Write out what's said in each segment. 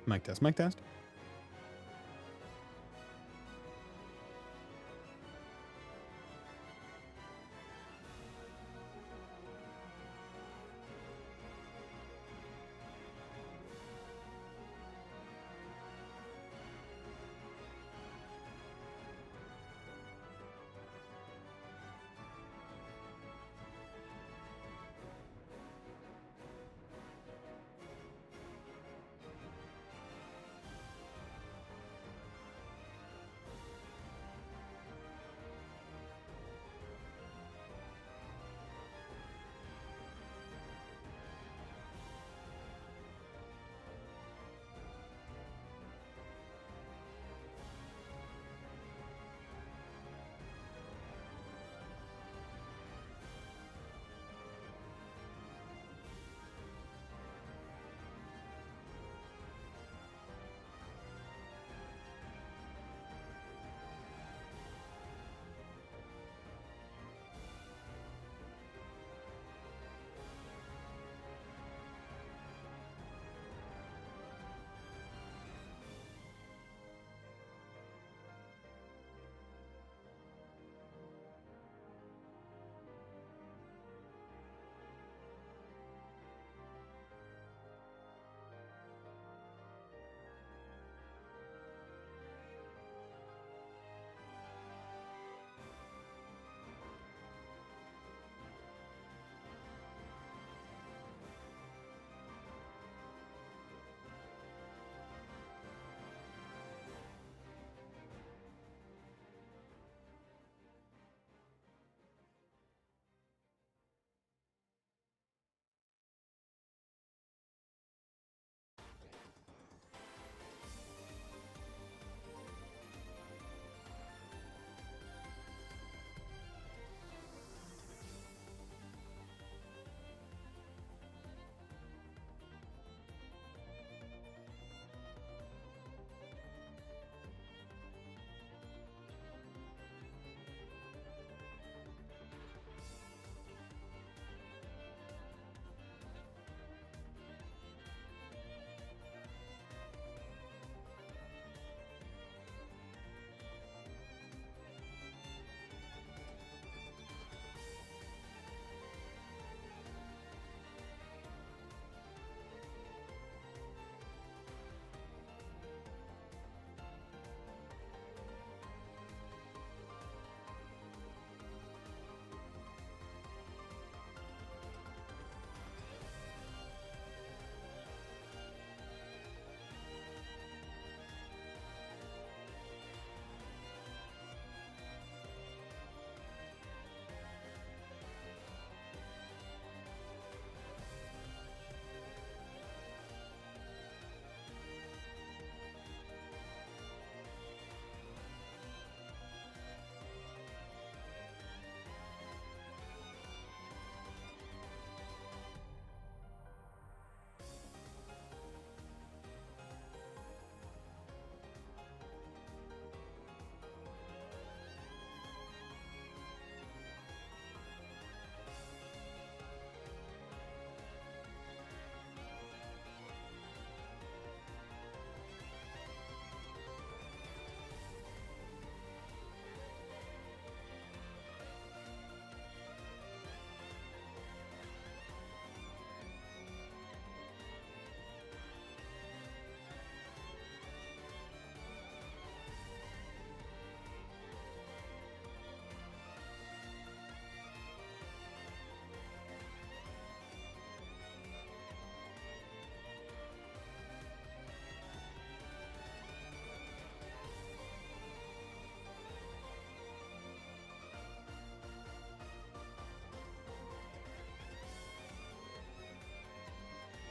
Mic test, mic test.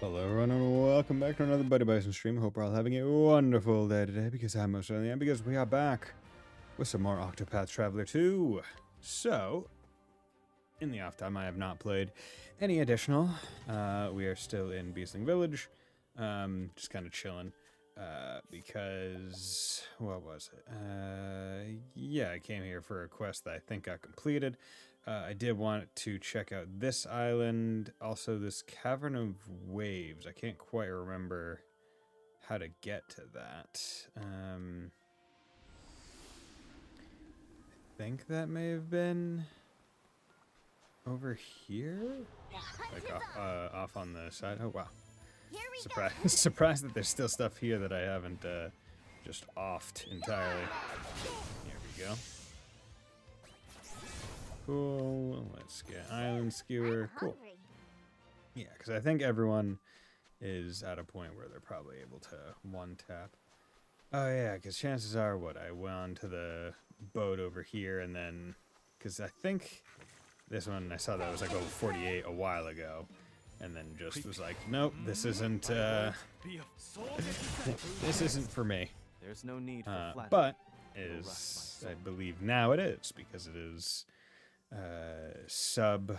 Hello everyone and welcome back to another Bison stream. Hope we're all having a wonderful day today because I most certainly am, because we are back with some more Octopath Traveler 2. So, in the off time I have not played any additional. We are still in Beastling Village, just kind of chilling. Because, what was it? Yeah, I came here for a quest that I think got completed. I did want to check out this island, also this Cavern of Waves. I can't quite remember how to get to that. I think that may have been over here, like off on the side. Oh wow! Surprised that there's still stuff here that I haven't just offed entirely. Here we go. Cool. Let's get island skewer. Cool. Yeah, because I think everyone is at a point where they're probably able to one tap. Oh yeah, because chances are, I went onto the boat over here and then, because I think this one I saw that was like over 48 a while ago, and then just was like, nope, this isn't this isn't for me. There's no need for but is I believe now it is, because it is sub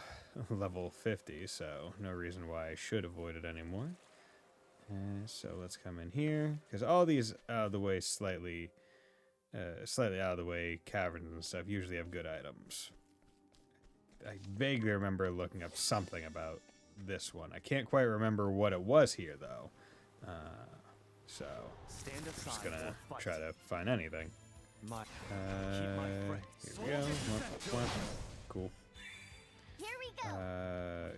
level 50, so no reason why I should avoid it anymore. So let's come in here, because all these out of the way slightly out of the way caverns and stuff usually have good items. I vaguely remember looking up something about this one. I can't quite remember what it was here though. So I'm just gonna try to find anything. Here we go. Cool. Here we go.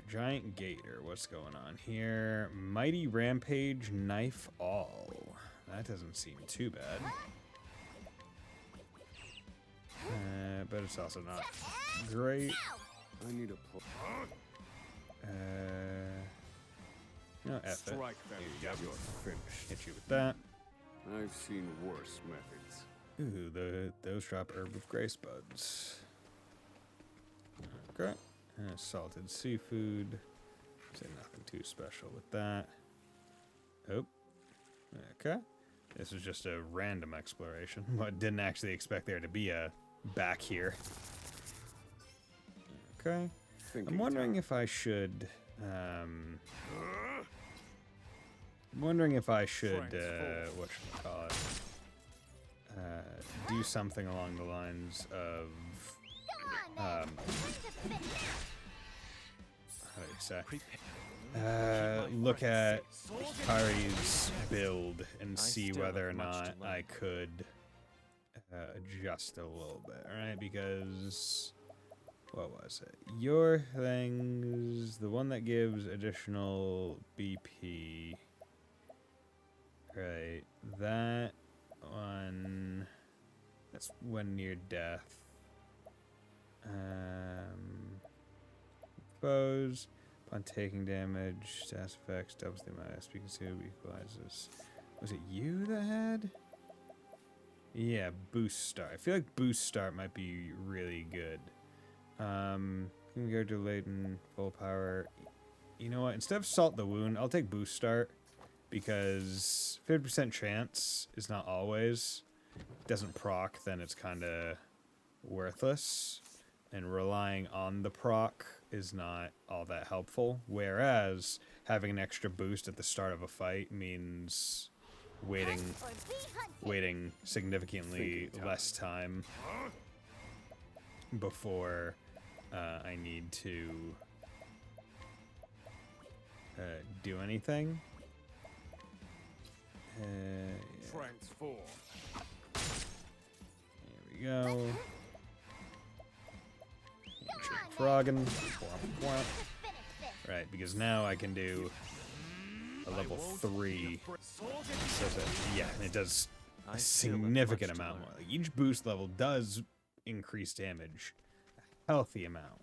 Giant gator. What's going on here? Mighty rampage knife all. That doesn't seem too bad. But it's also not great. I need a pull. No, F it. Here you go. Hit you with that. I've seen worse methods. Ooh, those drop herb of grace buds. Okay. Salted seafood. Say nothing too special with that. Oh. Okay. This is just a random exploration. I didn't actually expect there to be a back here. Okay. I'm wondering if I should whatchamacallit, do something along the lines of how do you say? Look at Hikari's build and see whether or not I could adjust a little bit, right? Because what was it? Your thing's the one that gives additional BP. Right. That one, that's when near death. Foes, upon taking damage, stats effects, doubles the amount of SP consumed, equalizes. Was it you that had? Yeah, boost start. I feel like boost start might be really good. You can go to latent full power. You know what? Instead of salt the wound, I'll take boost start, because 50% chance is not always. It doesn't proc, then it's kind of worthless, and relying on the proc is not all that helpful. Whereas having an extra boost at the start of a fight means waiting significantly less time before I need to do anything. Transform. There we go. Frogging. Right, because now I can do a level 3. So yeah, it does a significant amount more. Like, each boost level does increase damage a healthy amount.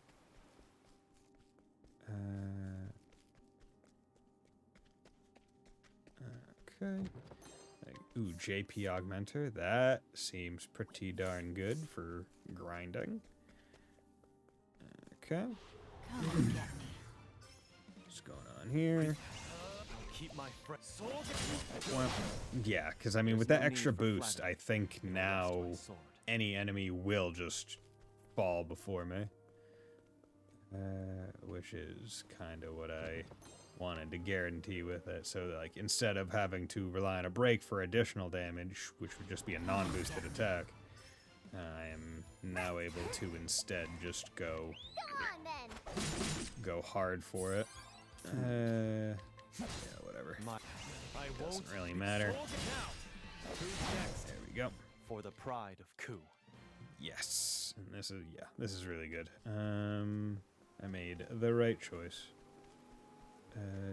Okay. Ooh, JP Augmenter. That seems pretty darn good for grinding. Okay. What's going on here? Well, yeah, because I mean, with that extra boost, I think now any enemy will just fall before me. Which is kind of what I wanted to guarantee with it. So, like, instead of having to rely on a break for additional damage, which would just be a non-boosted attack, I am now able to instead just go hard for it. Yeah, whatever. Doesn't really matter. There we go. For the pride of Ku. Yes, and this is really good. I made the right choice.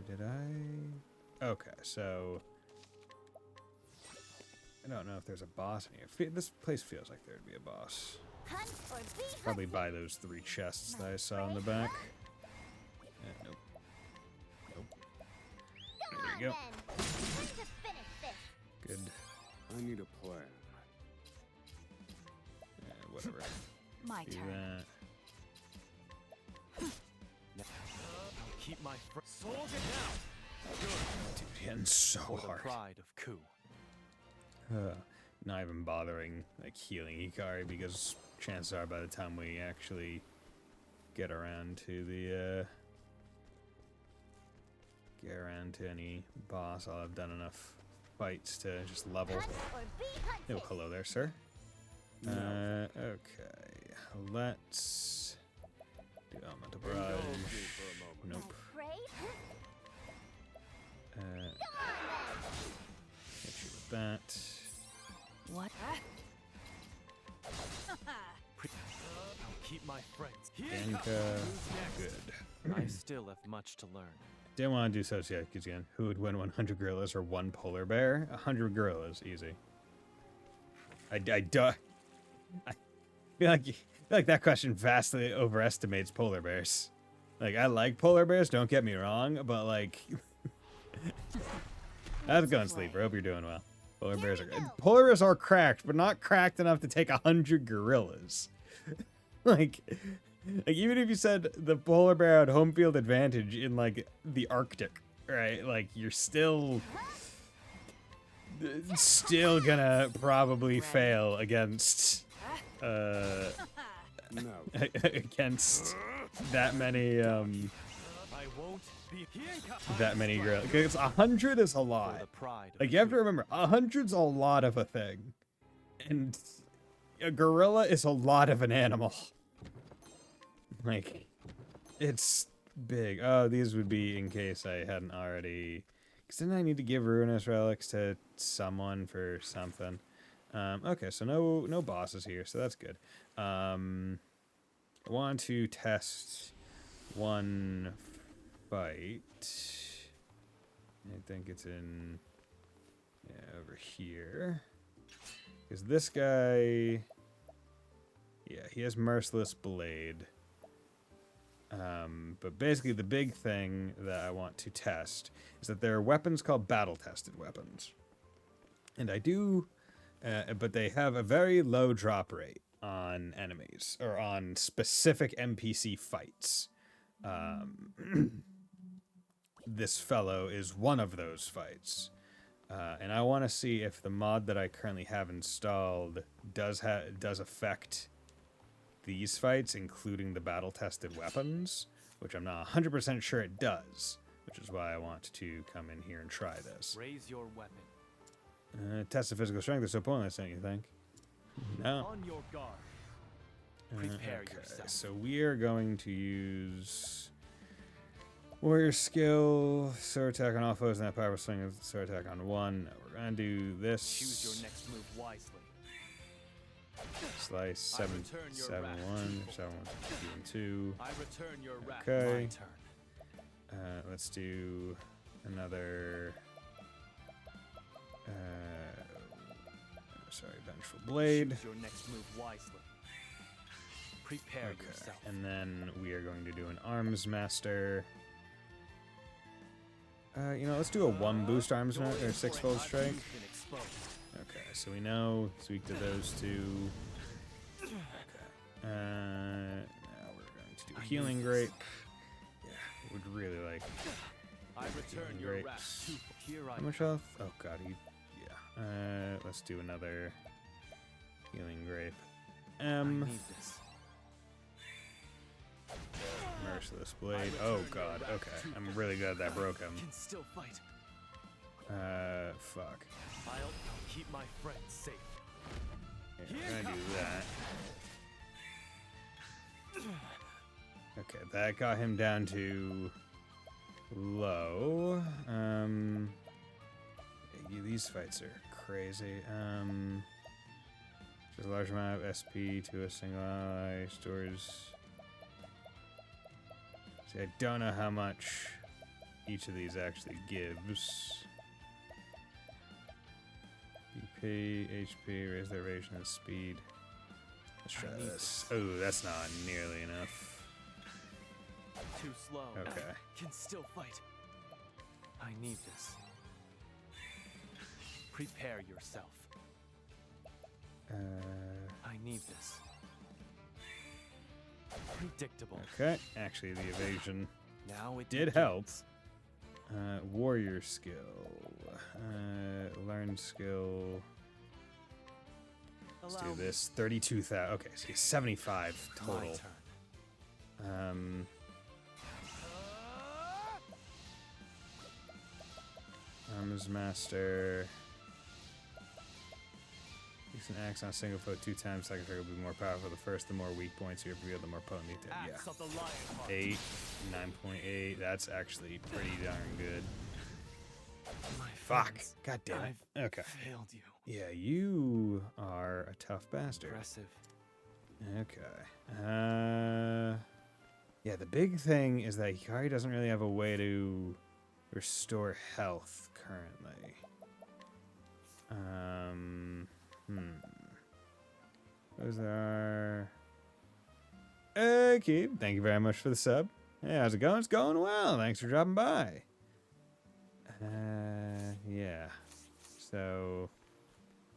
Did I? Okay, so I don't know if there's a boss in here. This place feels like there'd be a boss. Hunt or be Probably hunted. buy those 3 chests that I saw in the back. Nope. Nope. Come There on, we go. then. Time to finish this. Good. I need a plan. Whatever. My Do turn. that. I'll keep my soldier now. Dude, hitting so For the hard. pride of Ku. Not even bothering like healing Ikari because chances are by the time we actually get around to the any boss, I'll have done enough fights to just level. Hunt or be hunted. Oh, hello there, sir. No. Okay, let's do elemental barrage. Indulge me for a moment. Nope. Afraid? Uh, Come on, hit you with that. then. What? I'll keep my friends. Genka, good. I still have much to learn. Didn't want to do Sociokids again. Who would win 100 gorillas or 1 polar bear? 100 gorillas, easy. I feel like that question vastly overestimates polar bears. Like, I like polar bears, don't get me wrong, but like, how's it going, Sleeper? Hope you're doing well. Polar bears are cracked, but not cracked enough to take 100 gorillas. like even if you said the polar bear had home field advantage in like the Arctic, right? Like you're still gonna probably fail against No. against that many I won't be gorillas. Because 100 is a For lot. the pride of Like, you have Ku. to remember, 100's a lot of a thing. And a gorilla is a lot of an animal. Like, it's big. Oh, these would be in case I hadn't already... Because didn't I need to give Ruinous Relics to someone for something? Okay, so no bosses here, so that's good. I want to test one fight. I think it's in... Yeah, over here. Because this guy... Yeah, he has Merciless Blade. But basically the big thing that I want to test is that there are weapons called battle-tested weapons. And I do... but they have a very low drop rate on enemies, or on specific NPC fights. This fellow is one of those fights. And I want to see if the mod that I currently have installed does affect these fights, including the battle-tested weapons, which I'm not 100% sure it does, which is why I want to come in here and try this. Raise your weapon. Test of physical strength is so pointless, don't you think? No. On your guard. Prepare Okay, yourself. so we are going to use warrior skill, sword attack on all foes, and that powerful swing of sword attack on one. No, we're gonna do this. Choose your next move wisely. Slice 7 return your 7 wrath 1 7 1 2. I return your wrath. Okay. My turn. Let's do another. Sorry, vengeful blade. Choose your next move wisely. Prepare Okay, yourself. and then we are going to do an arms master. Let's do a 1 boost arms master or 6-fold strike. You've been exposed. Okay, so we know it's weak to those two. Okay. Now we're going to do healing grape. Yeah, would really like. I return Healing your grapes. wrath. Here I How much health? Oh god, yeah. Let's do another healing grape. I need this. Merciless blade. Oh god, okay. I'm really glad that broke him. Can still fight. Fuck. I'll keep my friends safe. Yeah, we're gonna do that. Okay, that got him down to low. these fights are crazy. Just a large amount of SP to a single ally. Stores. See, I don't know how much each of these actually gives. BP, HP, raise their ration and speed. Let's try this. Oh, that's not nearly enough. Too slow. Okay. Can still fight. I need this. Prepare yourself. I need this. Predictable. Okay. Actually, the evasion Now it did help. begins. Warrior skill. Learn skill. Let's do Allow me. this. 32,000. Okay, so 75 My total. turn. Arms Master. Use an axe on a single foot 2 times. Second trigger will be more powerful. The first, the more weak points you reveal, the more potent the attack. Axe of the lion heart. 8, 9.8. That's actually pretty darn good. My Fuck. friends, God damn it. I've Okay. failed you. Yeah, you are a tough bastard. Impressive. Okay. Yeah, the big thing is that Hikari doesn't really have a way to restore health currently. Those are... Okay, thank you very much for the sub. Hey, how's it going? It's going well. Thanks for dropping by. Yeah. So,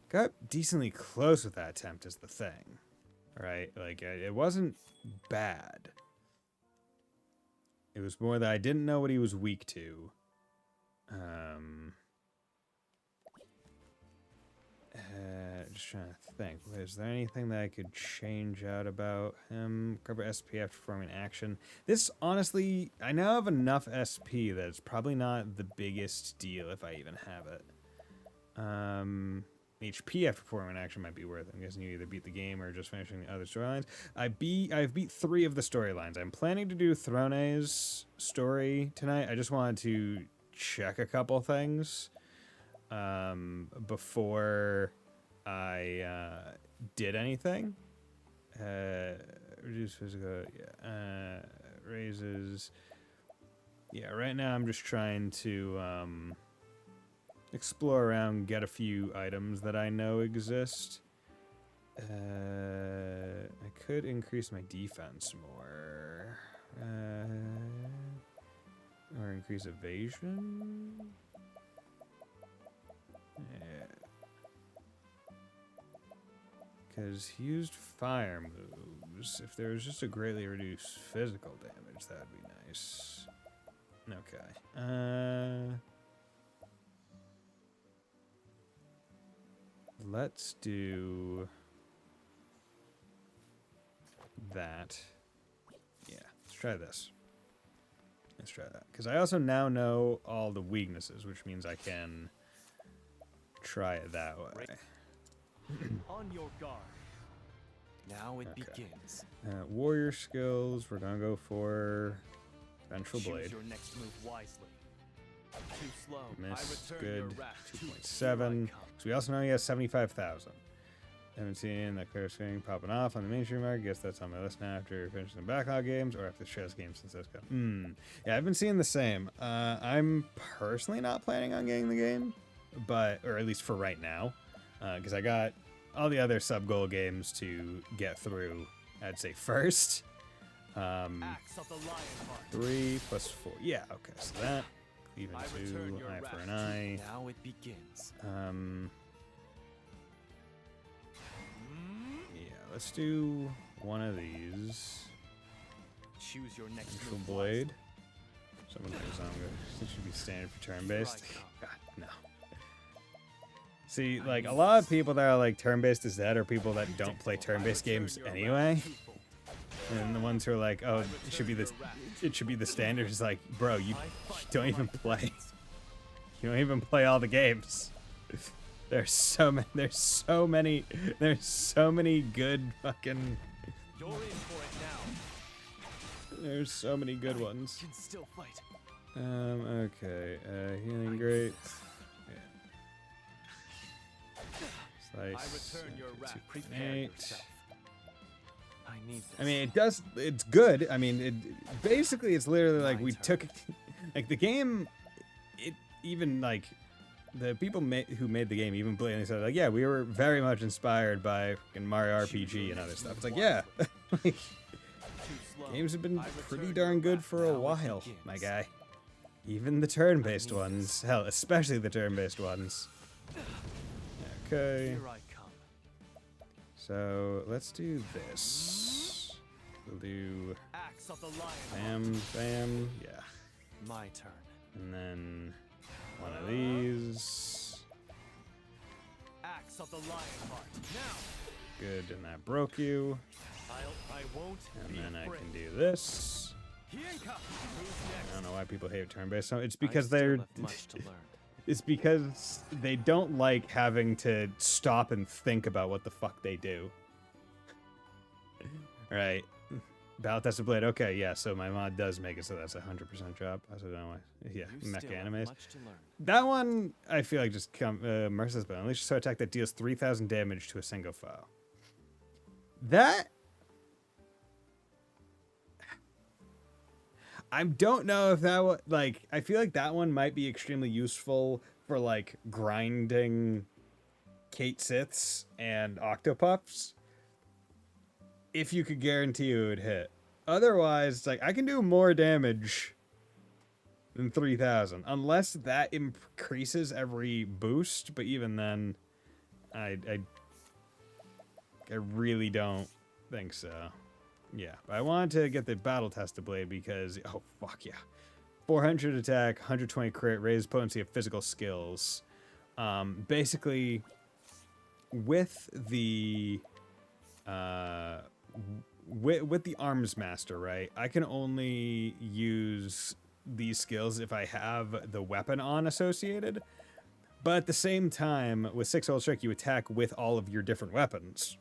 got decently close with that attempt is the thing. Right? Like, it wasn't bad. It was more that I didn't know what he was weak to. Just trying to think. Is there anything that I could change out about him? Cover SP after performing action. This, honestly, I now have enough SP that it's probably not the biggest deal if I even have it. HP after performing action might be worth it. I'm guessing you either beat the game or just finishing the other storylines. I've beat 3 of the storylines. I'm planning to do Throne's story tonight. I just wanted to check a couple things before I did anything. Reduce physical, yeah. Raises. Yeah, right now I'm just trying to explore around, get a few items that I know exist. I could increase my defense more. Or increase evasion. Yeah. Because he used fire moves. If there was just a greatly reduced physical damage, that'd be nice. Okay. Let's do that. Yeah, let's try this. Let's try that. Because I also now know all the weaknesses, which means I can try it that way. On your guard. Now it Okay. begins. Warrior skills, we're going to go for Vengeful Choose Blade. your next move wisely. Too slow. Miss, I return good. your wrath. 2.7. So we also know he has 75,000. Haven't seen that clear screen popping off on the mainstream market. Guess that's on my list now after finishing the backlog games or after the stress games since those come. Yeah, I've been seeing the same. I'm personally not planning on getting the game, or at least for right now, because I got all the other sub-goal games to get through, I'd say first. Axe of the lion heart. 3 plus 4. Yeah, okay, so that. Even I 2, return your eye for wrath. an eye. Now it begins. Yeah, let's do one of these. Choose your next Vengeful move Blade. wisely. Someone goes on. It should be standard for turn-based. Here I God, no. See, like, a lot of people that are like turn-based is dead are people that don't play turn-based games anyway. And the ones who are like, oh, it should be the standard is like, bro, you don't even play. You don't even play all the games. There's so many good fucking. You're in for it now. There's so many good ones. Can still fight. Okay. Healing grape. Spice. return your wrath. 2.8. Prepare yourself. I need this. I mean, it's good. I mean, basically, it's literally like My we turn. took, like, the game, it even, like, the people who made the game even blatantly said, like, yeah, we were very much inspired by fucking Mario RPG and other stuff. It's like, yeah, like, Too slow. games have been I pretty return darn your good wrath. for a Now it while, begins. my guy. Even the turn-based I need ones. Hell, especially the turn-based ones. Okay. Here I come. So let's do this. We'll do Axe of the lion. bam, bam, yeah. My turn. And then one of these. Axe of the lion heart. Now. Good, and that broke you. I won't And be then I afraid. can do this. Hienka. Who's next? I don't know why people hate turn-based. So it's I because still they're. have much to learn. It's because they don't like having to stop and think about what the fuck they do. Right. Battle tested blade. Okay, yeah. So my mod does make it so that's 100% drop. I don't know why. Yeah, You mecha still have animes. much to learn. That one I feel like just merciless, but unleash a attack that deals 3,000 damage to a single foe. That I don't know if that would like. I feel like that one might be extremely useful for like grinding Kate Siths and Octopuffs. If you could guarantee it would hit. Otherwise, it's like I can do more damage than 3,000, unless that increases every boost. But even then, I really don't think so. Yeah, but I wanted to get the battle tested blade because oh fuck yeah, 400 attack, 120 crit, raised potency of physical skills. Basically, with the with the arms master, right? I can only use these skills if I have the weapon on associated. But at the same time, with 6-fold strike, you attack with all of your different weapons.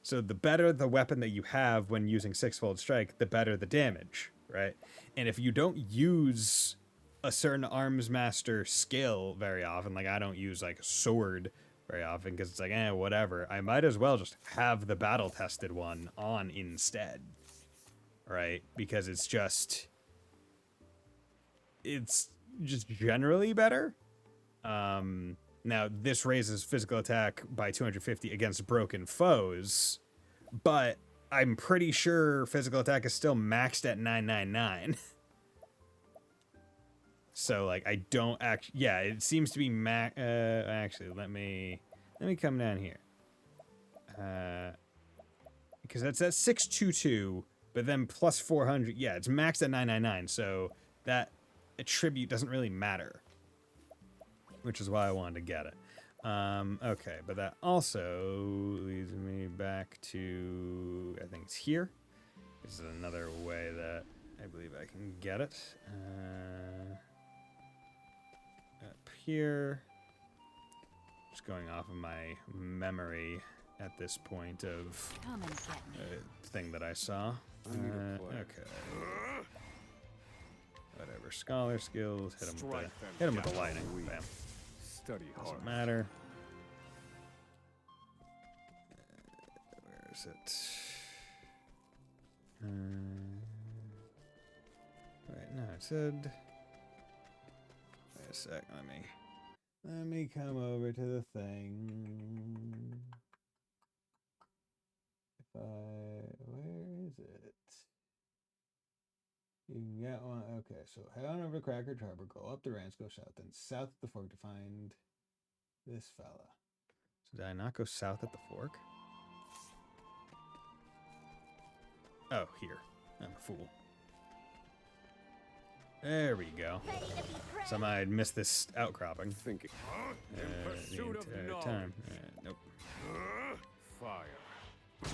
So the better the weapon that you have when using 6-fold strike, the better the damage, right? And if you don't use a certain arms master skill very often, like I don't use like sword very often because it's like, whatever. I might as well just have the battle tested one on instead, right? Because it's just generally better. Now, this raises physical attack by 250 against broken foes, but I'm pretty sure physical attack is still maxed at 999. So, like, I don't actually... Yeah, it seems to be actually, let me come down here. Because that's at 622, but then plus 400. Yeah, it's maxed at 999, so that attribute doesn't really matter. Which is why I wanted to get it. Okay, but that also leads me back to, I think it's here. This is another way that I believe I can get it. Up here. Just going off of my memory at this point of Come and get me. thing that I saw. I need a play. Okay. Whatever. Scholar skills. Hit him Strike with them the down lightning. weak. Bam. Study hard. Doesn't matter. Where is it? Wait, no, it said. Wait a sec. Let me come over to the thing. Where is it? You can get one. Okay, so head on over to Cracker Harbor, go up the ranch, go south, then south at the fork to find this fella. So did I not go south at the fork? Oh, here. I'm a fool. There we go. Ready to be praised. Somehow I'd missed this outcropping. Thinking. The In pursuit of entire knowledge. time. Nope. Fire.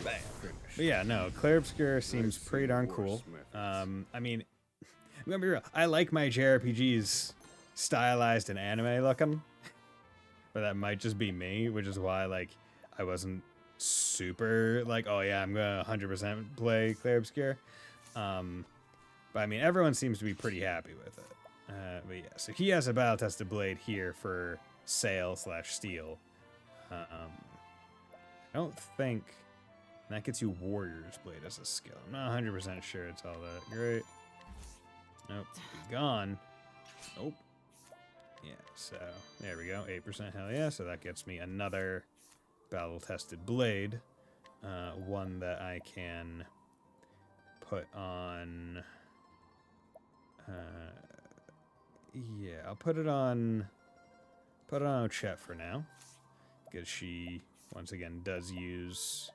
Bam. Finish. But yeah, no, Clair Obscura seems Let's pretty see darn worse cool. methods. I mean, I'm gonna be real. I like my JRPGs stylized and anime looking, but that might just be me, which is why like I wasn't super like, oh yeah, I'm gonna 100% play Clair Obscura. But I mean, everyone seems to be pretty happy with it. But yeah, so he has a battle tested blade here for sale/steal. I don't think that gets you Warrior's Blade as a skill. I'm not 100% sure it's all that great. Nope, be gone. Nope. Yeah, so there we go. 8%, hell yeah. So that gets me another battle-tested blade. One that I can put on... yeah, I'll put it on Chet for now. Because she, once again, does use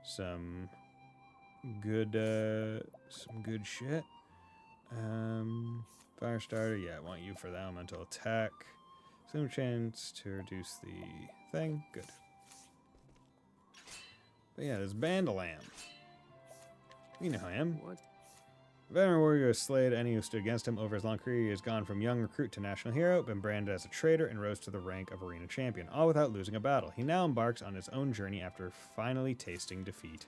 some good shit. Firestarter, yeah, I want you for the elemental attack. Some chance to reduce the thing. Good. But yeah, there's Bandalam. You know who I am. What? Veteran warrior has slayed any who stood against him. Over his long career, he has gone from young recruit to national hero, been branded as a traitor, and rose to the rank of arena champion, all without losing a battle. He now embarks on his own journey after finally tasting defeat.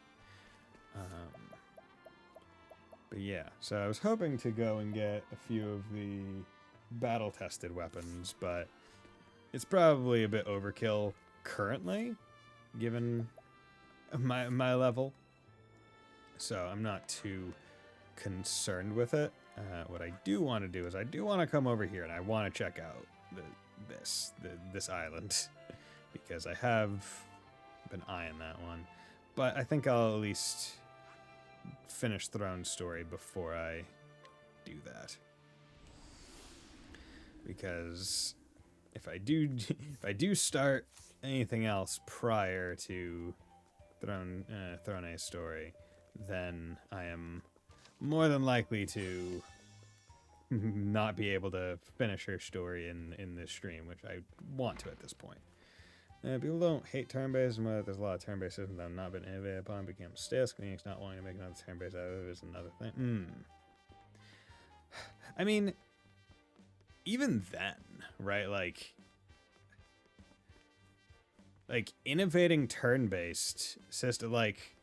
But yeah, so I was hoping to go and get a few of the battle-tested weapons, but it's probably a bit overkill currently, given my level. So I'm not too concerned with it. What I do want to do is I do want to come over here and I want to check out this island because I have been eyeing that one. But I think I'll at least finish Throne's story before I do that. Because if I do start anything else prior to Throne's story, then I am more than likely to not be able to finish her story in this stream, which I want to at this point. People don't hate turn-based, but there's a lot of turn-based systems that have not been innovated upon, became stale. Screening's not wanting to make another turn-based out of it is another thing. I mean, even then, right? Like innovating turn-based system. Like,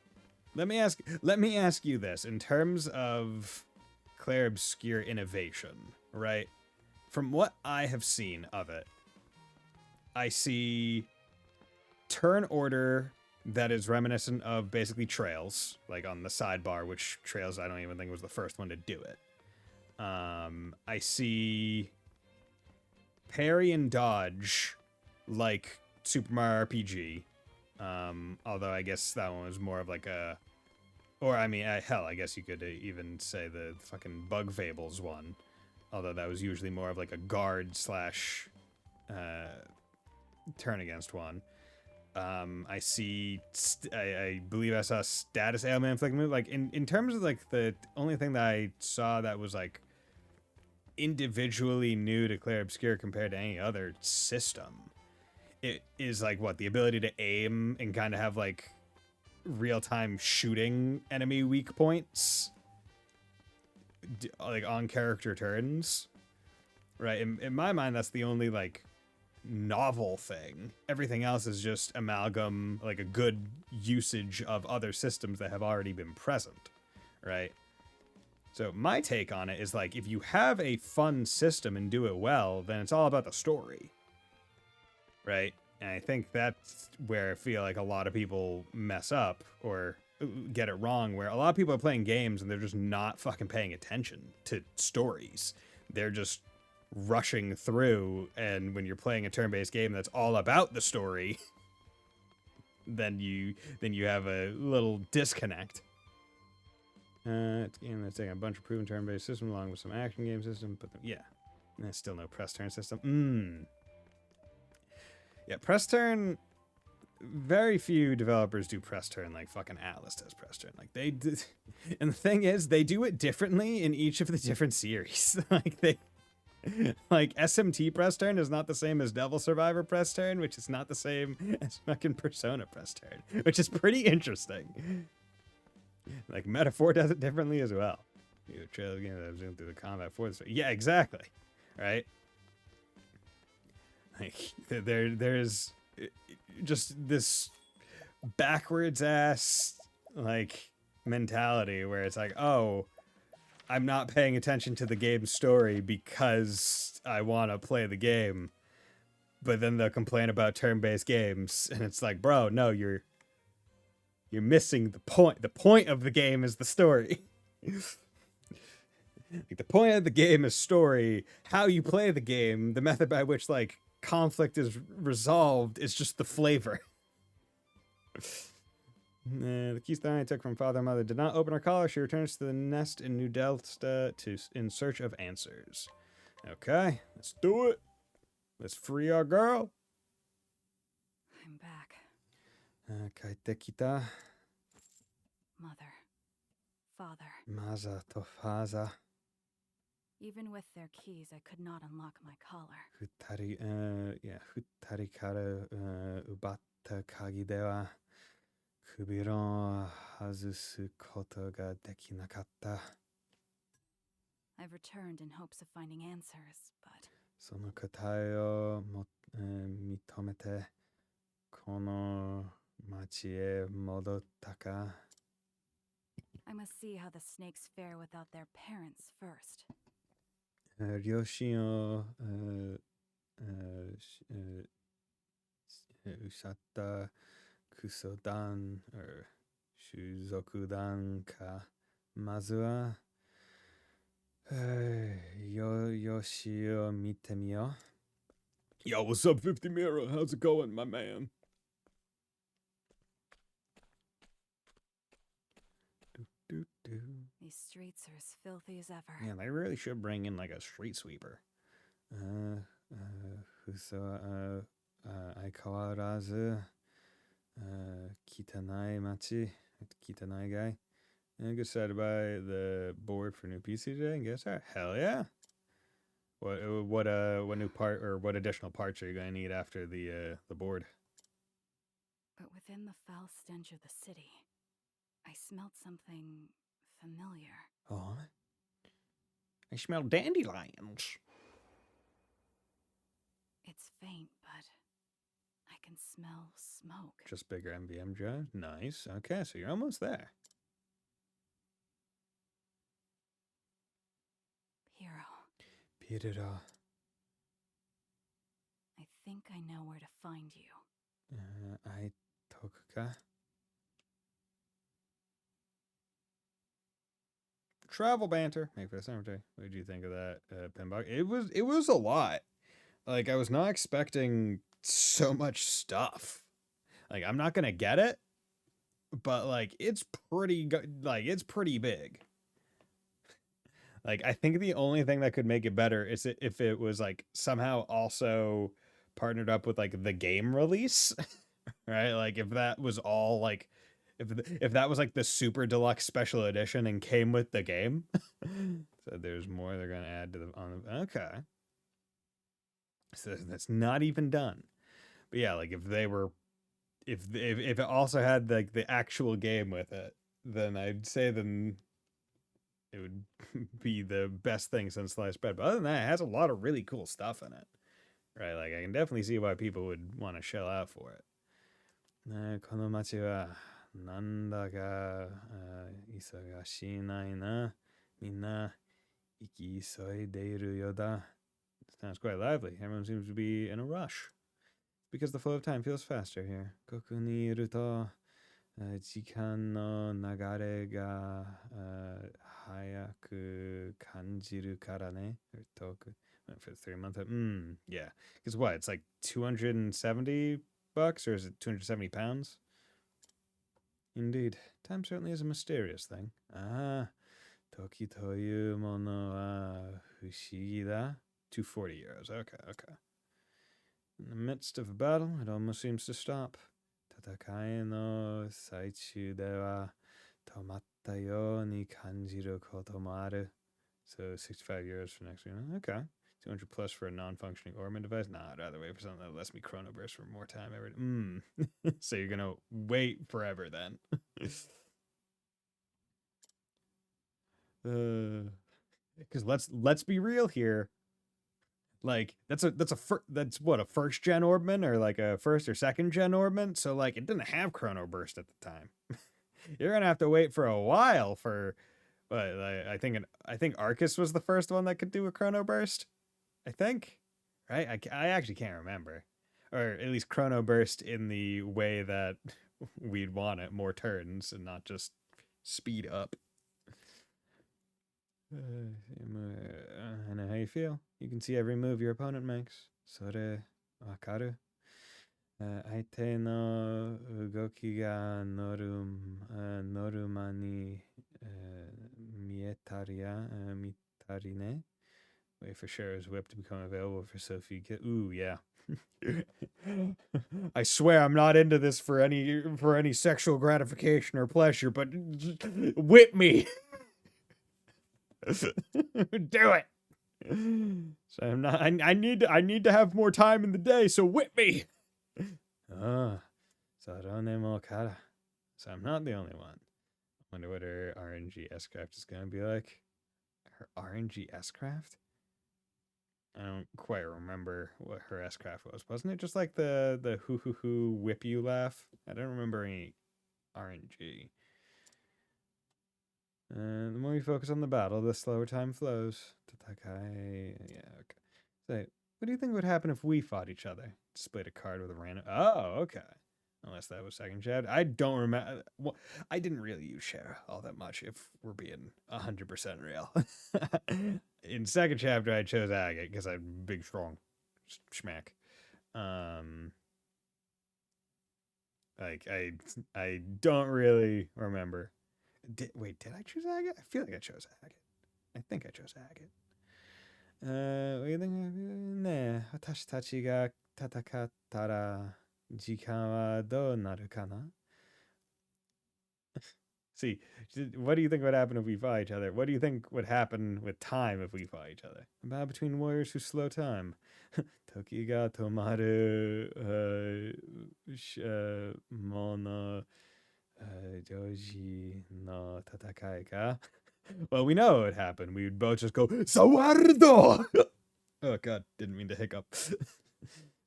let me ask you this in terms of Clair Obscure innovation, right? From what I have seen of it, I see turn order that is reminiscent of basically Trails, like on the sidebar, which Trails I don't even think was the first one to do it. I see parry and dodge like Super Mario RPG, although I guess that one was more of like a, or I mean, hell, I guess you could even say the fucking Bug Fables one, although that was usually more of like a guard slash turn against one. I see, I believe I saw status ailment inflict move. Like in terms of like the only thing that I saw that was like individually new to Clair Obscure compared to any other system, it is like what the ability to aim and kind of have like real-time shooting enemy weak points, like on character turns, right? In my mind, that's the only like novel thing. Everything else is just amalgam, like a good usage of other systems that have already been present, right? So my take on it is like, if you have a fun system and do it well, then it's all about the story, right? And I think that's where I feel like a lot of people mess up or get it wrong, where a lot of people are playing games and they're just not fucking paying attention to stories. They're just rushing through, and when you're playing a turn-based game that's all about the story, then you have a little disconnect. It's a game that's taking a bunch of proven turn-based systems along with some action game system, but yeah, there's still no press turn system. Yeah, press turn. Very few developers do press turn like fucking Atlas does press turn. Like they did, and the thing is, they do it differently in each of the different series. Like SMT press turn is not the same as Devil Survivor press turn, which is not the same as fucking Persona press turn, which is pretty interesting. Like Metaphor does it differently as well. You trail again that zoom through the combat for this. Yeah, exactly. Right. Like there's just this backwards ass like mentality where it's like, oh, I'm not paying attention to the game's story because I want to play the game. but then they'll complain about turn-based games, and it's like, bro, no, you're missing the point. The point of the game is the story. Like, the point of the game is story. How you play the game, the method by which like conflict is resolved, is just the flavor. The keys that I took from father and mother did not open her collar. She returns to the nest in New Delta in search of answers. Okay, let's do it. Let's free our girl. I'm back. Kaite kita. Mother. Father. Maza to faza. Even with their keys, I could not unlock my collar. Futari kara ubatta kagi de wa kubiro o hazusu koto ga dekinakatta. I've returned in hopes of finding answers, but その答えを認めてこの町へ戻ったか I must see how the snakes fare without their parents first. 両親を失ったクソ団種族団かまずはよしを見てみよう Yo, what's up, 50 Mirror? How's it going, my man? These streets are as filthy as ever. Yeah, they really should bring in like a street sweeper. 相変わらず汚い街汚い guy. And get excited by the board for new PC today and guess that. Hell yeah. What new part or what additional parts are you gonna need after the board? But within the foul stench of the city, I smelled something familiar. Oh, I smell dandelions. It's faint, but I can smell smoke. Just bigger MVM drive. Nice. Okay, so you're almost there. Pirira. I think I know where to find you. I tokuka. Travel banter. Make for the cemetery. What did you think of that pinbox? It was a lot. Like, I was not expecting so much stuff. Like, I'm not gonna get it, but like it's pretty it's pretty big. Like, I think the only thing that could make it better is if it was like somehow also partnered up with like the game release, right? Like if that was all like if that was like the super deluxe special edition and came with the game. So there's more they're gonna add to the okay. So that's not even done. But yeah, like if it also had like the actual game with it, then I'd say it would be the best thing since sliced bread. But other than that, it has a lot of really cool stuff in it. Right? Like, I can definitely see why people would want to shell out for it. この街はなんだか忙しいないな。みんな行き急いでいるようだ. Sounds quite lively. Everyone seems to be in a rush. Because the flow of time feels faster here. ここにいると時間の流れが早く感じるからね。遠く for the 3 month. Yeah. Because what? It's like $270 or is it 270 pounds? Indeed. Time certainly is a mysterious thing. Ah, Toki toいうものは不思議だ. 240 euros. Okay. In the midst of a battle, it almost seems to stop. 戦いの最中では止まったように感じることもある. So 65 euros for next week. Okay. 200 plus for a non-functioning Orman device. Nah, I'd rather wait for something that lets me chrono burst for more time every day. So you're gonna wait forever then. Because let's be real here. Like that's what a first gen Orbman or like a first or second gen Orbman. So like it didn't have chrono burst at the time. You're gonna have to wait for a while for. But I think Arcus was the first one that could do a chrono burst. I think, right? I actually can't remember. or at least chrono burst in the way that we'd want it, more turns and not just speed up. I know how you feel. You can see every move your opponent makes. Sore wakaru. 相手の動きがノルマに見えたりね. Wait for Cher's whip to become available for Sophie. Ooh, yeah. I swear I'm not into this for any sexual gratification or pleasure, but whip me. Do it. So I'm not. I need to have more time in the day. So whip me. So I'm not the only one. Wonder what her RNG S-craft is gonna be like. Her RNG S-craft? I don't quite remember what her S-craft was. Wasn't it just like the hoo hoo hoo whip you laugh? I don't remember any RNG. The more you focus on the battle, the slower time flows. Tatakai. Yeah, okay. So, what do you think would happen if we fought each other? Displayed a card with a random. Oh, okay. Unless that was second chapter. I don't remember. Well, I didn't really use share all that much, if we're being 100% real. In second chapter, I chose agate because I'm big, strong schmack. Like I don't really remember. Wait, did I choose agate? I feel like I chose agate. I think I chose agate. ねえ、私たちが戦ったら時間はどうなるかな? See, what do you think would happen if we fought each other? What do you think would happen with time if we fought each other? A battle between warriors who slow time. 時が止まるもの常時の戦いか? Well, we know what would happen. We would both just go, Sawardo! Oh, God, didn't mean to hiccup.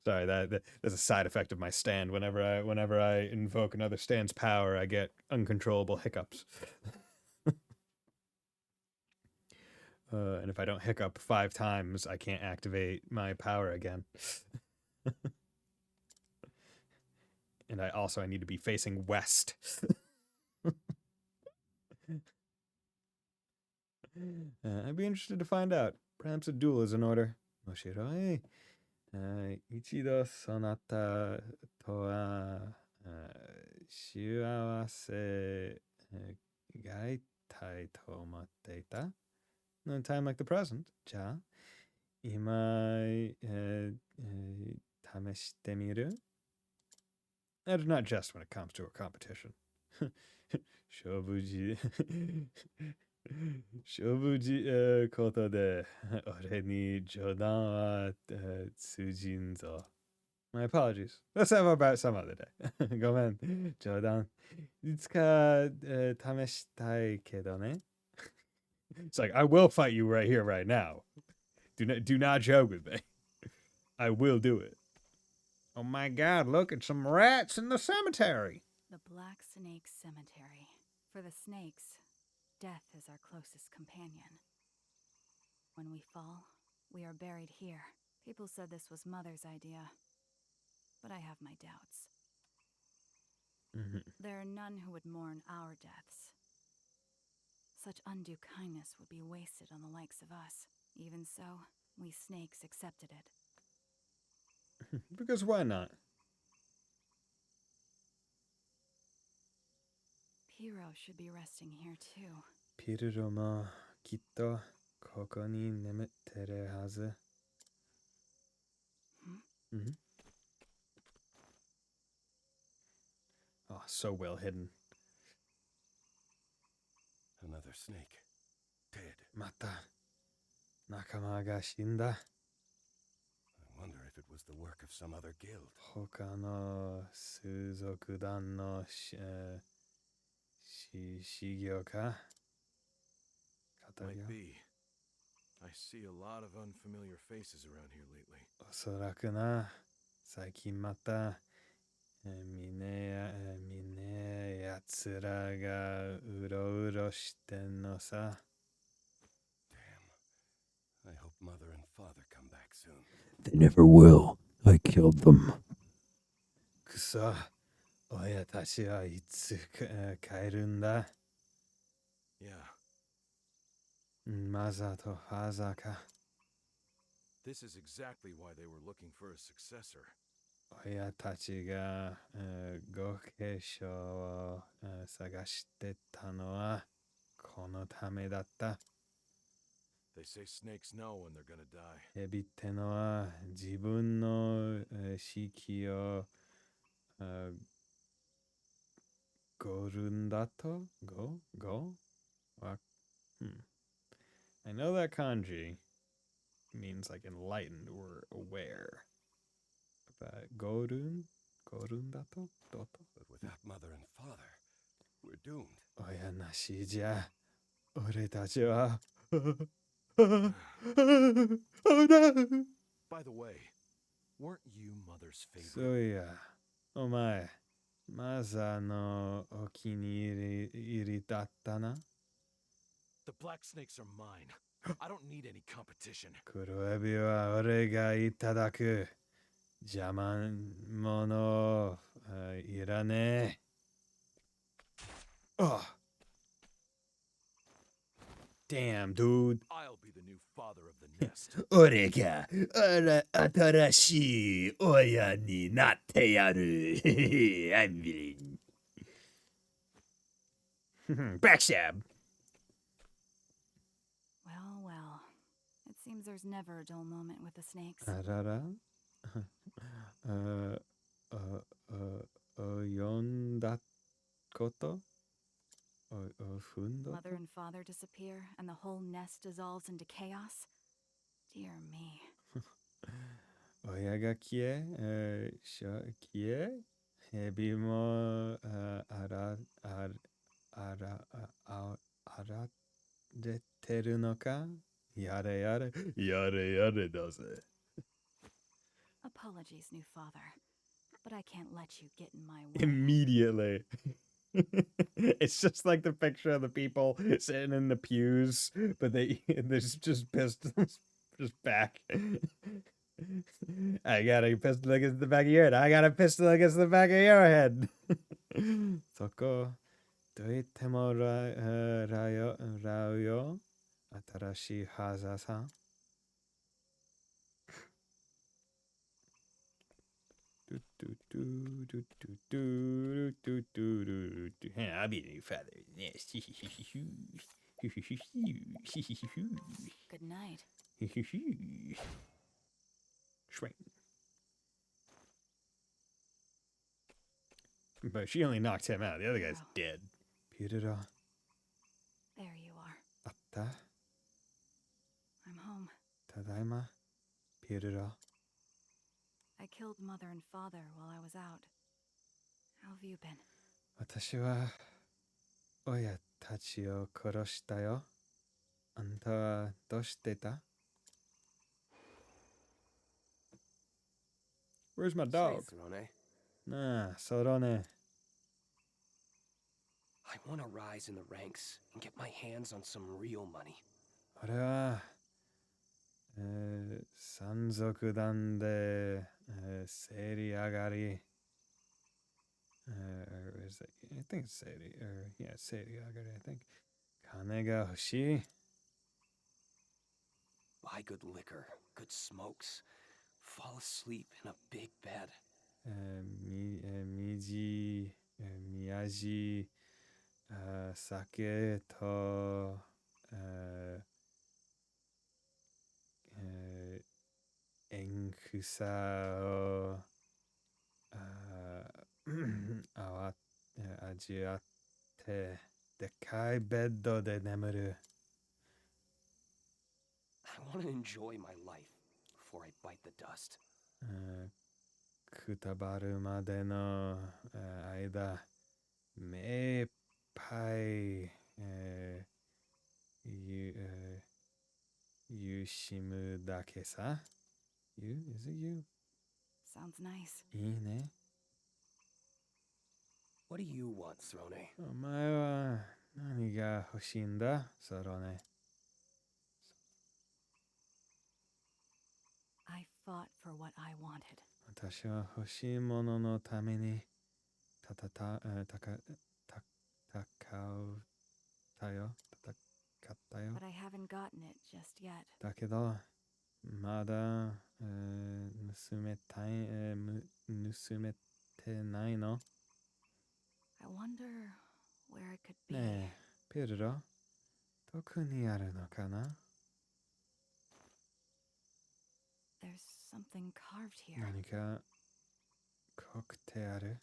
Sorry, that's a side effect of my stand. Whenever I invoke another stand's power, I get uncontrollable hiccups. And if I don't hiccup 5 times, I can't activate my power again. And I need to be facing west. I'd be interested to find out. Perhaps a duel is in order. Moshiroi. 一度そなたとは幸せがいたいと思っていた. In a time like the present. じゃあ、今、試してみる? I do not jest when it comes to a competition. 勝負ことで俺に冗談は通じんぞ. My apologies. Let's have about some other day. ごめん、冗談。いつか試したいけどね. It's like, I will fight you right here, right now. Do not joke with me. I will do it. Oh my God, look at some rats in the cemetery. The Black Snake Cemetery. For the snakes, death is our closest companion. When we fall, we are buried here. People said this was Mother's idea, but I have my doubts. There are none who would mourn our deaths. Such undue kindness would be wasted on the likes of us. Even so, we snakes accepted it. Because why not? Piro should be resting here too. Piro mo kitto koko ni nemette hazu. Oh, so well hidden. Another snake. Dead. Mata nakama ga shinda. I wonder if it was the work of some other guild. Hoka no suzokudan no shigyo ka? Might be. I see a lot of unfamiliar faces around here lately. おそらくな。最近また見ねえやつらがうろうろしてんのさ。Damn. I hope Mother and Father come back soon. They never will. I killed them. くそ。親たちはいつ帰るんだ？ Yeah, マザーとファーザーか。 this is exactly why they were looking for a successor. 親たちが、後継者を、探してたのはこのためだった。 They say snakes know when they're gonna die. ヘビってのは自分の、死期を、ゴルンだとgo? I know that kanji means like enlightened or aware. But gorunだとどうと But without mother and father, we're doomed. 親なしじゃ俺たちは By the way, weren't you Mother's favorite? そういやお前マザーのお気に入りだったな。 The black snakes are mine. I don't need any competition. 黒エビは俺がいただく。邪魔者いらねえ。Oh, damn, dude. I'll be the new father of the nest. 俺が新しい親になってやる。I'm willing. Backstab. Well, well. It seems there's never a dull moment with the snakes. あらら読んだこと踏んだ Mother and father disappear, and the whole nest dissolves into chaos? Dear me. 親が消え、消え、蛇もあられてるのかやれやれ、やれやれだぜ。Apologies, new father. But I can't let you get in my way. Immediately. It's just like the picture of the people sitting in the pews, but they're just pistols just back. I got a pistol against the back of your head. I got a pistol against the back of your head. そこ、どう言ってもらうよ。新しいハザーさん。I'll be your father. Good night. Shrink. But she only knocked him out. The other guy's dead. Pyurura. There you are. Atta. I'm home. Tadaima. Pyurura. I killed mother and father while I was out. How have you been? 私は親たちを殺したよ。あんたはどうしてた？ Where's my dog? Say, Throne, なあ、そろね。I want to rise in the ranks and get my hands on some real money. 俺は、山賊団で、競り上がり、or is it, I think it's 競り、競り上がり、I think. 金が欲しい。Buy good liquor, good smokes, fall asleep in a big bed. 宮地、酒と、縁草を味わって、でかいベッドで眠る。I want to enjoy my life before I bite the dust. くたばるまでの間、目いっぱい、ゆしむだけさ。Is it you? Sounds nice. いいね。What do you want, Throne? お前は何が欲しいんだそろね。I fought for what I wanted. 私は欲しいもののためにたたたたかた戦ったよ。戦ったよ。 But I haven't gotten it just yet. だけどまだ、盗めたい、盗めてないの。 I wonder where it could be. ねえ、ピルロ、どこにあるのかな？ There's something carved here. 何か濃くてある？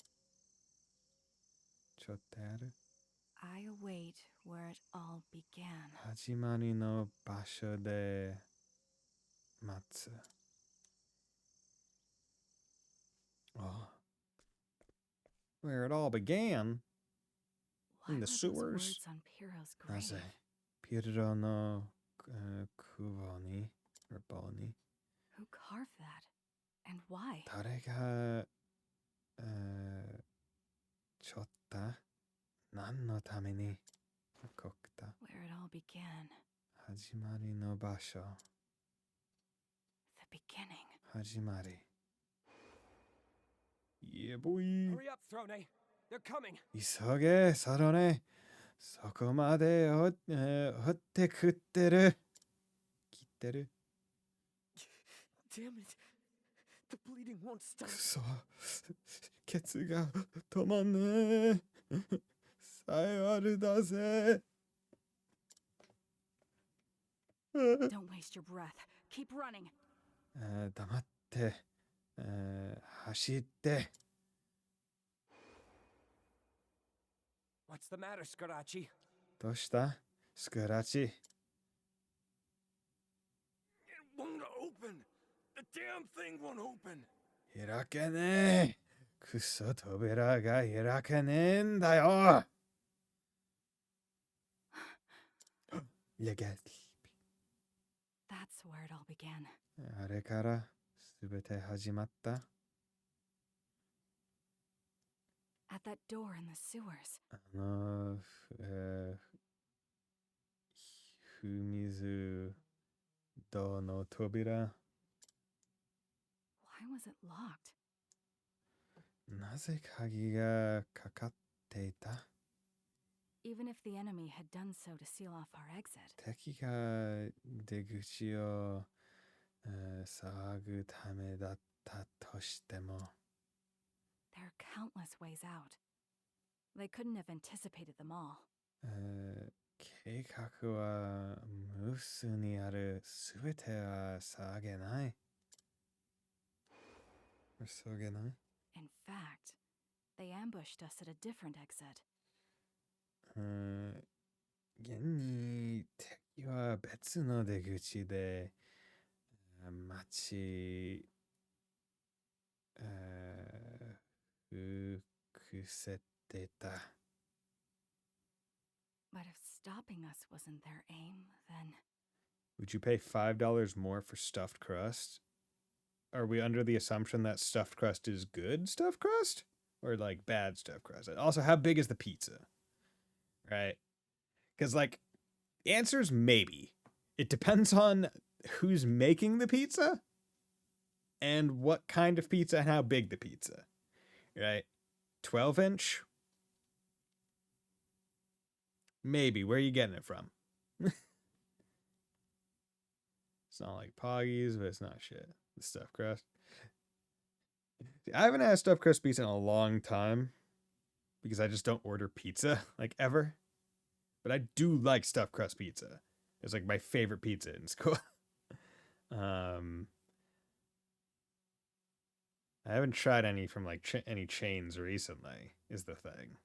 ちょっとある？ I await where it all began. 始まりの場所で待つ。Oh. Where it all began? Why In were the those sewers? words on Piro's な grave? ぜピルロの、棒に、棒に Who carved that? And why? 誰が、ちょっと何のためにこった？ Where it all began. 始まりの場所。 The beginning. 始まり。Yeah, boy. Hurry up, Throne. They're coming. 急げ、サロネ。そこまで掘って食ってる。切ってる。 Damn it. The bleeding won't く stop. そ。ケツが止まんねえ。さよわるだぜ。 Don't waste your breath. Keep running. 黙って、走って。 What's the matter, Scarachi? どうしたスクラッチ。 It won't open! The damn thing won't open! 開けねえ。くそ扉が開けねえんだよ。レガ That's where it all began. あれからすべて始まった。 At that door in the sewers. ふみずどの扉。 Why was it locked? なぜ鍵がかかっていた？ Even if the enemy had done so to seal off our exit. 敵が出口を、騒ぐためだったとしても。 There are countless ways out. They couldn't have anticipated them all. 計画は無数にある。すべては騒げない。騒げない？ In fact, they ambushed us at a different exit. 現に敵は別の出口で待ち、伏せてた。 But if stopping us wasn't their aim, then Would you pay $5 more for stuffed crust? Are we under the assumption that stuffed crust is good stuffed crust? Or like bad stuffed crust? Also, how big is the pizza? Right? Because like, the answer is maybe. It depends on who's making the pizza and what kind of pizza and how big the pizza. Right? 12-inch? Maybe. Where are you getting it from? It's not like Poggies, but it's not shit. The stuffed crust. I haven't had stuffed crust pizza in a long time because I just don't order pizza like ever. But I do like stuffed crust pizza. It's like my favorite pizza in school. I haven't tried any from like any chains recently, is the thing.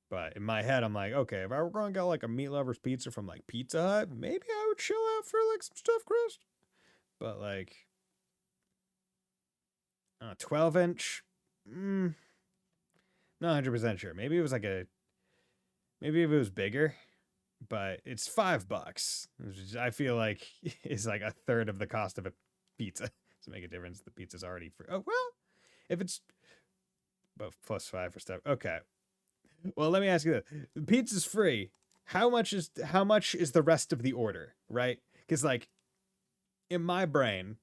But in my head, I'm like, okay, if I were going to get like a meat lover's pizza from like Pizza Hut, maybe I would chill out for like some stuffed crust. But like, 12-inch, not 100% sure. Maybe it was like maybe if it was bigger, but it's $5. I feel like it's like a third of the cost of a pizza. Does it make a difference? The pizza's already free. Oh, well, if it's about +5 for stuff. Okay. Well, let me ask you this. The pizza's free. How much is the rest of the order, right? Because like in my brain,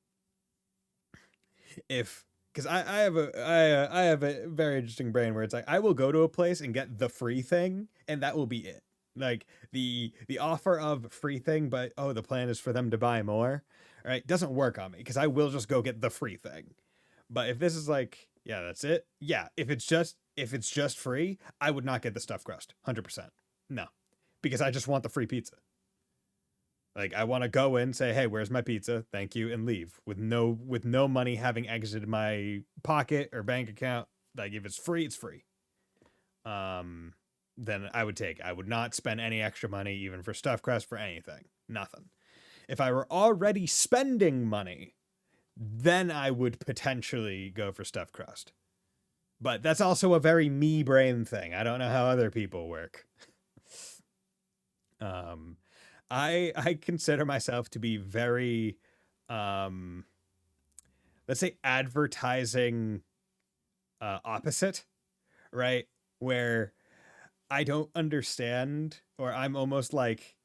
because because I have a very interesting brain where it's like I will go to a place and get the free thing, and that will be it. Like the offer of free thing, but oh, the plan is for them to buy more, right? Doesn't work on me because I will just go get the free thing. But if this is like, yeah, that's it. Yeah, if it's just free, I would not get the stuffed crust. 100%. No, because I just want the free pizza. Like I want to go in, say, "Hey, where's my pizza? Thank you," and leave with no money having exited my pocket or bank account. Like if it's free, it's free. Then I would take. I would not spend any extra money even for stuffed crust for anything. Nothing. If I were already spending money, then I would potentially go for stuffed crust. But that's also a very me brain thing. I don't know how other people work. I consider myself to be very let's say advertising opposite, right? Where I don't understand, or I'm almost like,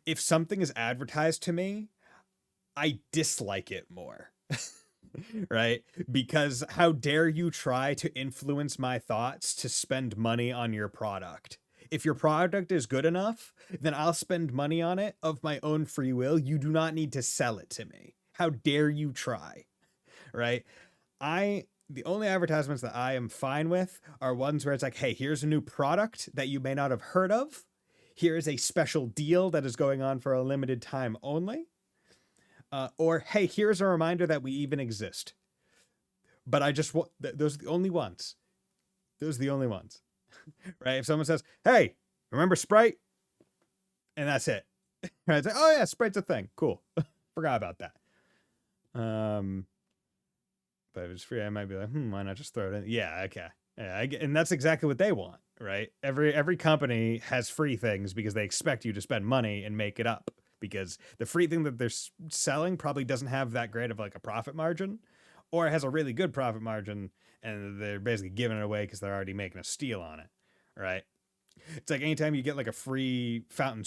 if something is advertised to me, I dislike it more. Right? Because how dare you try to influence my thoughts to spend money on your product? If your product is good enough, then I'll spend money on it of my own free will. You do not need to sell it to me. How dare you try? Right? The only advertisements that I am fine with are ones where it's like, hey, here's a new product that you may not have heard of. Here is a special deal that is going on for a limited time only. Or, hey, here's a reminder that we even exist. But I just want, those are the only ones. Those are the only ones. Right? If someone says, hey, remember Sprite? And that's it. Right? It's like, oh yeah, Sprite's a thing. Cool. Forgot about that. But if it's free, I might be like, why not just throw it in? Yeah, okay. Yeah, and that's exactly what they want, right? Every company has free things because they expect you to spend money and make it up. Because the free thing that they're selling probably doesn't have that great of like a profit margin, or it has a really good profit margin, and they're basically giving it away because they're already making a steal on it, right? It's like anytime you get like a free fountain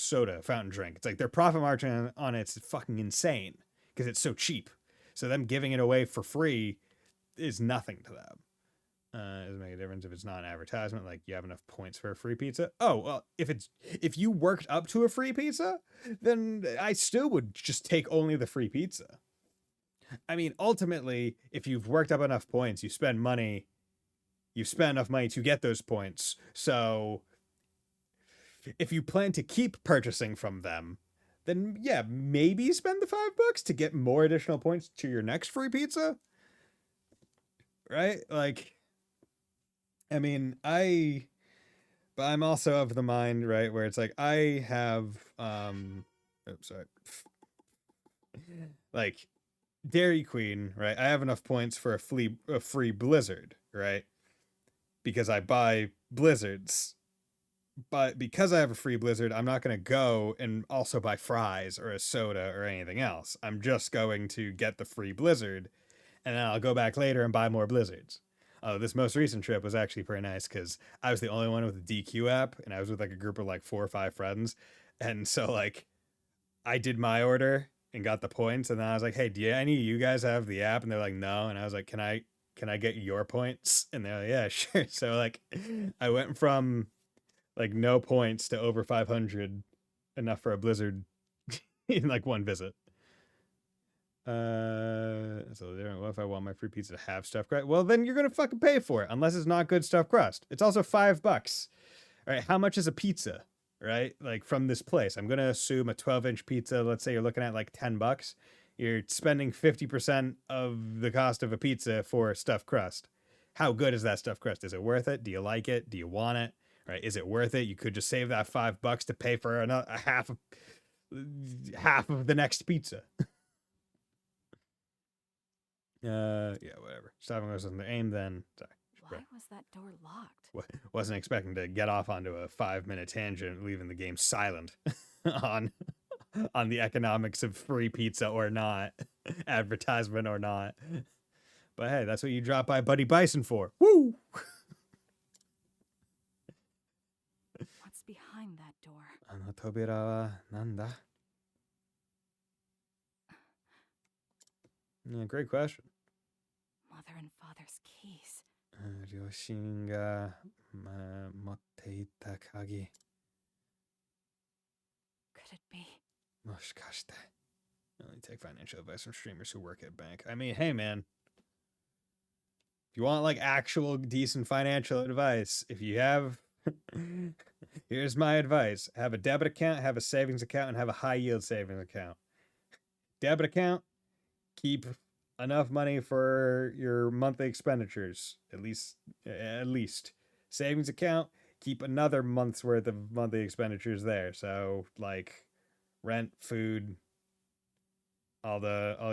drink, it's like their profit margin on it's fucking insane because it's so cheap. So them giving it away for free is nothing to them. It doesn't make a difference if it's not an advertisement. Like you have enough points for a free pizza. Oh well, if you worked up to a free pizza, then I still would just take only the free pizza. I mean, ultimately, if you've worked up enough points, you spend enough money to get those points. So if you plan to keep purchasing from them, then yeah, maybe spend the $5 to get more additional points to your next free pizza. Right? Like, I mean, but I'm also of the mind, right, where it's like I have oops, sorry. Like Dairy Queen, right? I have enough points for a free Blizzard, right? Because I buy Blizzards. But because I have a free Blizzard, I'm not going to go and also buy fries or a soda or anything else. I'm just going to get the free Blizzard, and then I'll go back later and buy more Blizzards. This most recent trip was actually pretty nice because I was the only one with the DQ app, and I was with like a group of like 4 or 5 friends. And so like I did my order and got the points, and then I was like, hey, do any of you guys have the app? And they're like, no. And I was like, can I get your points? And they're like, yeah, sure. So like I went from like no points to over 500, enough for a Blizzard in like one visit. So what if I want my free pizza to have stuffed crust? Well, then you're gonna fucking pay for it, unless it's not good stuffed crust. It's also $5. All right, how much is a pizza? Right, like from this place, I'm gonna assume a 12-inch pizza. Let's say you're looking at like $10. You're spending 50% of the cost of a pizza for stuffed crust. How good is that stuffed crust? Is it worth it? Do you like it? Do you want it? Right? Is it worth it? You could just save that $5 to pay for another half of the next pizza. Yeah, whatever. Stopping wasn't the aim then. Sorry. Why was that door locked? Wasn't expecting to get off onto a 5-minute tangent, leaving the game silent on the economics of free pizza or not, advertisement or not. But hey, that's what you drop by Buddy Bison for. Woo! What's behind that door? Anotobira nanda. Yeah, great question. mother and father's keys. 両親が、持っていた鍵。 Could it be? もしかして. Only take financial advice from streamers who work at a bank. I mean, hey man. If you want like actual decent financial advice, if you have here's my advice. Have a debit account, have a savings account, and have a high yield savings account. Debit account, keep enough money for your monthly expenditures, at least. Savings account, keep another month's worth of monthly expenditures there. So like rent, food, all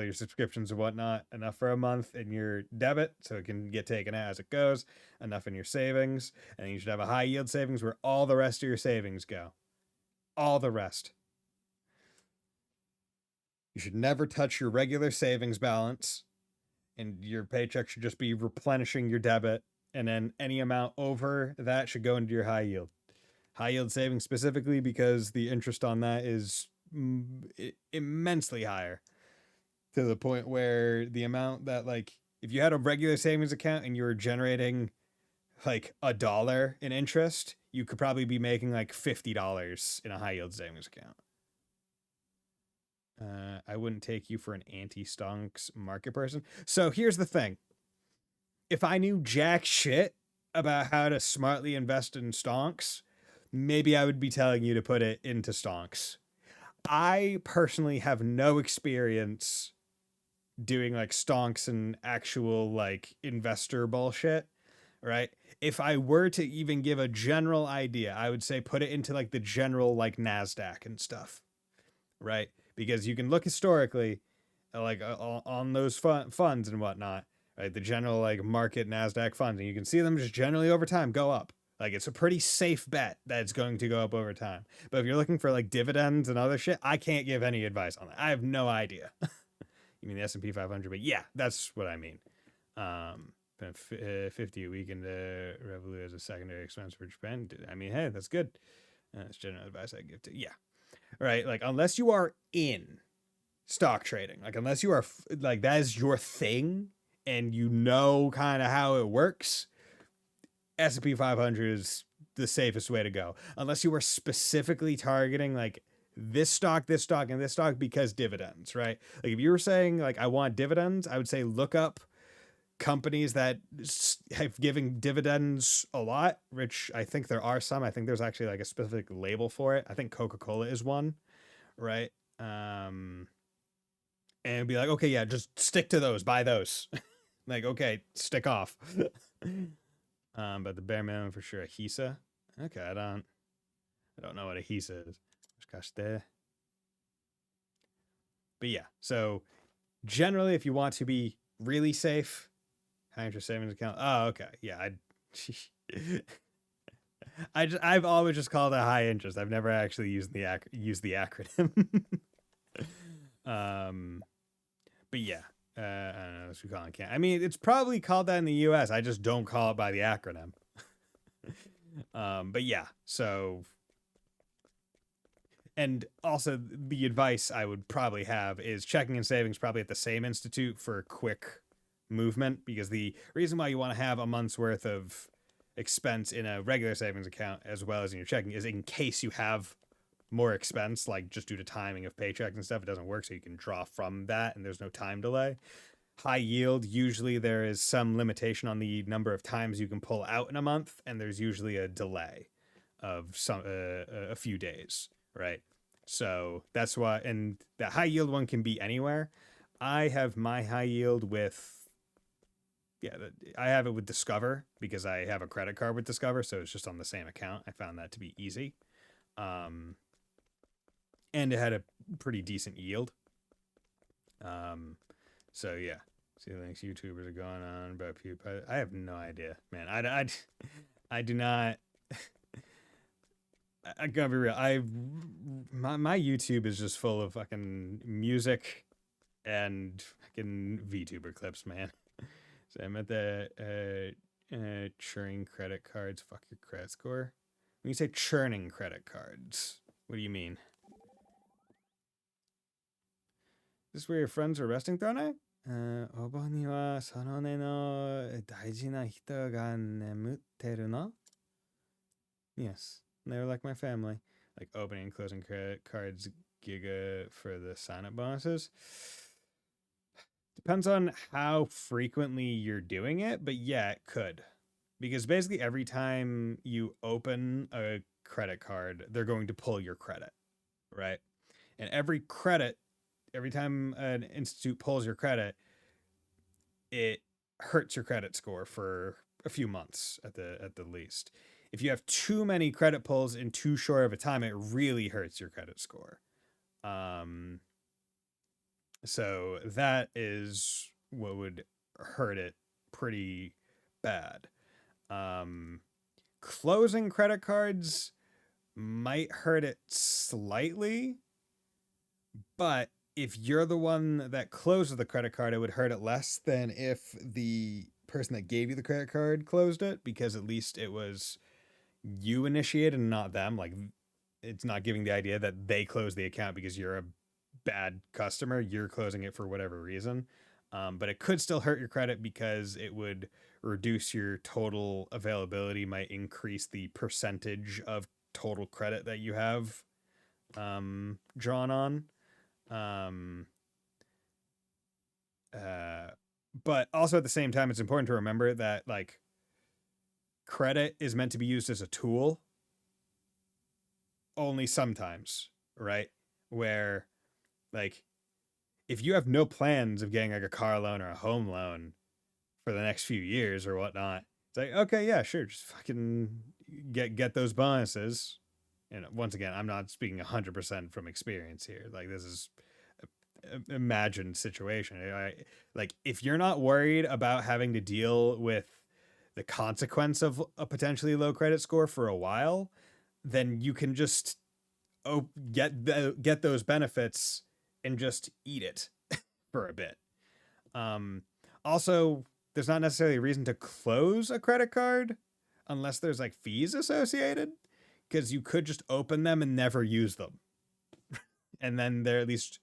your subscriptions and whatnot, enough for a month in your debit so it can get taken out as it goes, enough in your savings, and you should have a high yield savings where all the rest of your savings go. All the rest. You should never touch your regular savings balance, and your paycheck should just be replenishing your debit, and then any amount over that should go into your high yield. High yield savings specifically because the interest on that is immensely higher, to the point where the amount that, like, if you had a regular savings account and you were generating like $1 in interest, you could probably be making like $50 in a high yield savings account. I wouldn't take you for an anti-stonks market person. So here's the thing. If I knew jack shit about how to smartly invest in stonks, maybe I would be telling you to put it into stonks. I personally have no experience doing like stonks and actual like investor bullshit, right? If I were to even give a general idea, I would say put it into like the general like NASDAQ and stuff, right? Because you can look historically like on those funds and whatnot, right? The general like market NASDAQ funds, and you can see them just generally over time go up. Like it's a pretty safe bet that it's going to go up over time. But if you're looking for like dividends and other shit, I can't give any advice on that. I have no idea. You mean the S&P 500? But yeah, that's what I mean. 50 a week into Revolut as a secondary expense for Japan. I mean, hey, that's good. That's general advice I give to. Yeah. Right. Like unless you are in stock trading, like unless you are like that is your thing and you know kind of how it works, S&P 500 is the safest way to go. Unless you were specifically targeting like this stock, and this stock because dividends, right? Like if you were saying like I want dividends, I would say look up companies that have given dividends a lot, which I think there are some. I think there's actually like a specific label for it. I think Coca-Cola is one, right? And be like, okay, yeah, just stick to those, buy those. Like, okay, stick off. But the bare minimum for sure, a HISA. Okay, I don't know what a HISA is. Gosh, there. But yeah, so generally, if you want to be really safe, high interest savings account. Oh, okay, yeah. I've always just called it high interest. I've never actually used the acronym. But yeah, I don't know. That's what we call it. I mean, it's probably called that in the U.S. I just don't call it by the acronym. But yeah, so. And also the advice I would probably have is checking and savings probably at the same institute for quick movement, because the reason why you want to have a month's worth of expense in a regular savings account as well as in your checking is in case you have more expense, like just due to timing of paychecks and stuff, it doesn't work, so you can draw from that and there's no time delay. High yield, usually there is some limitation on the number of times you can pull out in a month, and there's usually a delay of some a few days, right? So that's why, and the high yield one can be anywhere. I have my high yield with, I have it with Discover because I have a credit card with Discover, so it's just on the same account. I found that to be easy. And it had a pretty decent yield. So yeah, see links YouTubers are going on about PewDiePie. I have no idea, man. I do not. I gotta be real. My YouTube is just full of fucking music and fucking VTuber clips, man. So I'm at the churning credit cards. Fuck your credit score. When you say churning credit cards, what do you mean? Is this where your friends are resting, Throne? お盆にはその根の大事な人が眠ってるの? Yes, they were like my family. Like opening and closing credit cards, Giga for the sign-up bonuses. Depends on how frequently you're doing it, but yeah, it could. Because basically every time you open a credit card, they're going to pull your credit, right? And every time an institute pulls your credit, it hurts your credit score for a few months at the least. If you have too many credit pulls in too short of a time, it really hurts your credit score. So that is what would hurt it pretty bad. Closing credit cards might hurt it slightly, but if you're the one that closes the credit card, it would hurt it less than if the person that gave you the credit card closed it, because at least it was you initiated and not them. Like, it's not giving the idea that they closed the account because you're a bad customer. You're closing it for whatever reason. But it could still hurt your credit because it would reduce your total availability, might increase the percentage of total credit that you have drawn on. But also at the same time, it's important to remember that, like, credit is meant to be used as a tool only sometimes, right? Where, like, if you have no plans of getting like a car loan or a home loan for the next few years or whatnot, it's like, okay, yeah, sure, just fucking get those bonuses. And once again, I'm not speaking 100% from experience here. Like, this is an imagined situation. Like, if you're not worried about having to deal with the consequence of a potentially low credit score for a while, then you can just get those benefits and just eat it for a bit. Also, there's not necessarily a reason to close a credit card unless there's like fees associated, because you could just open them and never use them. And then they're at least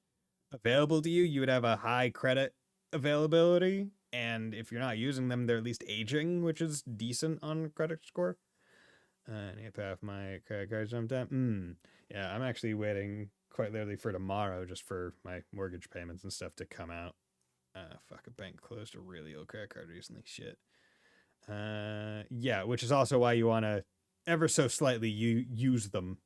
available to you. You would have a high credit availability. And if you're not using them, they're at least aging, which is decent on credit score. I need to pay off my credit card sometime. Yeah, I'm actually waiting quite literally for tomorrow just for my mortgage payments and stuff to come out. Fuck, a bank closed a really old credit card recently. Shit. Yeah, which is also why you want to ever so slightly use them.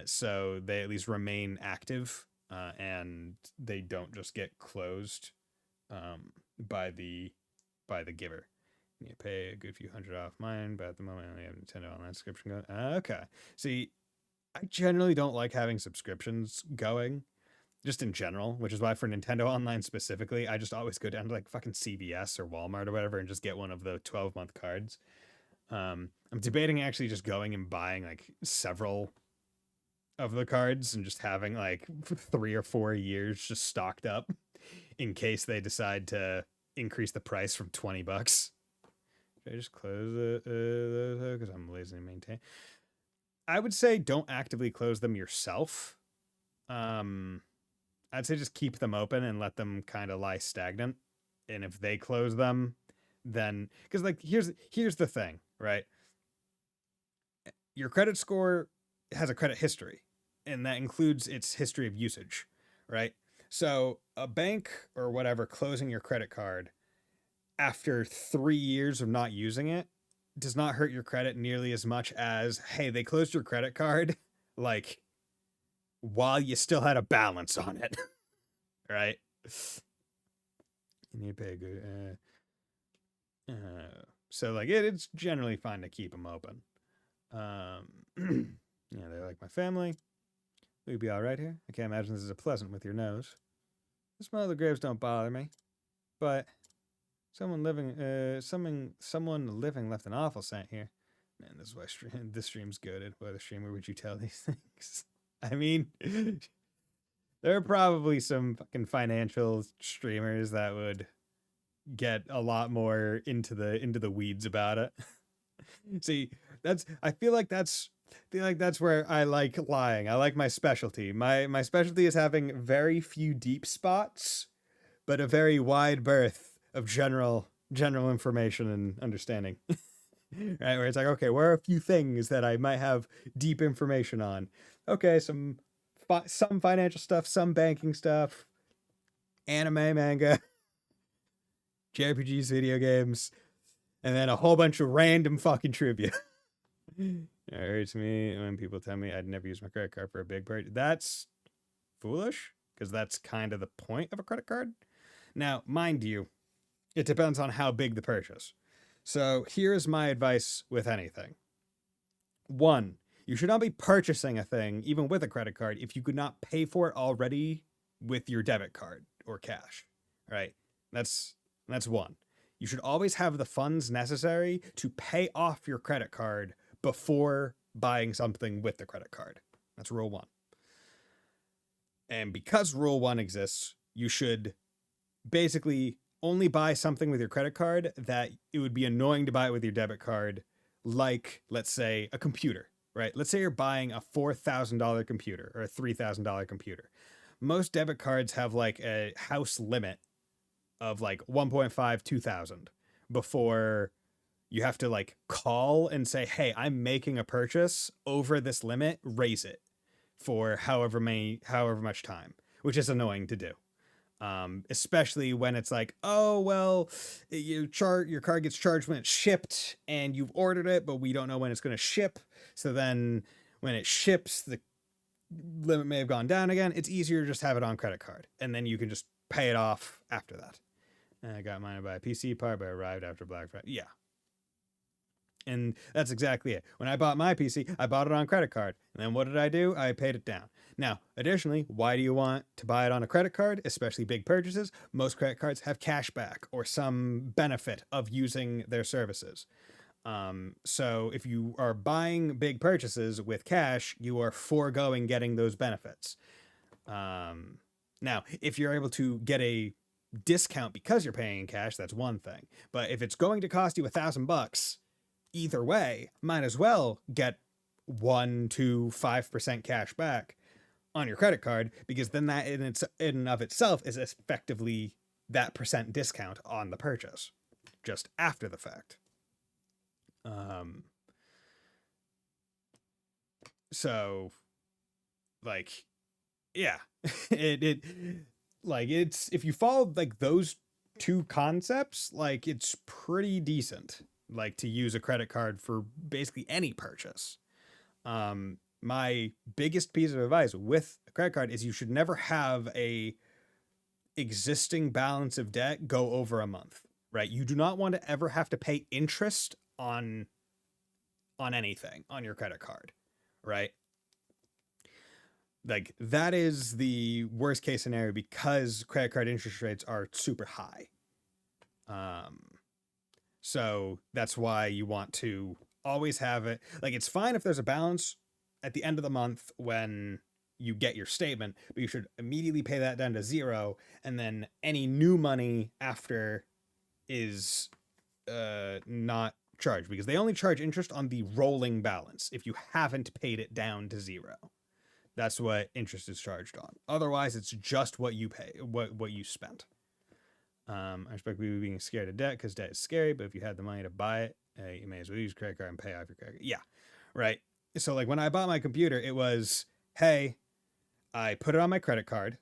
So they at least remain active, and they don't just get closed by the giver. You pay a good few $100 off mine, but at the moment I only have Nintendo Online subscription going. Okay. See, I generally don't like having subscriptions going, just in general, which is why for Nintendo Online specifically, I just always go down to like fucking CVS or Walmart or whatever and just get one of the 12-month cards. I'm debating actually just going and buying like several of the cards and just having like 3 or 4 years just stocked up in case they decide to increase the price from $20. Should I just close those because I'm lazy to maintain? I would say don't actively close them yourself. I'd say just keep them open and let them kind of lie stagnant. And if they close them, then because like here's the thing, right? Your credit score has a credit history, and that includes its history of usage, right? So a bank or whatever closing your credit card after 3 years of not using it does not hurt your credit nearly as much as, hey, they closed your credit card like while you still had a balance on it. Right? You need to pay a good so like it's generally fine to keep them open. Yeah, they're like my family. We'd be all right here. I can't imagine this is a pleasant with your nose. The smell of the graves don't bother me, but someone living left an awful scent here. Man, this is why this stream's goated. What other streamer would you tell these things? I mean, there are probably some fucking financial streamers that would get a lot more into the weeds about it. See, I feel like that's where I like lying. I like my specialty. My specialty is having very few deep spots, but a very wide berth of general information and understanding. Right, where it's like, okay, where are a few things that I might have deep information on? Okay, some financial stuff, some banking stuff, anime, manga, JRPGs, video games, and then a whole bunch of random fucking trivia. It hurts me when people tell me I'd never use my credit card for a big purchase. That's foolish, because that's kind of the point of a credit card. Now, mind you, it depends on how big the purchase. So here's my advice with anything. 1, you should not be purchasing a thing, even with a credit card, if you could not pay for it already with your debit card or cash. Right? That's 1. You should always have the funds necessary to pay off your credit card before buying something with the credit card. That's rule 1. And because rule 1 exists, you should basically only buy something with your credit card that it would be annoying to buy it with your debit card, like, let's say, a computer, right? Let's say you're buying a $4,000 computer or a $3,000 computer. Most debit cards have like a house limit of like 1.5, 2,000 before you have to like call and say, hey, I'm making a purchase over this limit, raise it for however much time, which is annoying to do. Especially when it's like, oh, well, your card gets charged when it's shipped and you've ordered it, but we don't know when it's going to ship. So then when it ships, the limit may have gone down again. It's easier to just have it on credit card, and then you can just pay it off after that. And I got mine by a PC part, but I arrived after Black Friday. Yeah. And that's exactly it. When I bought my PC, I bought it on credit card. And then what did I do? I paid it down. Now, additionally, why do you want to buy it on a credit card, especially big purchases? Most credit cards have cash back or some benefit of using their services. So if you are buying big purchases with cash, you are foregoing getting those benefits. Now, if you're able to get a discount because you're paying in cash, that's one thing. But if it's going to cost you $1,000, either way, might as well get 1 to 5% cash back on your credit card, because then that in and of itself is effectively that percent discount on the purchase just after the fact. So like, yeah, it's if you follow like those 2 concepts, like it's pretty decent, like to use a credit card for basically any purchase. My biggest piece of advice with a credit card is you should never have a existing balance of debt go over a month, right? You do not want to ever have to pay interest on anything on your credit card, right? Like that is the worst case scenario because credit card interest rates are super high. So that's why you want to always have it. Like it's fine if there's a balance at the end of the month when you get your statement, but you should immediately pay that down to 0. And then any new money after is not charged, because they only charge interest on the rolling balance. If you haven't paid it down to 0, that's what interest is charged on. Otherwise, it's just what you pay, what you spent. I respect people being scared of debt because debt is scary, but if you had the money to buy it, you may as well use credit card and pay off your credit card. Yeah, right. So like when I bought my computer, it was, hey, I put it on my credit card,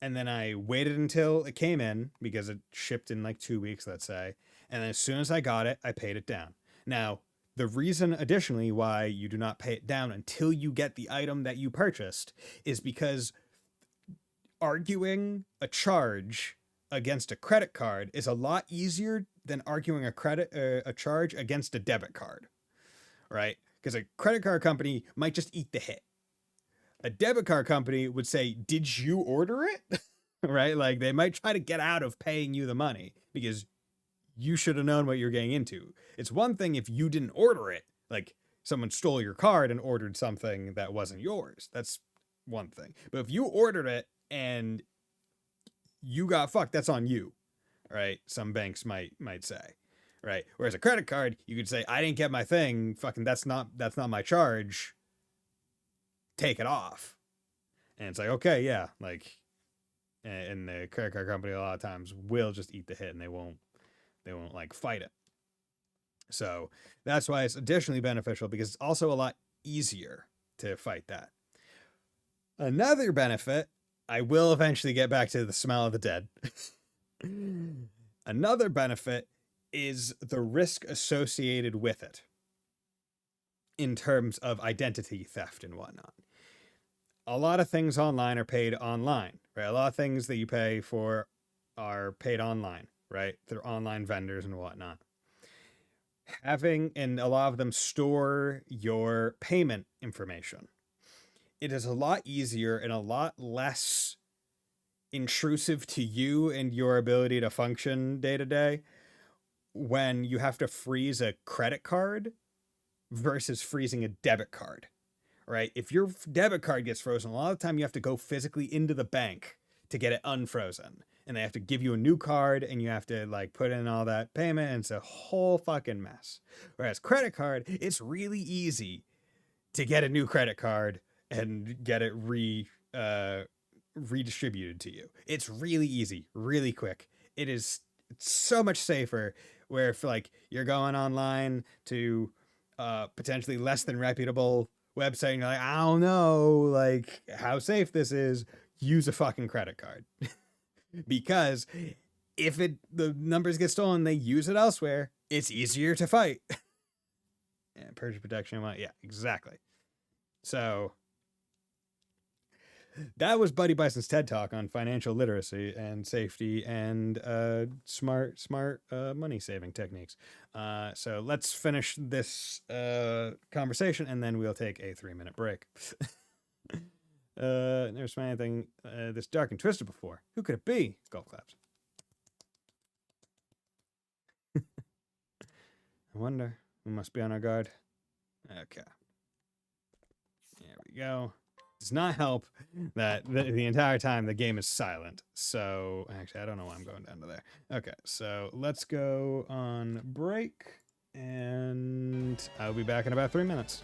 and then I waited until it came in because it shipped in like 2 weeks, let's say. And then as soon as I got it, I paid it down. Now, the reason additionally why you do not pay it down until you get the item that you purchased is because arguing a charge against a credit card is a lot easier than arguing a charge against a debit card, right? Because a credit card company might just eat the hit. A debit card company would say, did you order it? Right? Like they might try to get out of paying you the money because you should have known what you're getting into. It's one thing if you didn't order it, like someone stole your card and ordered something that wasn't yours. That's one thing. But if you ordered it and you got fucked, that's on you, right? Some banks might say, right? Whereas a credit card, you could say, I didn't get my thing. Fucking, that's not my charge. Take it off. And it's like, okay, yeah, like And the credit card company a lot of times will just eat the hit and they won't like fight it. So that's why it's additionally beneficial, because it's also a lot easier to fight that. Another benefit, I will eventually get back to the smell of the dead. Another benefit is the risk associated with it in terms of identity theft and whatnot. A lot of things online are paid online, right? A lot of things that you pay for are paid online, right? They're online vendors and whatnot. And a lot of them store your payment information. It is a lot easier and a lot less intrusive to you and your ability to function day to day when you have to freeze a credit card versus freezing a debit card, right? If your debit card gets frozen, a lot of the time you have to go physically into the bank to get it unfrozen. And they have to give you a new card and you have to like put in all that payment, and it's a whole fucking mess. Whereas credit card, it's really easy to get a new credit card and get it redistributed to you. It's really easy, really quick. It's so much safer, where if like you're going online to potentially less than reputable website and you're like, I don't know like how safe this is, use a fucking credit card. Because if the numbers get stolen, they use it elsewhere, it's easier to fight. And purchase protection, yeah, exactly. So that was Buddy Bison's TED Talk on financial literacy and safety and smart money saving techniques. So let's finish this conversation and then we'll take a 3-minute break. Never smelled anything this dark and twisted before. Who could it be? Golf claps. I wonder. We must be on our guard. Okay. There we go. Does not help that the entire time the game is silent. So, actually, I don't know why I'm going down to there. Okay, so let's go on break, and I'll be back in about 3 minutes.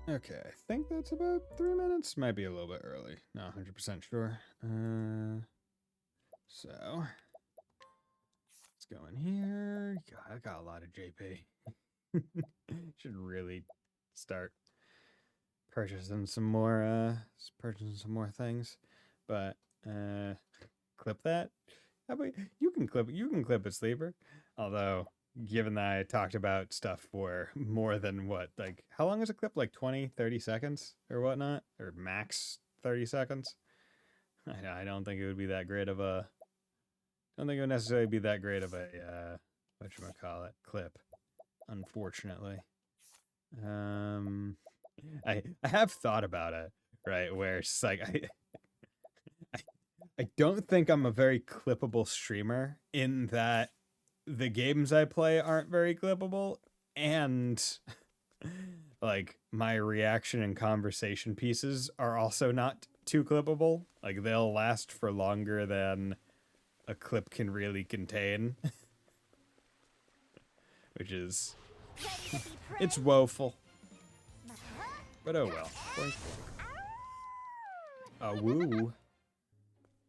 Okay, I think that's about 3 minutes. Might be a little bit early. Not 100% sure. So, let's go in here. God, I got a lot of JP. Should really start purchasing some more things. But clip that. How about you can clip it, Sleeper. Although, given that I talked about stuff for more than what, like, how long is a clip? Like 20, 30 seconds or whatnot? Or max 30 seconds? I don't think it would be that great of a, don't think it would necessarily be that great of a, whatchamacallit, clip, unfortunately. I have thought about it, right? Where it's like, I don't think I'm a very clippable streamer in that the games I play aren't very clippable, and like my reaction and conversation pieces are also not too clippable. Like they'll last for longer than a clip can really contain, which is it's woeful. But oh well. Boink, boink. Woo.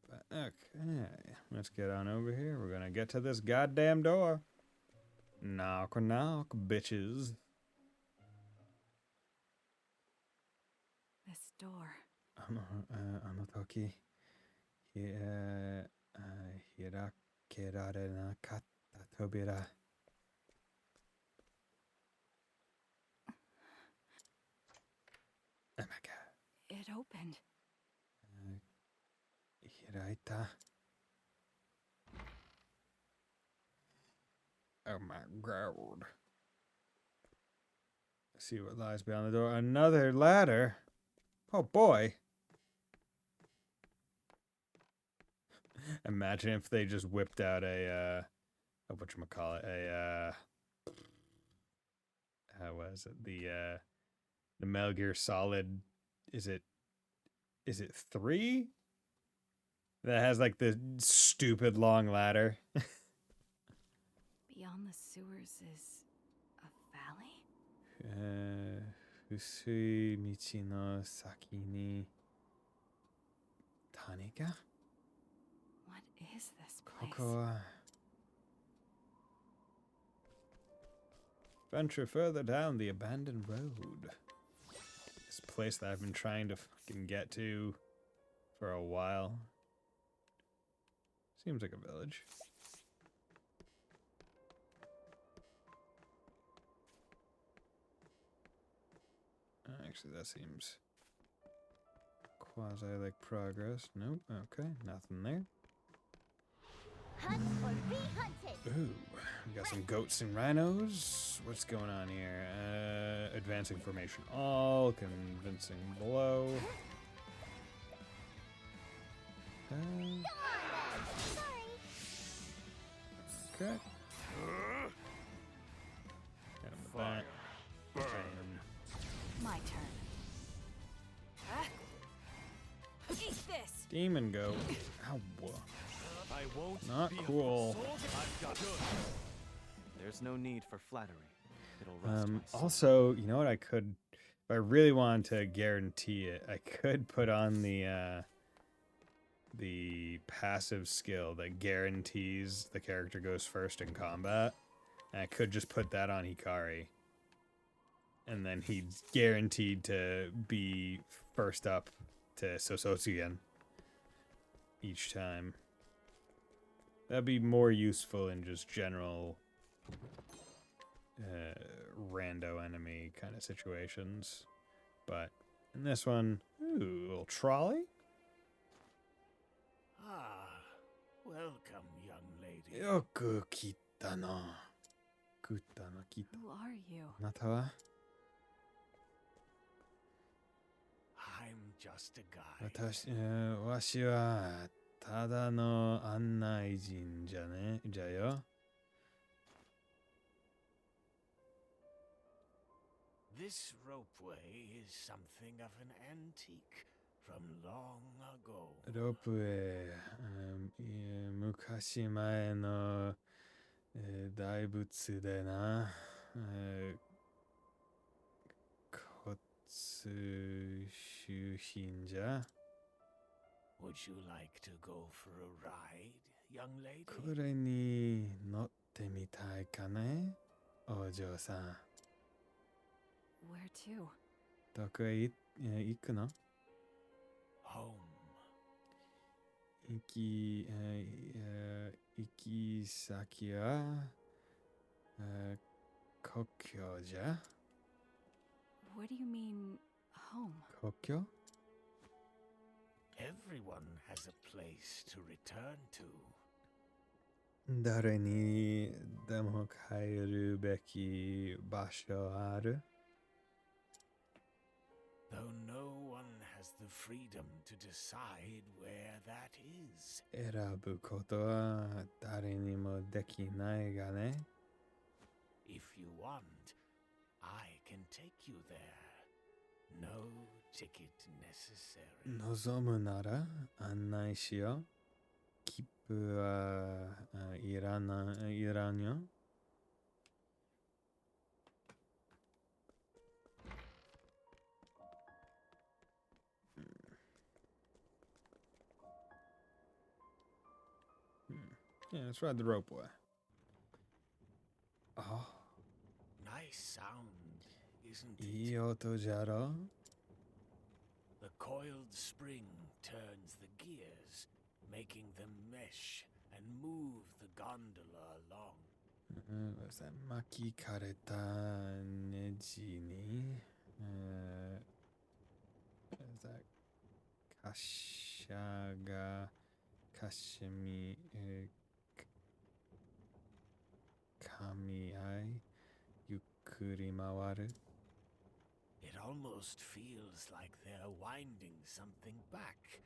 But okay, let's get on over here. We're gonna get to this goddamn door. Knock, knock, bitches. This door. Toki. Hirakerare nakatta tobira. Oh my god. It opened. Hiraita. Oh my god. See what lies beyond the door. Another ladder. Oh boy. Imagine if they just whipped out a whatchamacallit, how was it? The Metal Gear Solid, is it 3? That has like the stupid long ladder. Beyond the sewers is a valley? Fusui michi no saki ni Tanega? What is this place? Koko wa venture further down the abandoned road. This place that I've been trying to fucking get to for a while. Seems like a village. Actually, that seems quasi like progress. Nope. Okay, nothing there. Hunt or be hunted. Ooh, we got some goats and rhinos. What's going on here? Advancing formation all, convincing blow. Okay. Got him with that. Bam. My turn. Eat this! Demon goat. Ow. I won't Not be cool. I've got good. There's no need for flattery. It'll rest my soul. Also, you know what I could, if I really wanted to guarantee it, I could put on the passive skill that guarantees the character goes first in combat. And I could just put that on Hikari. And then he's guaranteed to be first up to Sosotsugen each time. That'd be more useful in just general rando enemy kind of situations. But in this one, ooh, a little trolley. Ah, welcome, young lady. Yoku kita no. Kuta no kita. Who are you? Nata wa? I'm just a guy. Washi wa tada no annaijin jayo. This ropeway is something of an antique from long ago. ロープウェイ、昔前の、大仏でな、こっつ主品じゃ。 Would you like to go for a ride, young lady? これに乗ってみたいかね、お嬢さん。 Where to? どこへ行くの？ Home. 行き先は故郷じゃ。 What do you mean, home? 故郷？ Everyone has a place to return to. 誰にでも帰るべき場所ある？ Though no one has the freedom to decide where that is. 選ぶことは誰にもできないがね。 If you want, I can take you there. No ticket necessary. 望むなら案内しよう。切符はいらんよ。 Yeah, let's ride the ropeway. Oh, Nice sound, isn't it? いい音じゃろ？ The coiled spring turns the gears, making them mesh and move the gondola along. Was that 巻かれたネジにis that 滑車がかしみ噛み合いゆっくり回る。 It almost feels like they're winding something back,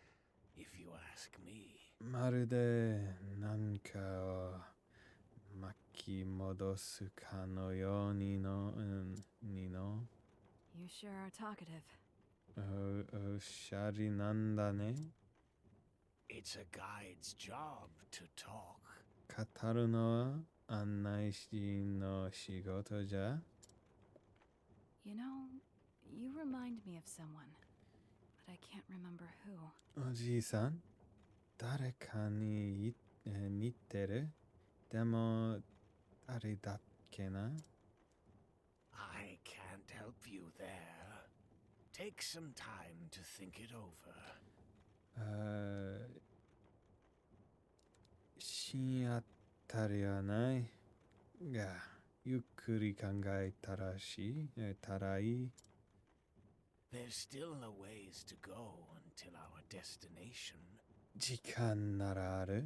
if you ask me. まるで何かを巻き戻すかのようにの。 You sure are talkative. おしゃりなんだね。 It's a guide's job to talk. 語るのは案内士の仕事じゃ。 You know, you remind me of someone, but I can't remember who. おじいさん、誰かに似てる？でも誰だっけな？ I can't help you there. Take some time to think it over. 深夜たりはないが、ゆっくり考えたらいい。 There's still a ways to go until our destination. 時間ならある？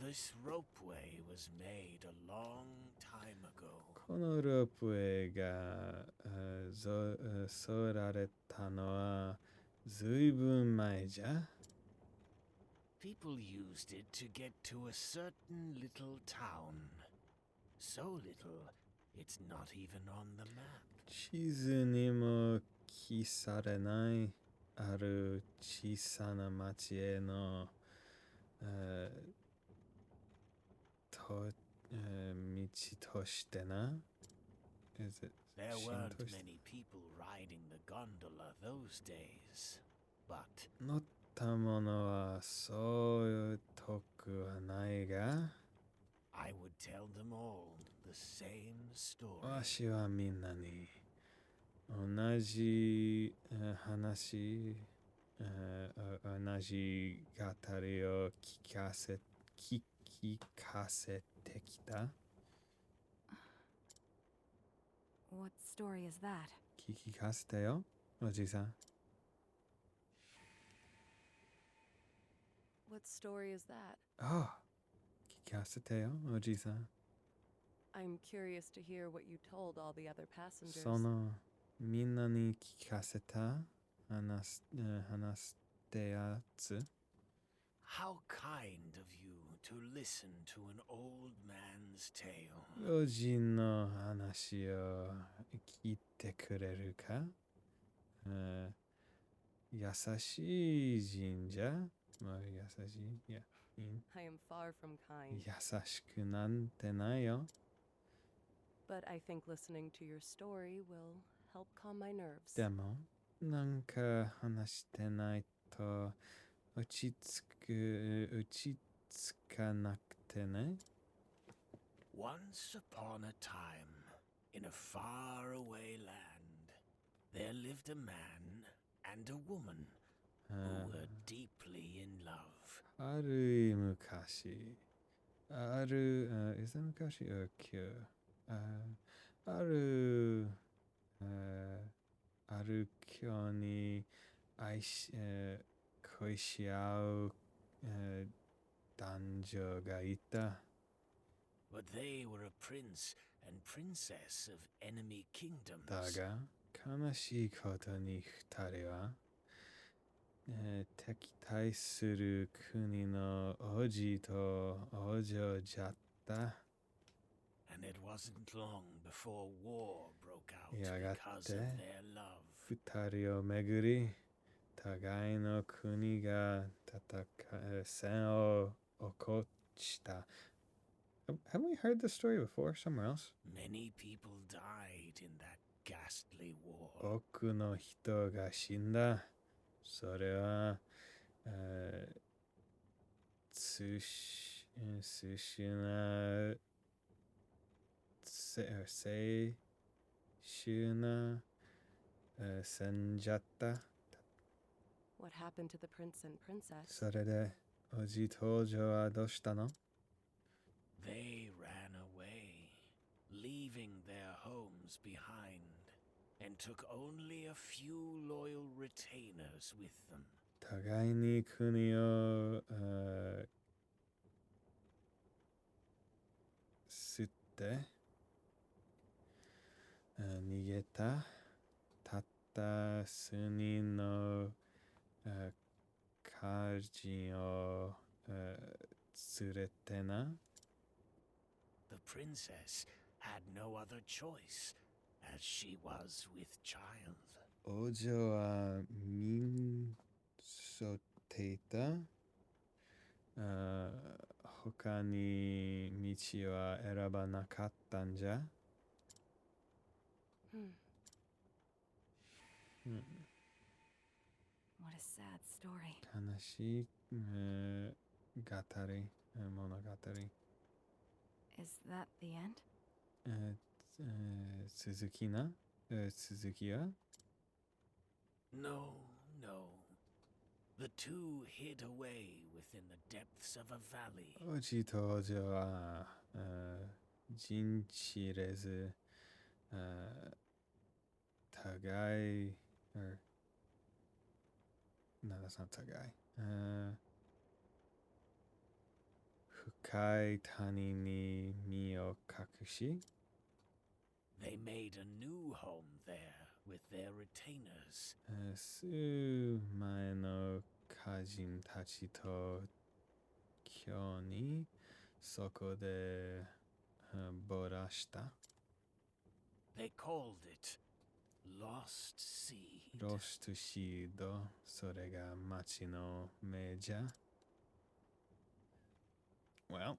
This ropeway was made a long time ago. このロープウェイがそられたのはずいぶん前じゃ。 People used it to get to a certain little town. So little, it's not even on the map. 地図にも記されないある小さな町への道としてな。Is it There 信 weren't として many people riding the gondola those days. But 乗ったものはそう遠くはないが、 I would tell them all the same story. わしはみんなに同じ話、同じ語りを聞かせてきた。 What story is that? 聞かせてよ、おじさん。 What story is that? ああ、聞かせてよ、おじさん。 I'm curious to hear what you told all the other passengers. そのみんなに聞かせた話してやつ。 How kind of you to listen to an old man's tale. 老人の話を聞いてくれるか？優しい神社？まあ優しい？いや、I am far from kind, 優しくなんてないよ。 but I think listening to your story will help calm my nerves. でも、なんか話してないと落ち着かなくてね。Once upon a time, in a faraway land, there lived a man and a woman who were deeply in love. ある昔、is that 昔 or 今日？ある今日に恋し合う、男女がいた。But they were a prince and princess of enemy だ kingdoms. が、悲しいことに二人は、敵対する国の王子と王女じゃった。And it wasn't long before war broke out やが because って of their love. 二人をめぐり、互いの国が戦を起こした。Haven't we heard this story before somewhere else? Many people died in that ghastly war. 多くの人が死んだ。それは、通習な、静粛な、戦じゃった。What happened to the prince and princess? それで、おじとお嬢はどうしたの？ They ran away, leaving their homes behind, and took only a few loyal retainers with them. 互いに国を、捨て、逃げた。たった数人の、家人を、連れてな。The princess had no other choice, as she was with child. 王女は見沿っていた。他に道は選ばなかったんじゃ。What a sad story. 悲しい、物語。Is that the end? 続きは No, no. The two hid away within the depths of a valley. おじとお嬢は、人知れず、互い、no, that's not 互い。深い谷に身を隠し、They made a new home there with their retainers. 数前の家人たちと今日にそこで暮らした。They called it Lost Seed. ロストシード、それが町の名じゃ。Well,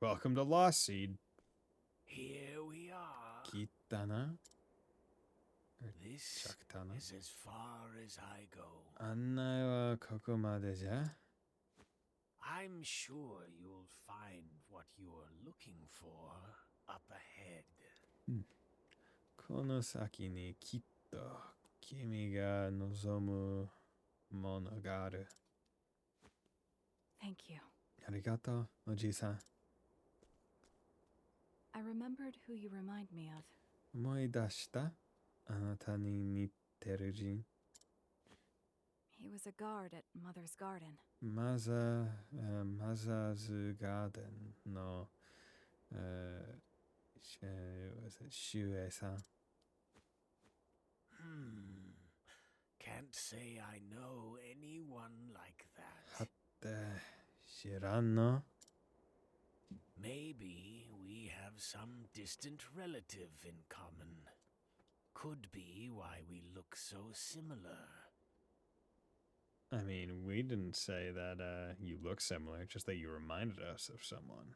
welcome to Lost Seed. Here we are. 聞いたな？ This チャクタな？ is as far as I go. 案内はここまでじゃ。I'm sure you'll find what you're looking for up ahead. この先にきっと君が望むものがある。Thank you. ありがとう、おじいさん。I remembered who you remind me of. 思い出した？あなたに似てる人。He was a guard at Mother's Garden. マザーズガーデンの、守衛さん。Can't say I know anyone like は that. って知らんの？ Maybe we have some distant relative in common. Could be why we look so similar. I mean, we didn't say that you look similar, just that you reminded us of someone.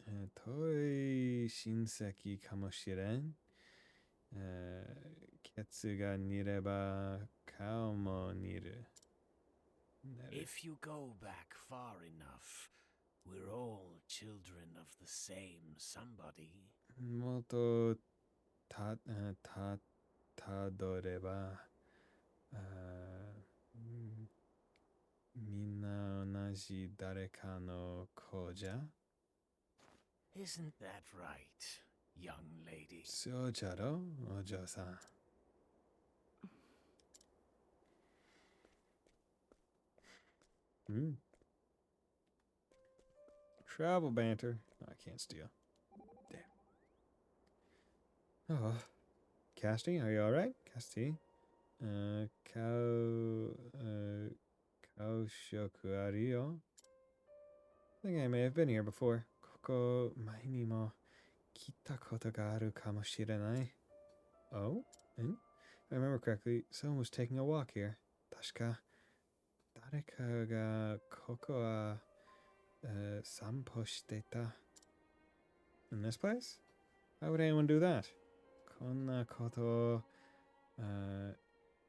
遠い親戚かもしれん。ケツが似れば顔も似る。If you go back far enough, we're all children of the same somebody. もっとたどれば、みんな同じ誰かの子じゃ Isn't that right, young lady? そうじゃろお嬢さん。Travel banter. Oh, I can't steal. Damn. Oh. Casty, are you alright? Casty? Kaoshoku aru yo? I think I may have been here before. Koko mai ni mo kita koto ga aru kamoshirenai. Oh? If I remember correctly, someone was taking a walk here. Tashika. Dareka ga koko wa sanpo shiteta. In this place? Why would anyone do that? Konna koto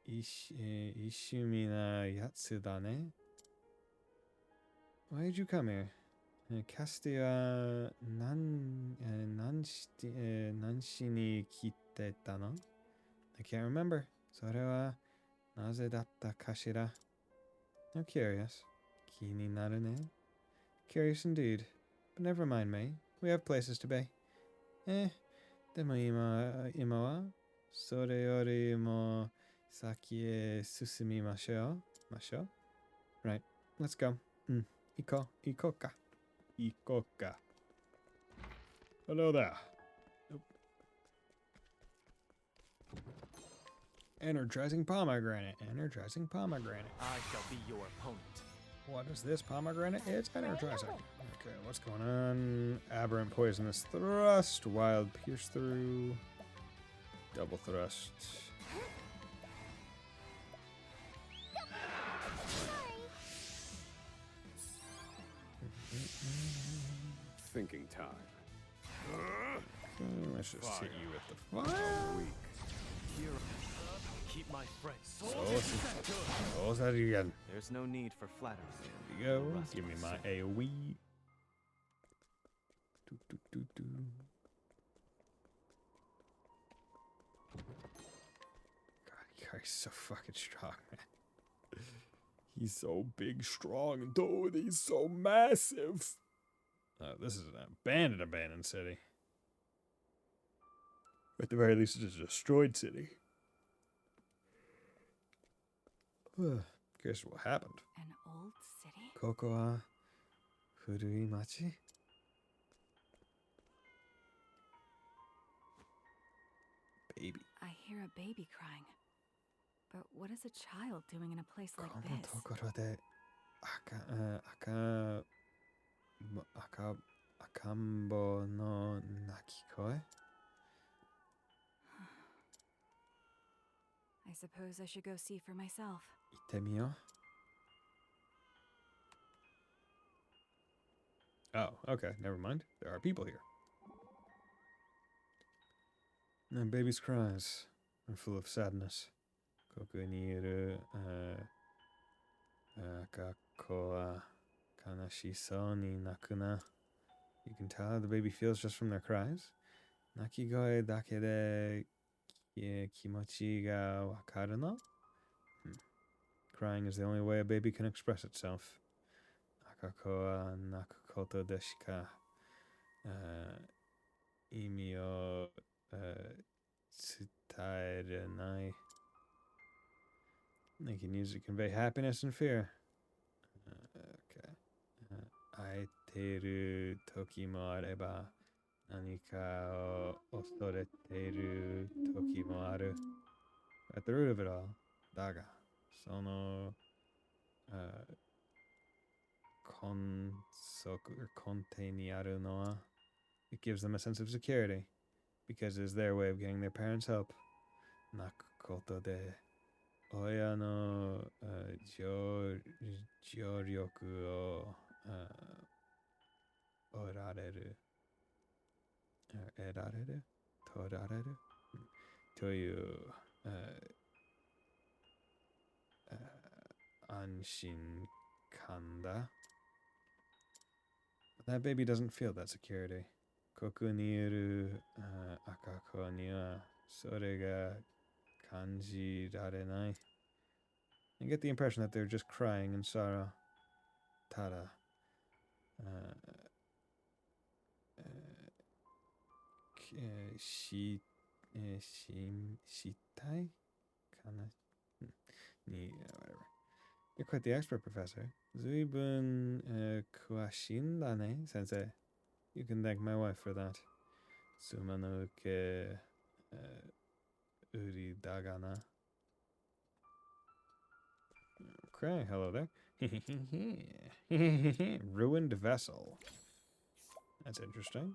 ishumi na yatsu da ne. Why did you come here? Kasti wa nanshi ni kiteta no? I can't remember. Sore wa naze datta kashira? I'm curious. Ki ni naru ne? Curious indeed. But never mind me. We have places to be. でも今はそれよりも先へ進みましょう。Right, let's go. 行こうか。Hello there. Energizing pomegranate. I shall be your opponent. What is this pomegranate? It's energizing. Okay, what's going on? Aberrant poisonous thrust. Wild pierce through. Double thrust. Thinking time. Let's just hit you with the Fire. fire. Weak. Here, keep my friends. Oh, that again. There's no need for flattery. There we go. Give me my AoE. Do. God, he's so fucking strong, man. He's so big, strong, and dude, he's so massive. This is an abandoned city. At the very least, it's a destroyed city. Guess what happened? An old city? Koko wa furui machi? Baby. I hear a baby crying. But what is a child doing in a place like この this? ところで赤ん坊の泣き声 I suppose I should go see for myself. 行ってみよう Oh, okay, never mind. There are people here. The baby's cries are full of sadness. ここにいる赤子は悲しそうに泣くな You can tell how the baby feels just from their cries. 泣き声だけで気持ちがわかるの Crying is the only way a baby can express itself. 赤子は泣くことでしか意味を伝えれない They can use it to convey happiness and fear. Okay. 会えている時もあれば何かを恐れている時もある At the root of it all だがその根底にあるのは It gives them a sense of security because it's their way of getting their parents help 泣くことで親の助力を得られるられる取られるという、安心感だ。That baby doesn't feel that security. ここにいる、赤子にはそれが感じられない。I get the impression that they're just crying in sorrow. ただ、したいかなに、whatever. You're quite the expert, Professor. 随分、詳しいんだね、先生. You can thank my wife for that. 妻の受け、売りだがな. Okay, hello there. Ruined vessel. That's interesting.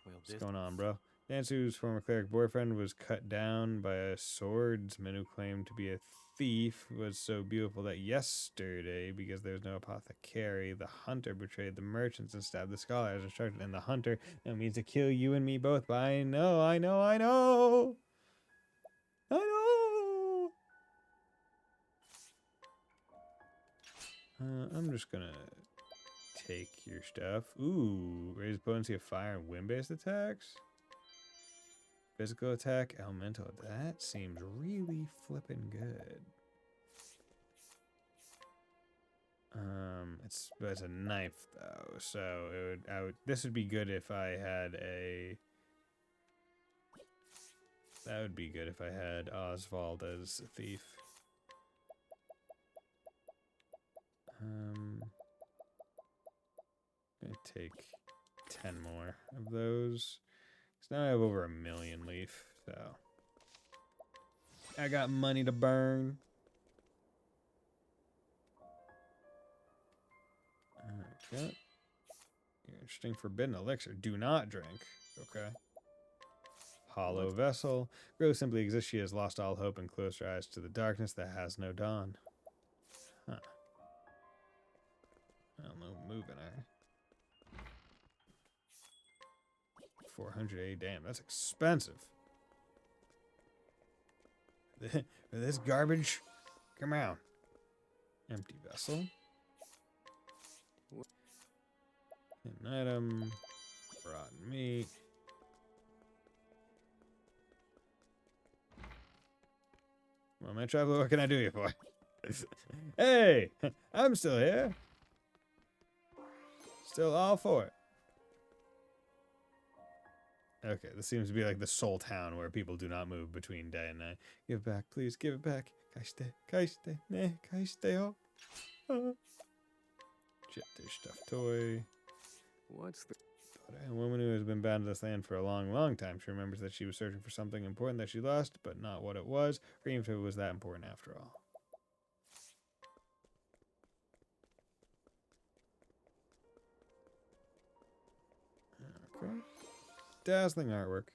What's going on, bro? Nansu's former cleric boyfriend was cut down by a swordsman who claimed to be a thief. Was so beautiful that yesterday, because there was no apothecary, the hunter betrayed the merchants and stabbed the scholar as instructed. And the hunter now means to kill you and me both. But I know. I'm just gonna take your stuff. Ooh, raise potency of fire and wind-based attacks. Physical attack, elemental. That seems really flippin' good. It's a knife though, so this would be good if I had a. That would be good if I had Oswald as a thief. I'm gonna take 10 more of those. So now I have over 1 million leaf, so I got money to burn. Okay. Interesting. Forbidden elixir. Do not drink. Okay. Hollow vessel. Grow simply exists. She has lost all hope and closed her eyes to the darkness that has no dawn. Huh. I don't know. Moving her. 480. Damn, that's expensive. For this garbage? Come on. Empty vessel. An item. Rotten meat. Well, man, traveler, what can I do you for? Hey! I'm still here. Still all for it. Okay, this seems to be like the sole town where people do not move between day and night. Give it back, please, give it back. Kaiste, ne, kaiste, oh. Jet dish stuffed toy. What's the... A woman who has been bound to this land for a long, long time. She remembers that she was searching for something important that she lost, but not what it was, or even if it was that important after all. Okay. Dazzling artwork.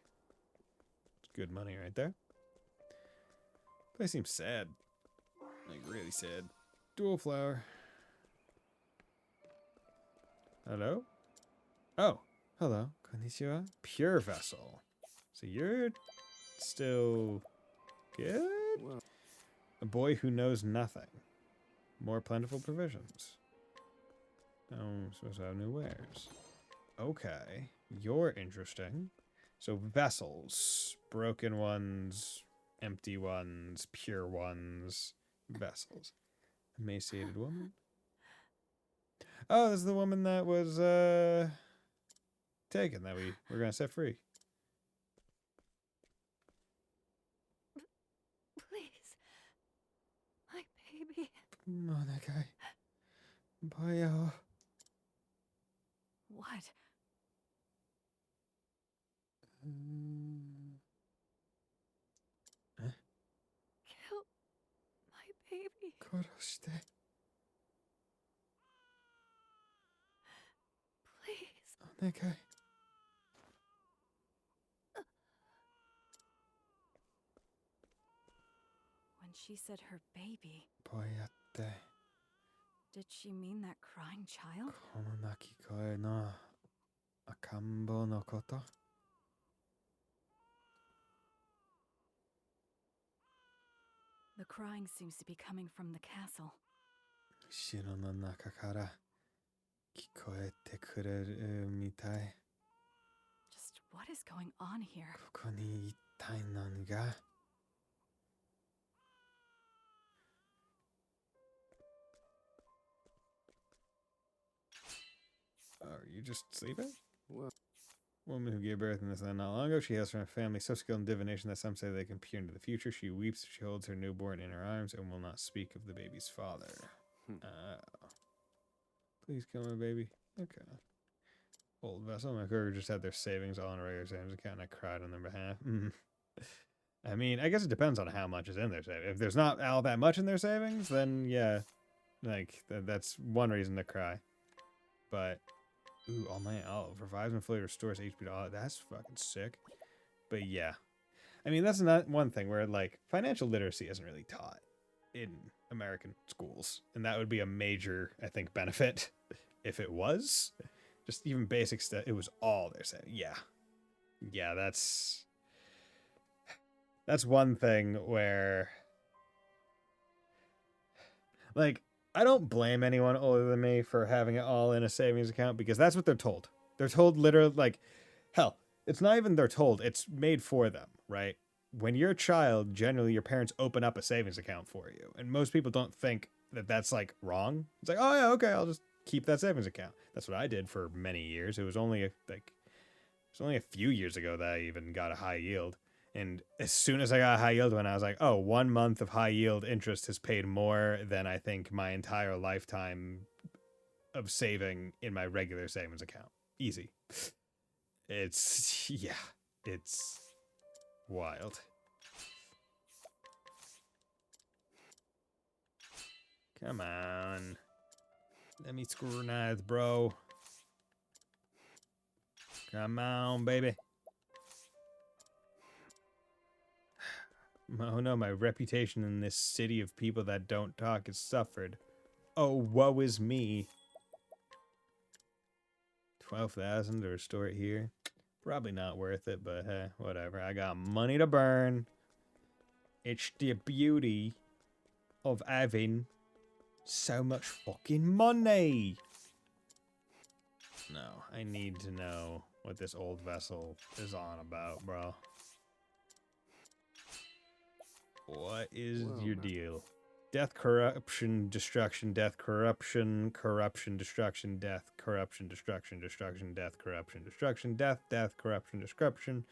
It's good money right there. Place seems sad. Like, really sad. Dual flower. Hello? Oh, hello. Konnichiwa. Pure vessel. So you're still good? A boy who knows nothing. More plentiful provisions. Oh, I'm supposed to have new wares. Okay. You're interesting. So vessels. Broken ones, empty ones, pure ones. Vessels. Emaciated woman. Oh, this is the woman that was taken that we were gonna set free. Please. My baby. Monakai. Boyo. What? Kill my baby. Koroshite. Please. Monakai. When she said her baby, Boyatte. did she mean that crying child? Kono naki koe no akambo no koto. The crying seems to be coming from the castle. 城の中から聞こえてくれるみたい。 Just what is going on here? ここに一体何が Are you just sleeping? Well. Woman who gave birth in this land not long ago. She hails from a family so skilled in divination that some say they can peer into the future. She weeps as she holds her newborn in her arms and will not speak of the baby's father. Please kill my baby. Okay. Old vessel. My courier just had their savings all in a regular savings account and I cried on their behalf. I mean, I guess it depends on how much is in their savings. If there's not all that much in their savings, then yeah, like that's one reason to cry. But ooh, all my olive revives and fully restores HP to all. That's fucking sick. But yeah, I mean that's not one thing where like financial literacy isn't really taught in American schools, and that would be a major, I think, benefit if it was. Just even basic stuff. It was all they're saying. Yeah, that's one thing where, like, I don't blame anyone older than me for having it all in a savings account because that's what they're told. They're told literally, like, hell, it's not even they're told, it's made for them, right? When you're a child, generally your parents open up a savings account for you. And most people don't think that that's, like, wrong. It's like, oh, yeah, okay, I'll just keep that savings account. That's what I did for many years. It was only, a few years ago that I even got a high yield. And as soon as I got a high yield one, I was like, oh, 1 month of high yield interest has paid more than I think my entire lifetime of saving in my regular savings account. Easy. It's wild. Come on. Let me scrutinize, bro. Come on, baby. Oh no, my reputation in this city of people that don't talk has suffered. Oh, woe is me. 12,000 to restore it here. Probably not worth it, but hey, whatever. I got money to burn. It's the beauty of having so much fucking money. No, I need to know what this old vessel is on about, bro. What is your deal? Death, corruption, destruction, death, corruption, corruption, destruction, death, corruption, destruction, destruction, death, corruption, destruction, death, death, corruption, destruction,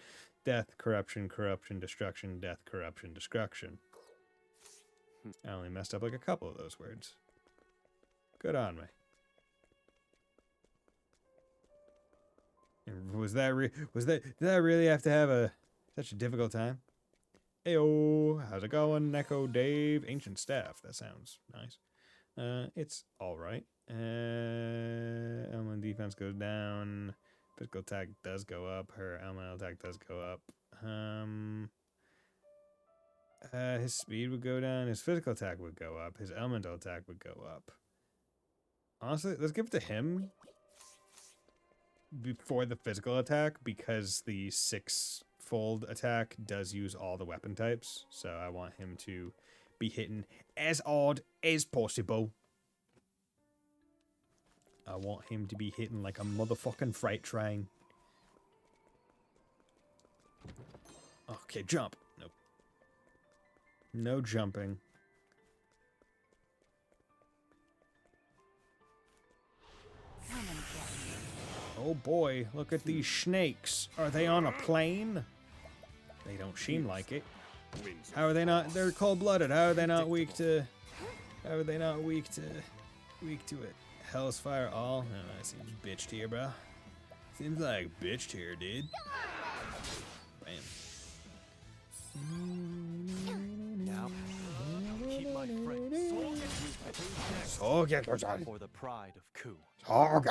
death, corruption, corruption, destruction, death, corruption, destruction. I only messed up like a couple of those words. Good on me. Did I really have to have such a difficult time? Heyo, how's it going, Neko Dave? Ancient staff, that sounds nice. It's alright. Element defense goes down. Physical attack does go up. Her elemental attack does go up. His speed would go down. His physical attack would go up. His elemental attack would go up. Honestly, let's give it to him before the physical attack because the 6-fold attack does use all the weapon types. So I want him to be hitting as hard as possible. I want him to be hitting like a motherfucking freight train. Okay, jump. Nope. No jumping. Oh boy, look at these snakes. Are they on a plane? They don't seem like it. How are they not? They're cold-blooded. How are they not weak to? How are they not weak to it? Hell's fire all. Oh, that seems bitched here, bro. Seems like bitched here, dude. Bam. Now, keep my friend for the pride of Ku. There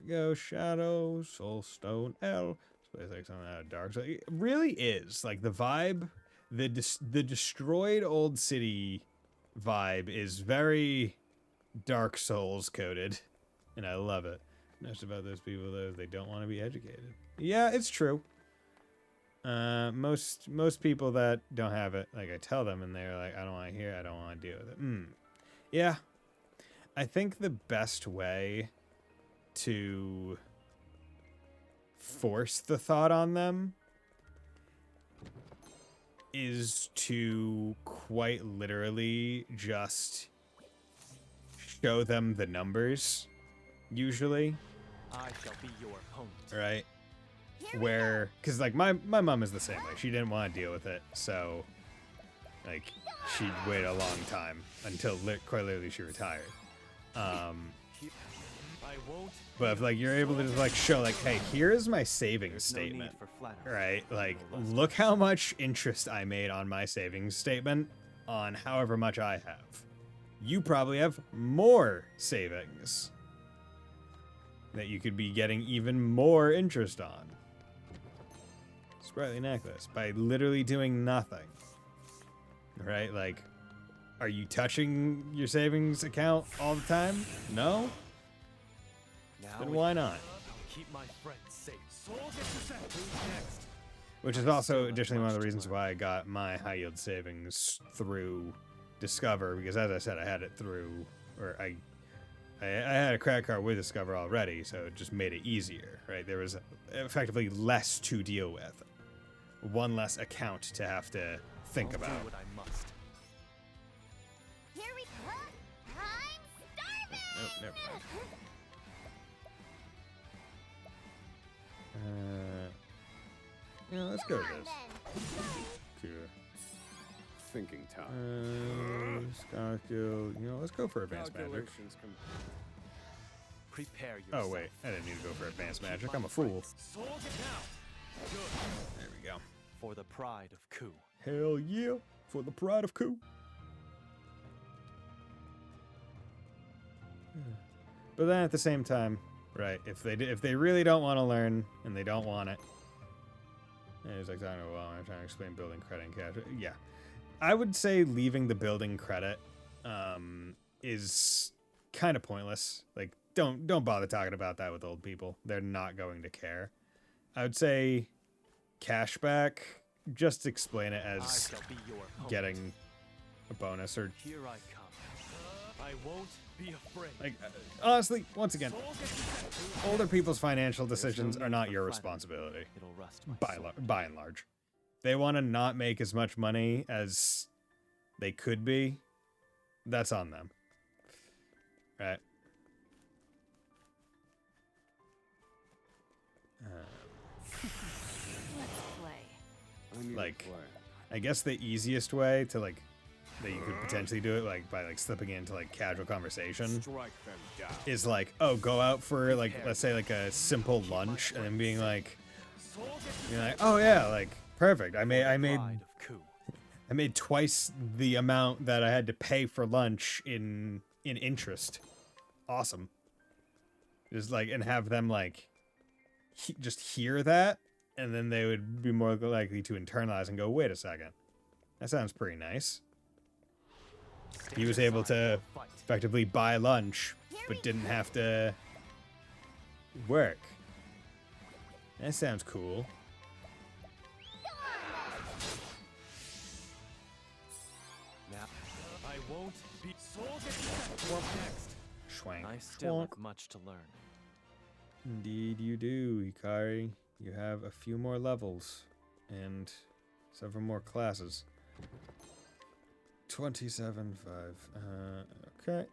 we go. Shadow, Soulstone, L. This plays like something out of Dark Souls. It really is. Like the vibe, the destroyed old city vibe is very Dark Souls coded. And I love it. Most about those people, though, they don't want to be educated. Yeah, it's true. Most people that don't have it, like I tell them, and they're like, I don't want to hear it, I don't want to deal with it. Yeah, I think the best way to force the thought on them is to quite literally just show them the numbers, usually. I shall be your opponent. Right? Where, because like my mom is the same way. She didn't want to deal with it, so like she'd wait a long time until quite literally she retired. But if like you're able to just like show like, hey, here is my savings statement, right? Like, look how much interest I made on my savings statement on however much I have. You probably have more savings that you could be getting even more interest on. Sprightly necklace by literally doing nothing, right? Like, are you touching your savings account all the time? No? Then why not? Keep my friends safe. Who's next? Which is also additionally one of the reasons why I got my high yield savings through Discover, because as I said, I had it through, or I had a credit card with Discover already, so it just made it easier, right? There was effectively less to deal with, one less account to have to think about. Do what I must. Here we go. I'm starving. Nope, never mind. Let's go to this. Cool. Thinking time. Let's go for advanced magic. Prepare yourself. Oh wait, I didn't need to go for advanced magic. I'm a fool. There we go. For the pride of Ku. Hell yeah, for the pride of Ku. But then at the same time, right? If they really don't want to learn and they don't want it, and it's like, I don't know. Well, I'm trying to explain building credit and cash. Yeah, I would say leaving the building credit is kind of pointless. Like, don't bother talking about that with old people. They're not going to care. I would say cashback. Just explain it as getting a bonus or. Here I come. I won't be afraid. Like, honestly, once again, older people's financial decisions are not your responsibility. By and large, they want to not make as much money as they could be. That's on them, right? Like, I guess the easiest way to like that you could potentially do it, like by like slipping into like casual conversation, is like, oh, go out for like, let's say like a simple lunch, and then being like, you're like, oh yeah, like perfect. I made twice the amount that I had to pay for lunch in interest. Awesome. Just like, and have them like just hear that, and then they would be more likely to internalize and go, wait a second, that sounds pretty nice. He was able to effectively buy lunch, but didn't have to work. That sounds cool. Now, I won't be next. Schwank. I still have much to learn. Indeed you do, Hikari. You have a few more levels and several more classes. 27.5. Okay.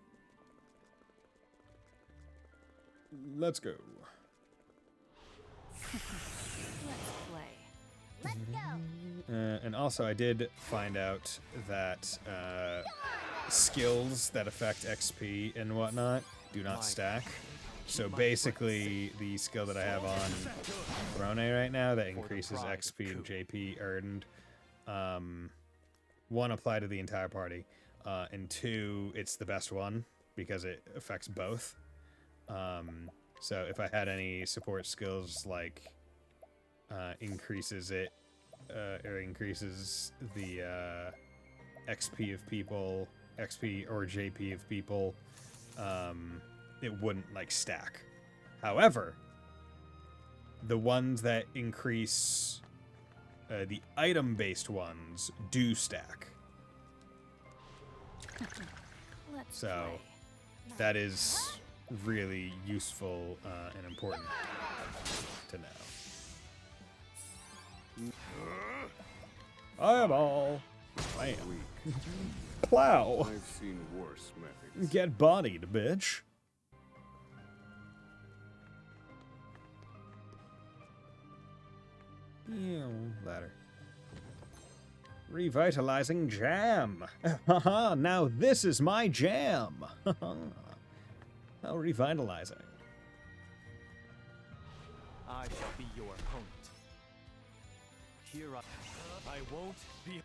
Let's go. Let's play. Let's go. And also, I did find out that skills that affect XP and whatnot do not stack. So basically, the skill that I have on Throne right now that increases XP and JP earned, one, apply to the entire party, and two, it's the best one because it affects both. So if I had any support skills like increases it, or increases the XP of people, XP or JP of people, it wouldn't like stack. However, the ones that increase the item-based ones do stack. Let's So play. that is really useful and important to know. Fireball. Bam. Plow. I've seen worse methods. Get bodied, bitch. Ew, ladder. Revitalizing jam. Haha, now this is my jam. How revitalizing. I shall be your opponent. Here I won't be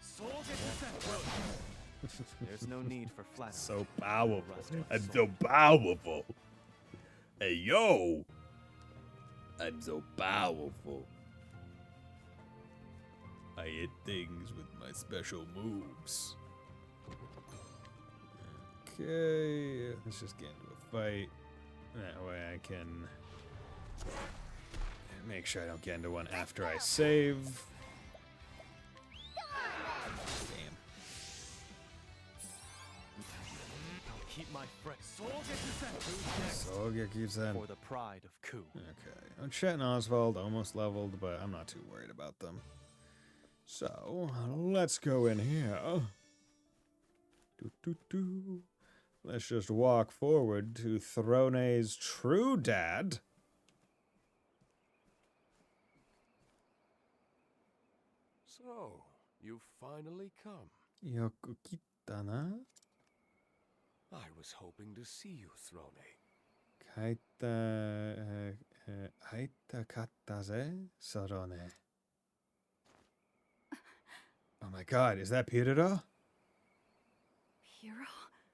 There's no need for flattery. So powerful. Rust of I'm soul. so powerful. Hey, yo. I'm so powerful. I hit things with my special moves. Okay, let's just get into a fight. That way I can make sure I don't get into one after I save. Damn. I'll keep my friend. Sogekizen. For the pride of Ku. Okay, Chet and Oswald almost leveled, but I'm not too worried about them. So, let's go in here. Let's just walk forward to Throne's true dad. So, you've finally come. Yoku kitta na? I was hoping to see you, Throne. Kaita katta ze, Sorone. Oh my god, is that Pirura? Hero?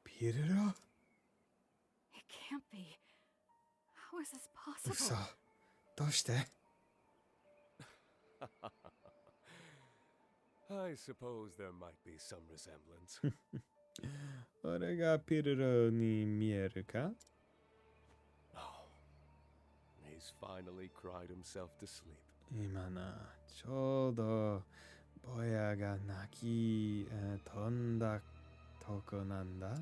Pirura? It can't be. How is this possible? Uso. Doshite? I suppose there might be some resemblance. 俺がピルロに見えるか? Oh, he's finally cried himself to sleep. 今な、ちょうどボヤが泣き、飛んだとこなんだ。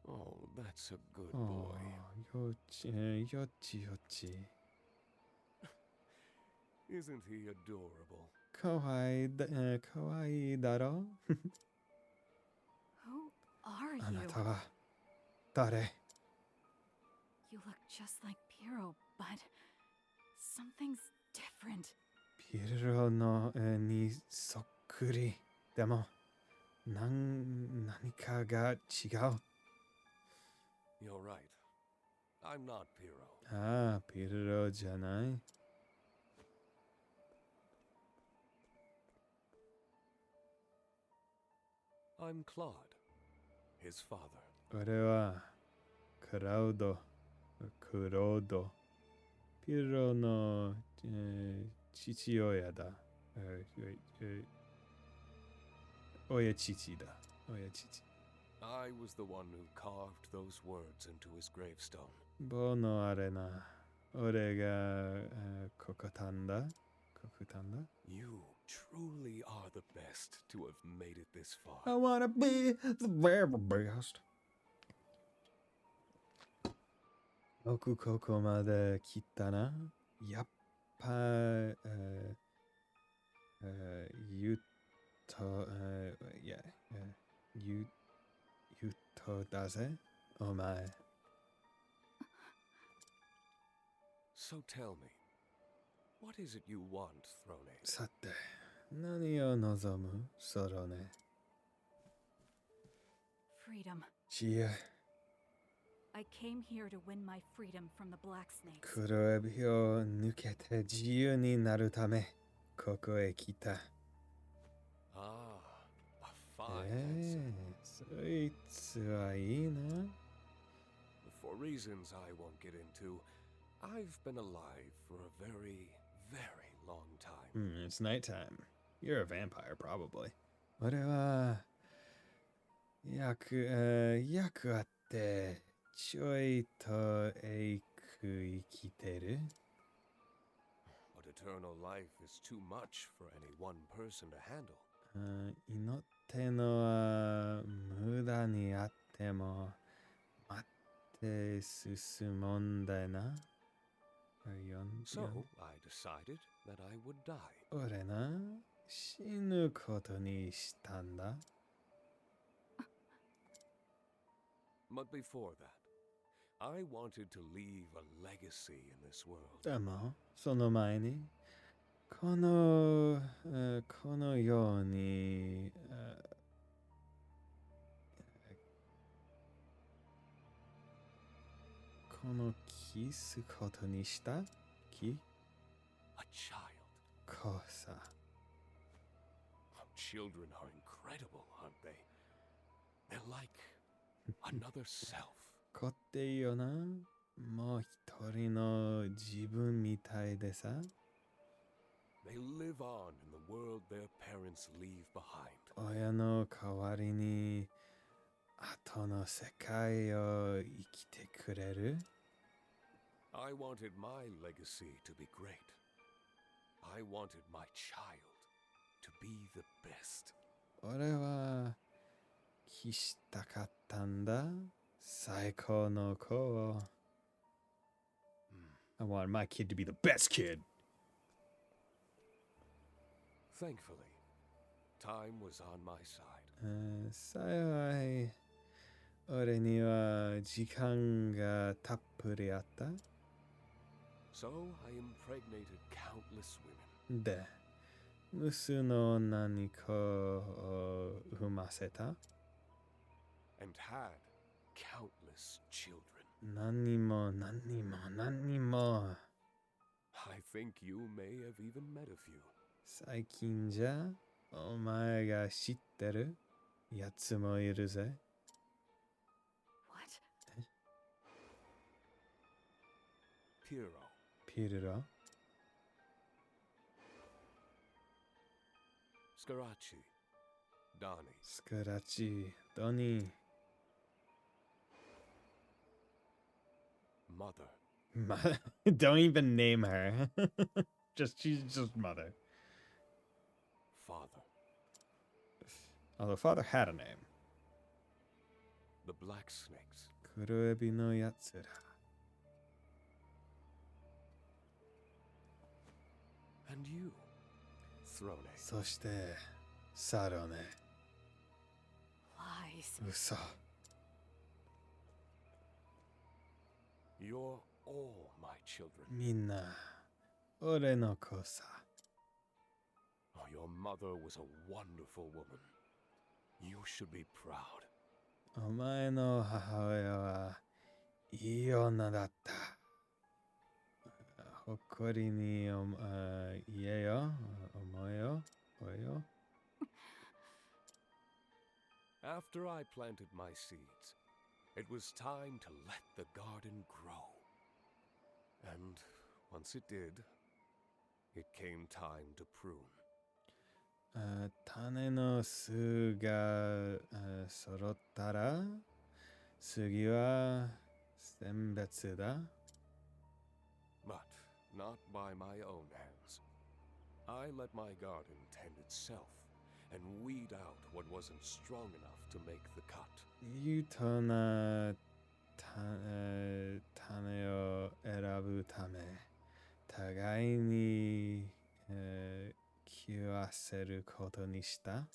Oh, that's a good お boy. よち、よちよち。 Isn't he adorable? かわいいだ、かわいいだろ Who are あな you? たは誰? You look just like Piero, but something's different. ピルロの、にそっくり。でも、何かが違う。 You're right. I'm not Piero. ああ、ピルロじゃない。 I'm Claude, his father. 俺はクロード。ピルロの、父親だ。親父だ。親父。 I was the one who carved those words into his gravestone. ボのあれな。俺が、ここたんだ。 You truly are the best to have made it this far. I wanna be the very best. よくここまで来たな。やっぱ、ゆと、ゆとだぜ、お前。 So tell me, what is it you want, Throne? さて、何を望む、ソロネ。 Freedom. 知恵、 I came here to win my freedom from the Black Snakes. 黒エビを抜けて自由になるため、ここへ来た。 Ah, a fine answer. そいつはいいな。 For reasons I won't get into, I've been alive for a very, very long time. It's nighttime. You're a vampire, probably. 俺は、役あって、ちょいと行く生きてる But eternal life is too much for any one person to handle. 祈ってのは無駄にあっても待って進むんだよな。So I decided that I would die. 俺な、死ぬことにしたんだ。But before that, I wanted to leave a legacy in this world. でも、その前に、このように、このキすことにした木 A child. こうさ。Children are incredible, aren't they? They're like another self. 子っていいよな。もう一人の自分みたいでさ。They live on in the world their parents leave behind. 親の代わりに後の世界を生きてくれる I wanted my legacy to be great. I wanted my child to be the best. 俺は期したかったんだ。最高の子を。I wanted my kid to be the best kid. Thankfully, time was on my side. 幸い、俺には時間がたっぷりあった。So I impregnated countless women. で、無数の女に子を産ませた。And had countless children. 何人も何人も何人も。I think you may have even met a few. 最近じゃ、お前が知ってるやつもいるぜ。What? Piero, ピルロ、 Scarachi, Donnie, スクラチ、ドニー。Mother, Don't even name her. She's just mother. Father, Although father had a name. the black snakes, 黒エビのやつら。 and you, Throne. そして、サロネ。 Lies. 嘘。 You're all my children. みんな、俺の子さ。 Oh, your mother was a wonderful woman. You should be proud. お前の母親はいい女だった。誇りに言えよ、思えよ、おえよ。 After I planted my seeds, it was time to let the garden grow. And once it did, it came time to prune. 種の巣が揃ったら、次は選別だ。 But not by my own hands. I let my garden tend itself and weed out what wasn't strong enough to make the cut. 優等な種を選ぶため、互いに気を合わせることにした。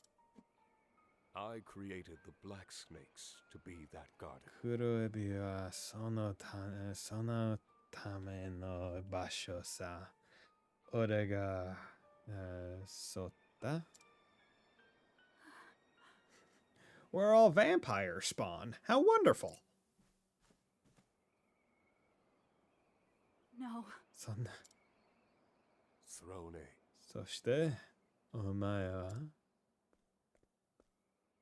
I created the black snakes to be that garden. 黒エビはそのための場所さ。俺がそった。 We're all vampire spawn. How wonderful! No. そんな。 Throne. そして、お前は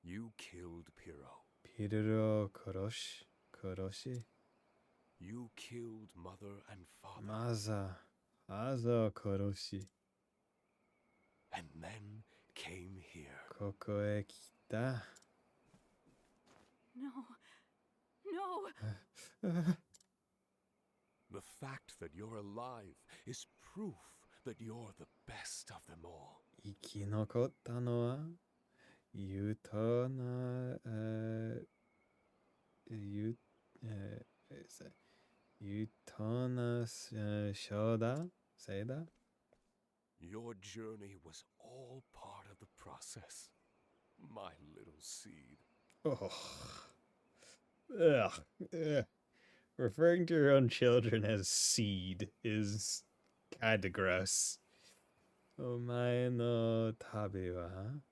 You killed Piero. ピルルを殺し、 You killed mother and father. マザーを殺し、 And then came here. ここへ来た。 No. No. The fact that you're alive is proof that you're the best of them all. 生き残ったのはゆとな、ゆ、is that ゆとな、翔だ Say that? Your journey was all part of the process. My little seed. Oh. Ugh. Ugh. Referring to your own children as seed is kinda gross. お前の旅は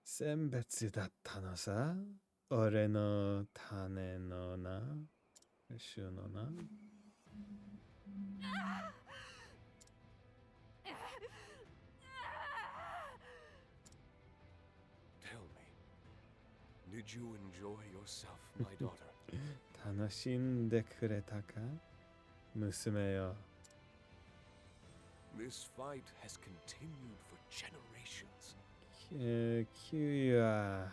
選別だったのさ。俺の種のな。種のな。Tell me, did you enjoy yourself, my daughter? 楽しんでくれたか娘よ。This fight has continued for generations. キュウは、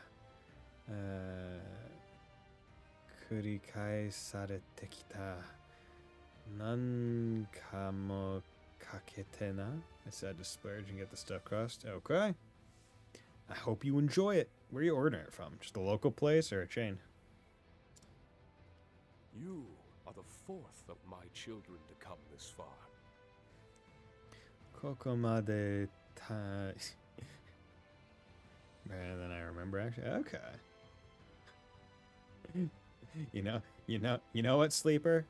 繰り返されてきた。何回もかけてな。I said to splurge and get the stuff crossed. Okay. I hope you enjoy it. Where are you ordering it from? Just a local place or a chain? You are the fourth of my children to come this far. ここまでた Better than I remember actually. Okay. You know what, Sleeper?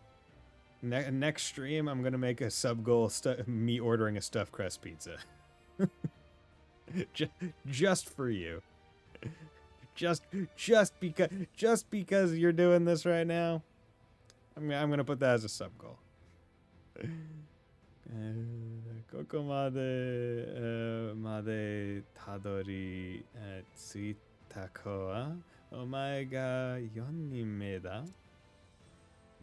Next stream, I'm gonna make a sub goal me ordering a stuffed crust pizza. just for you. Just because you're doing this right now. I'm gonna put that as a sub goal. ここまでたどり着いた子はお前が4人目だ。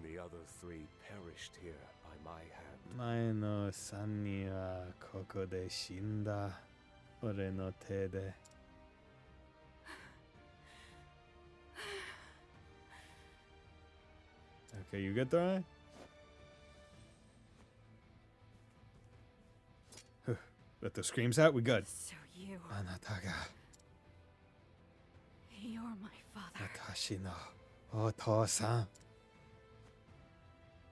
The other three perished here by my hand. 前の3人はここで死んだ。俺の手で。Okay, you good, Thorny? Let the screams out, we good. So you. あなたが You're my father. 私のお父さん。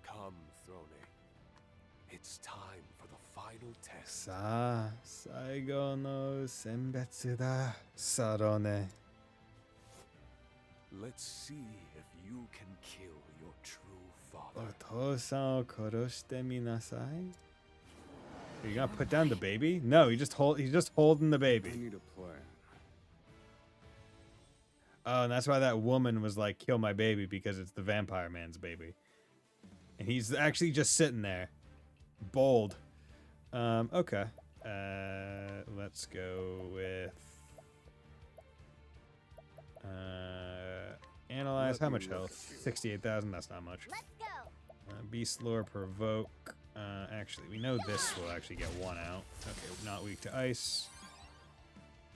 Come, Throne. It's time for the final test. さあ、最後の選別だ、サロネ。Let's see if you can kill your true お father. 父さんを殺してみなさい。Are you gonna put down the baby? No, he's just holding the baby. I need a plan. Oh, and that's why that woman was like, kill my baby, because it's the vampire man's baby. And he's actually just sitting there. Bold. Okay. Let's go with... analyze. How much health? 68,000, that's not much. Let's go. Beast lore, provoke. Actually, we know this will actually get one out. Okay, not weak to ice.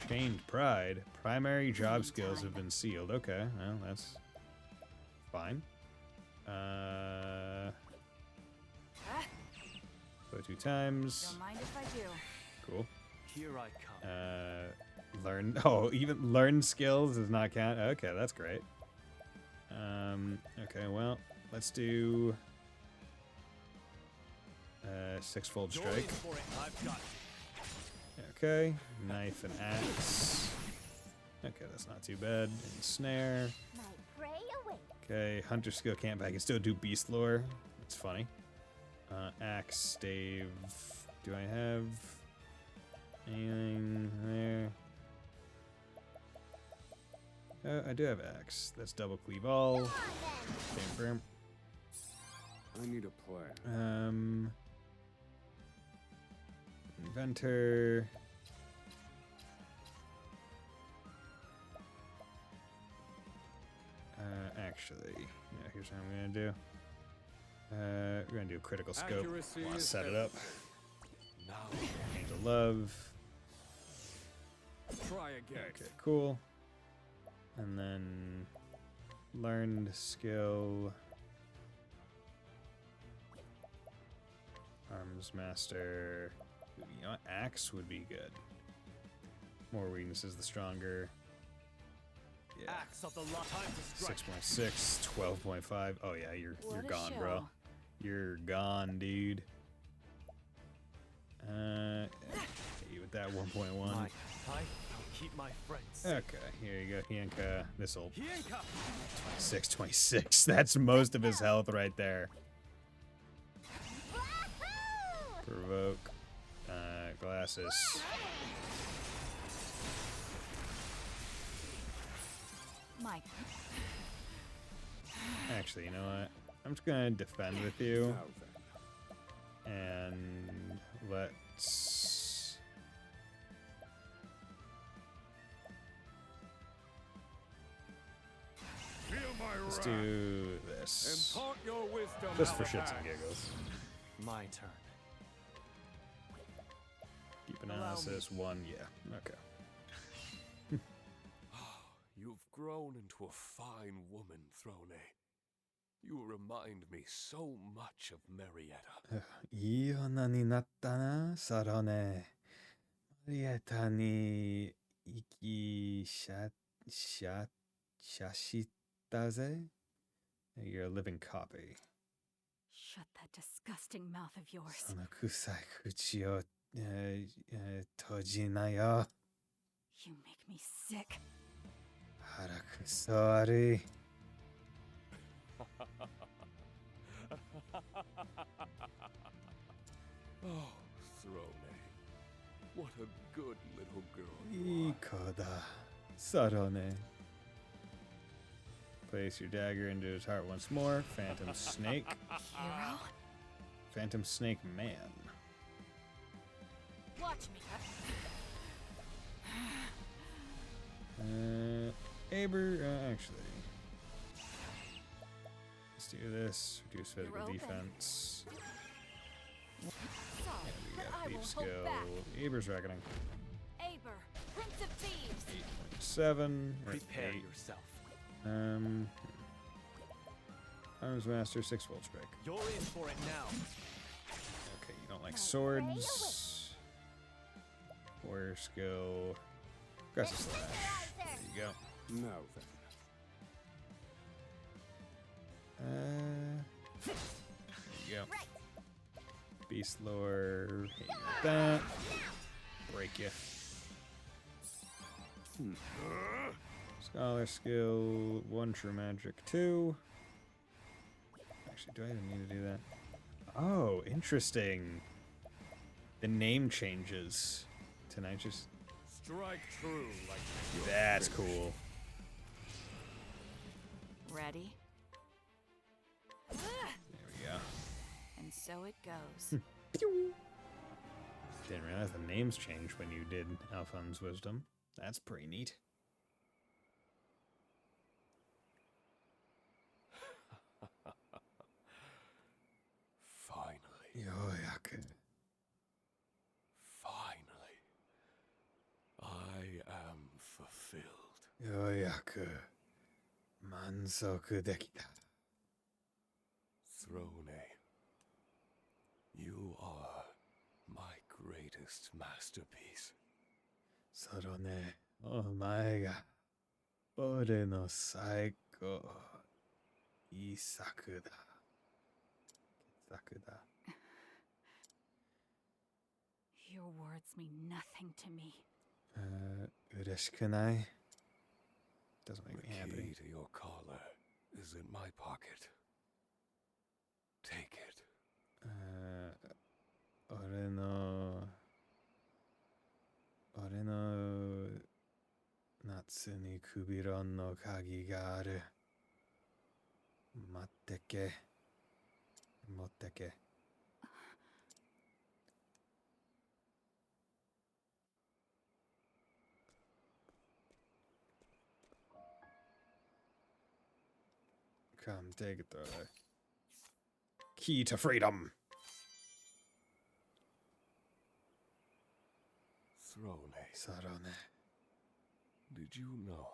Chained pride. Primary job skills have been sealed. Okay, well, that's fine. Go 2 times. Don't mind if I do. Cool. Here I come. Learn. Oh, even learn skills does not count. Okay, that's great. Okay, well, let's do 6-fold Going strike. for it. I've got it. Okay, knife and axe. Okay, that's not too bad. And snare. My prey awaits. Okay, hunter skill can't, but I can still do beast lore. It's funny. Axe, stave. Do I have anything there? I do have axe. That's double cleave all. Come on then. Bam, I need a plan. bam. Inventor. Actually, yeah, here's what I'm gonna do. We're gonna do a critical scope. Accuracy Want to is set it up. Now, Angel love. Try again. Okay, cool. And then learned skill. Arms Master. You know what? Axe would be good. More weaknesses, the stronger. Yeah. Axe of the law. Time to strike. 6.6, 12.5. Oh yeah, you're What a gone, show. bro. You're gone, dude. Hit you with that 1.1. I'll keep my friends. Okay, here you go, Hienka. This'll Hienka! 26. That's most of his health right there. Provoke. Glasses. My Actually, you know what? I'm just gonna defend with you. Now then. And let's... Feel my Let's wrath. do this. Impart your wisdom. Just for shits and Alavax. giggles. My turn. Deep Allow me. analysis, 1, yeah. Okay. You've grown into a fine woman, Throne. You remind me so much of Marietta. いい女になったな、サロネ。マリエタに生きしたぜ。You're a living copy. Shut that disgusting mouth of yours. その臭い口を、閉じなよ。 You make me sick. 腹くそ悪い。Oh, Throne. What a good little girl い you い子だ、サロネ。Place your dagger into his heart once more. Phantom Snake. Hero? Phantom Snake Man. Watch me. Aber, actually. Let's do this. Reduce physical You're open. defense. Sorry, And we but got I Thief won't Skill. hold back. Aber's Reckoning. Aber, Prince of Thieves. 8.7. or Prepare 8. yourself. Arms Master, 6 Volt Strike. You're in for it now. Okay, you don't like swords. Warrior Skill. Aggressive Slash. There you go. Now then. There you go. Beast Lore. Hit you with that. Break you. Scholar Skill. 1 True Magic. 2. Actually, do I even need to do that? Oh, interesting. The name changes. Tonight just... Strike true like That's cool. Ready? There we go. And so it goes. Didn't realize the names changed when you did Alphonse Wisdom. That's pretty neat. Finally. Yoyaku. Finally. I am fulfilled. Yoyaku. Mansoku dekita. Throne, you are my greatest masterpiece. そのね、お前が俺の最高いい作だ。傑作だ。Your words mean nothing to me. 嬉しくない Doesn't make The me happy. key to your collar is in my pocket. Take it. 俺の夏に扉の鍵がある。待ってけ。持ってけ。Come, take it, though. Key to freedom. Throne, Sarone. did you know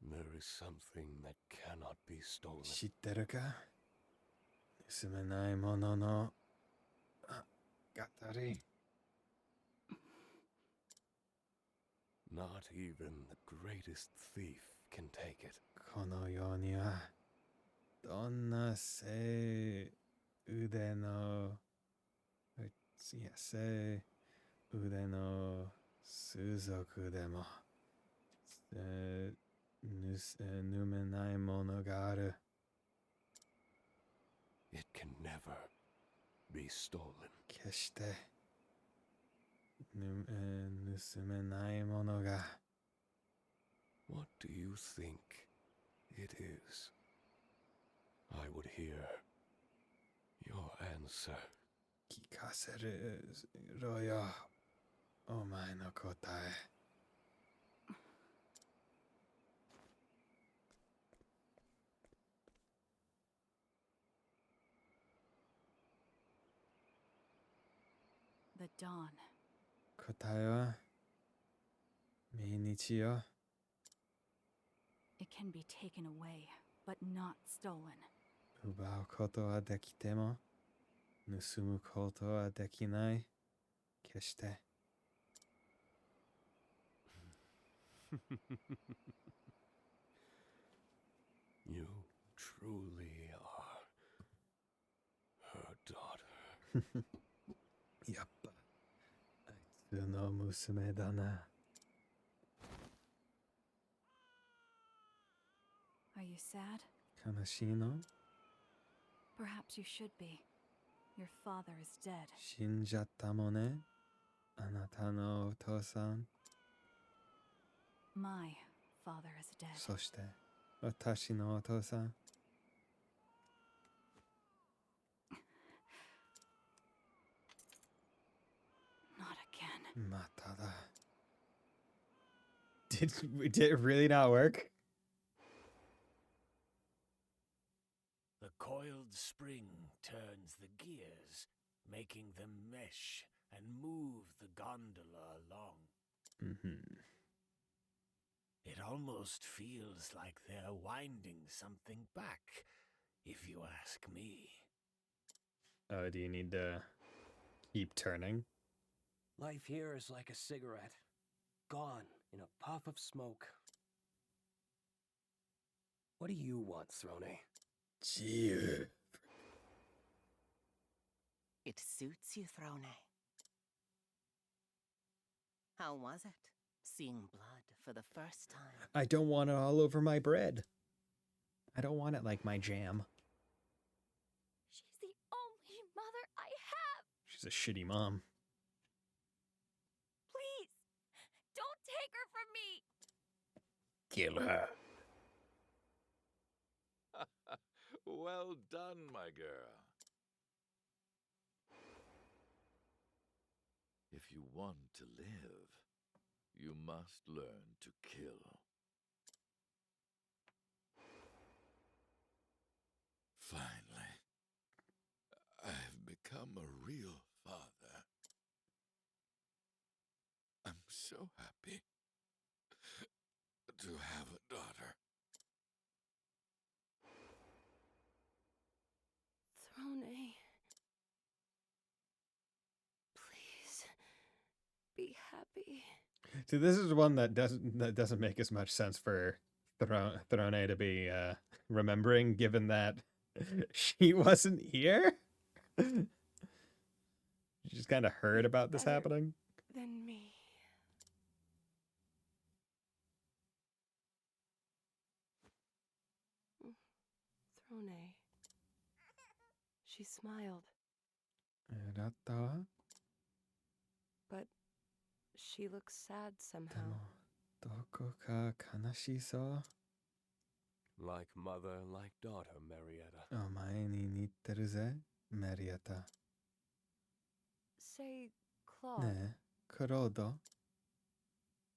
there is something that cannot be stolen? 知ってるか盗めないものの Gatari. Not even the greatest thief can take it. この世にはどんな腕の腕の数族でも盗めないものがある。 It can never be stolen. 決して盗めないものが。 What do you think it is? I would hear your answer. 聞かせろよ、お前の答え。The dawn. 答えは毎日よ。 It can be taken away, but not stolen. 奪うことはできても盗むことはできない。決して。 You truly are her daughter. やっぱあいつの娘だな。 Are you sad? 悲しいの？ Perhaps you should be. Your father is dead. 死んじゃったもね。あなたのお父さん。 My father is dead. そして私のお父さん。 Not again. まただ。Did it really not work? The coiled spring turns the gears, making them mesh and move the gondola along. It almost feels like they're winding something back, if you ask me. Oh, do you need to keep turning? Life here is like a cigarette, gone in a puff of smoke. What do you want, Throne? 自由。 It suits you, Throne. How was it, seeing blood for the first time? I don't want it all over my bread. I don't want it like my jam. She's the only mother I have. She's a shitty mom. Please, don't take her from me. Kill her. Well done, my girl. If you want to live, you must learn to kill. Finally, I've become a real father. I'm so happy to have a daughter. Throne. Please be happy. See, this is one that doesn't make as much sense for Throne to be remembering, given that she wasn't here. She just kind of heard about this happening. Than me. Throne. She smiled, but she looks sad somehow. どこか悲しそう。 Like mother, like daughter, Marietta. お前に似てるぜ、マリエタ。 Say, Claude, ねえ、クロード、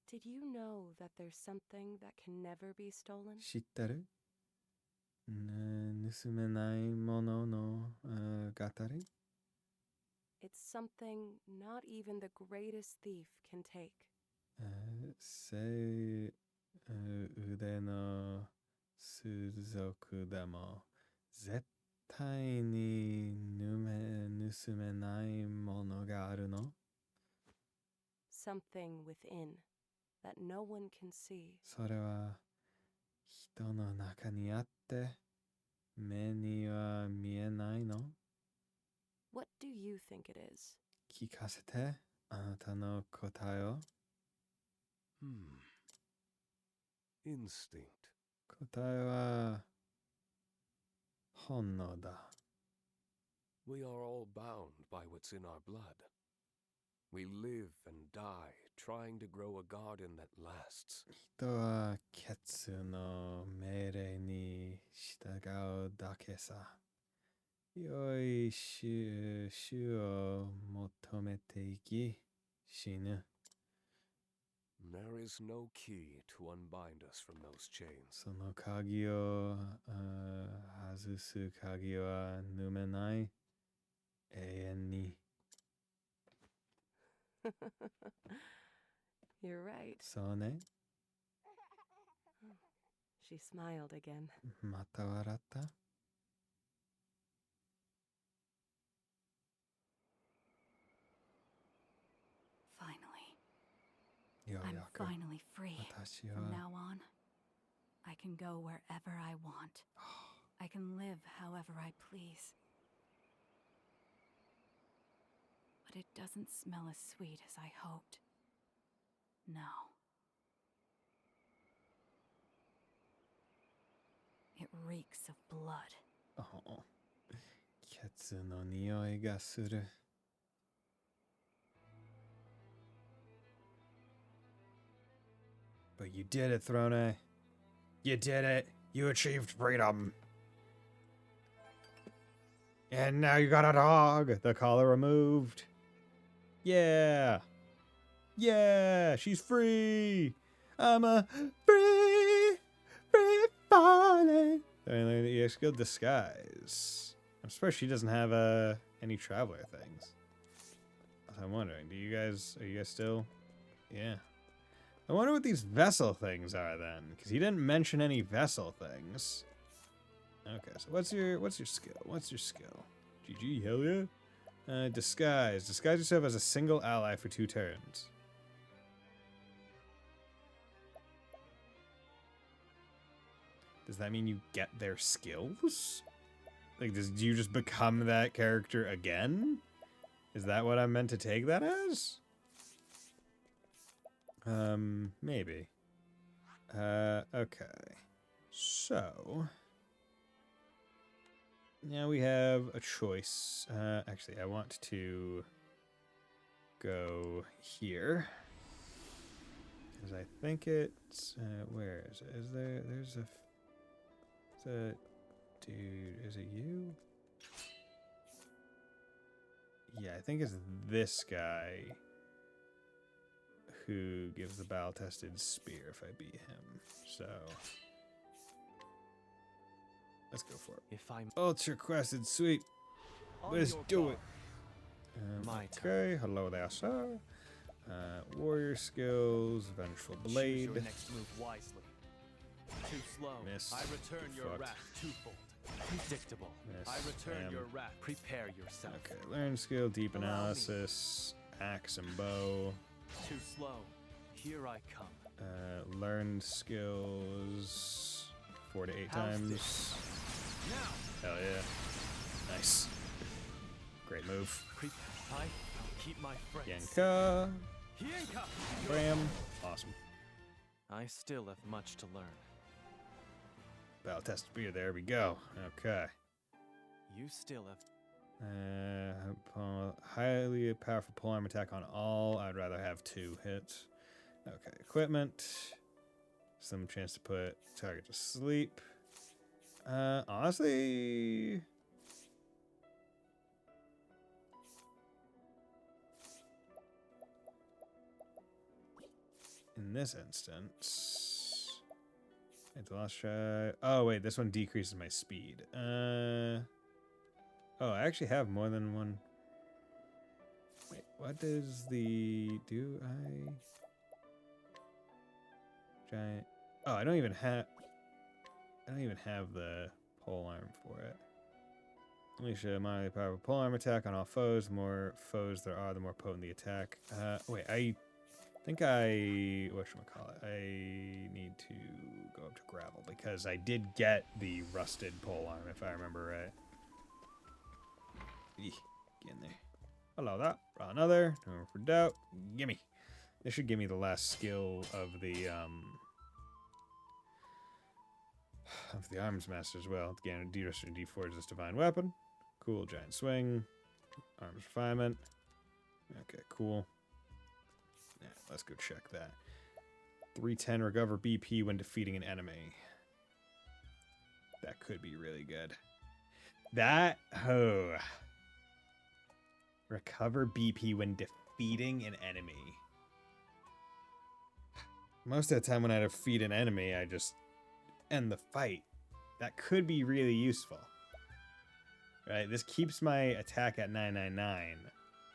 did you know that there's something that can never be stolen? 知ってる？盗めないものの語り？ It's something not even the greatest thief can take. 腕の数族でも絶絶対に盗めないものがあるの? Something within that no one can see. それは人の中にあって目には見えないの? What do you think it is? 聞かせて、あなたの答えを。Instinct. 答えは本能だ。We are all bound by what's in our blood. We live and die trying to grow a garden that lasts. 人は血の命令に従うだけさ。良い種を求めていき、死ぬ。There is no key to unbind us from those chains. その鍵を外す鍵は抜めない。永遠に。You're right. そうね。She smiled again. また笑った? Finally. よう I'm やく finally free. 私は From now on, I can go wherever I want. I can live however I please. But it doesn't smell as sweet as I hoped. No. It reeks of blood. Oh. 血の匂いがする。But you did it, Throne. You did it. You achieved freedom. And now you got a dog. The collar removed. Yeah. Yeah, she's free. I'm a free falling. You skill disguise. I'm surprised she doesn't have any traveler things. I'm wondering, are you guys still? Yeah. I wonder what these vessel things are then, because he didn't mention any vessel things. Okay, so what's your skill? What's your skill? GG, hell yeah. Disguise. Disguise yourself as a single ally for 2 turns. Does that mean you get their skills? Like, do you just become that character again? Is that what I'm meant to take that as? Maybe. Okay. So now we have a choice. Actually, I want to go here. Because I think it's, where is it? There's a dude, is it you? Yeah, I think it's this guy who gives the battle-tested spear if I beat him. So let's go for it. If I'm Ultra quested, sweet. Let's do it. Okay, hello there, sir. Warrior skills, vengeful blade. Choose your next move wisely. Too slow. Miss. I return your Fucked. wrath twofold. Predictable. Miss. I return Damn. your wrath. Prepare yourself. Okay, learn skill, deep Allow me. analysis, axe and bow. Too slow. Here I come. Learn skills 4 to 8 How's times. this? Now. Hell yeah. Nice. Great move. I'll keep my friends. Yenka. Yenka. Bam. Awesome. I still have much to learn. Battle test spear. There we go. Okay. You still have. Highly powerful polearm attack on all. I'd rather have 2 hits. Okay. Equipment. Some chance to put target to sleep. Honestly, in this instance, it's the last try. Oh wait, this one decreases my speed. Oh, I actually have more than one. Wait, what does the do? Giant. Oh, I don't even have the pole arm for it. Unleash a mildly powerful polearm attack on all foes. The more foes there are, the more potent the attack. Wait, I think whatchamacallit? I need to go up to gravel because I did get the rusted polearm, if I remember right. Eeh, get in there. Hello, that. Draw another. No room for doubt. Gimme. This should give me the last skill of the arms master as well. Again, de-rest and de-forge this divine weapon. Cool, giant swing. Arms refinement. Okay, cool. Yeah, let's go check that. 310 recover BP when defeating an enemy. That could be really good. Recover BP when defeating an enemy. Most of the time when I defeat an enemy, I just end the fight. That could be really useful. Right? This keeps my attack at 999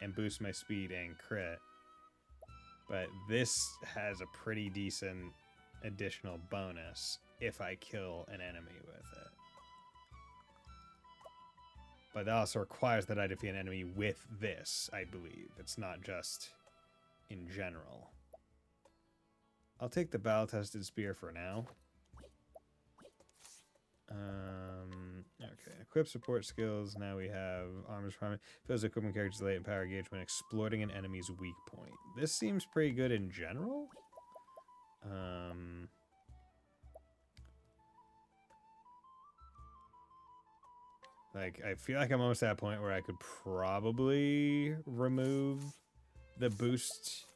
and boosts my speed and crit. But this has a pretty decent additional bonus if I kill an enemy with it. But that also requires that I defeat an enemy with this, I believe. It's not just in general. I'll take the battle-tested spear for now. Okay, equip support skills. Now we have armors refinement. Fills equipment characters late in power gauge when exploiting an enemy's weak point. This seems pretty good in general. Like, I feel like I'm almost at that point where I could probably remove the boost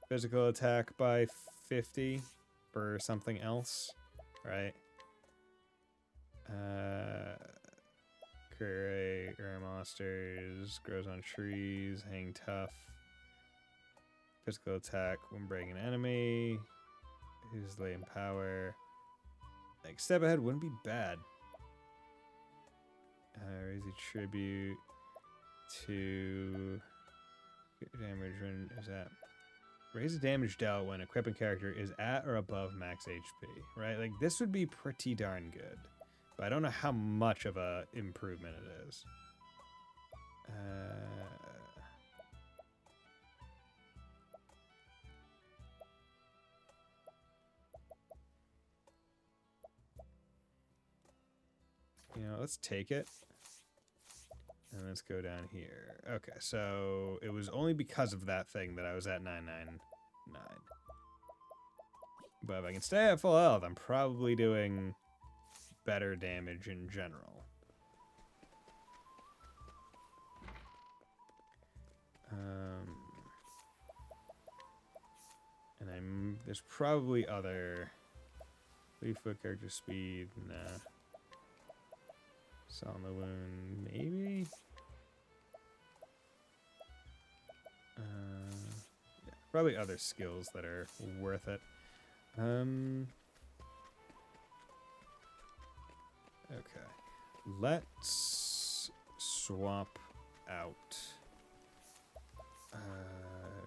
physical attack by 50 for something else, right? Curate, air monsters, grows on trees, hang tough. Physical attack when breaking an enemy. Who's late in power. Like, step ahead wouldn't be bad. Raise a tribute to damage when is that? Raise the damage dealt when equipping character is at or above max HP, right? Like, this would be pretty darn good. But I don't know how much of a improvement it is. You know, let's take it. And let's go down here. Okay, so it was only because of that thing that I was at 999. But if I can stay at full health, I'm probably doing better damage in general. And there's probably other Leaffoot character speed, nah. Saw on the wound, maybe? Yeah, probably other skills that are worth it. Okay. Let's swap out.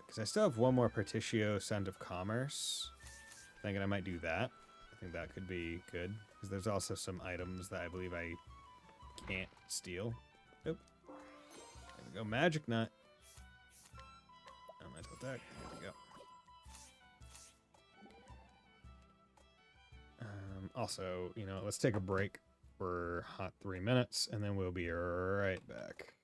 Because I still have one more Petitio Scent of Commerce. Thinking I might do that. I think that could be good. Because there's also some items that I believe I can't steal. Nope. There we go. Magic Nut. Mental attack. There we go. Also, you know, let's take a break for hot 3 minutes, and then we'll be right back.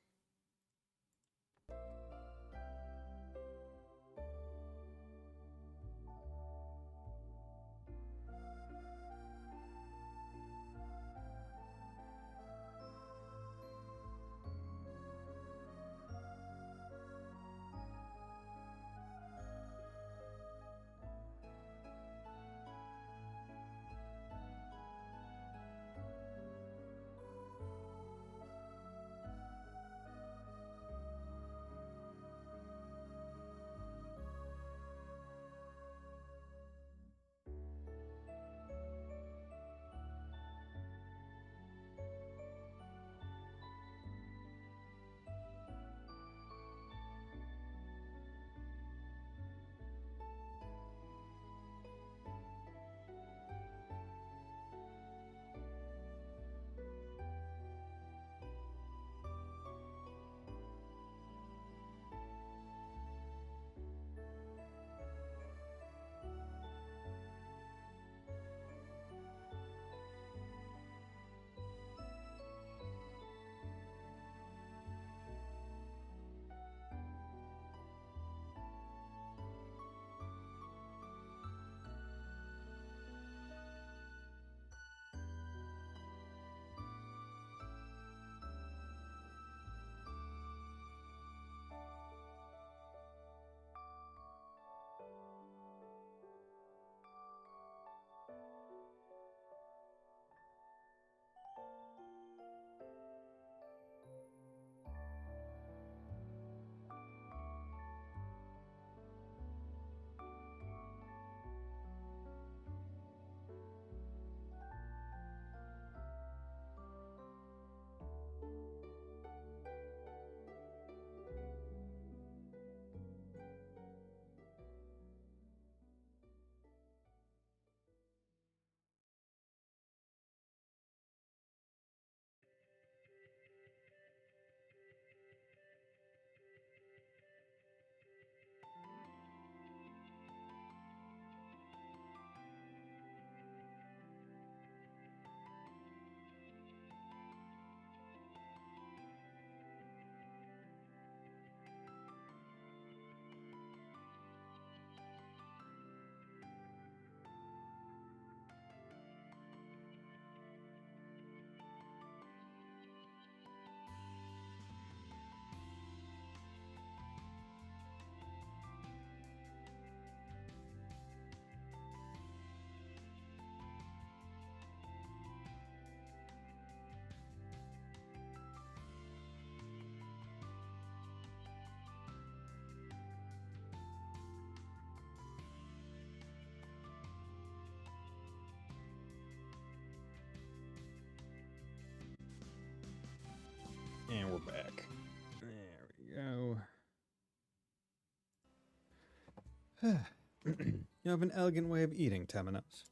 You have an elegant way of eating, Temenos.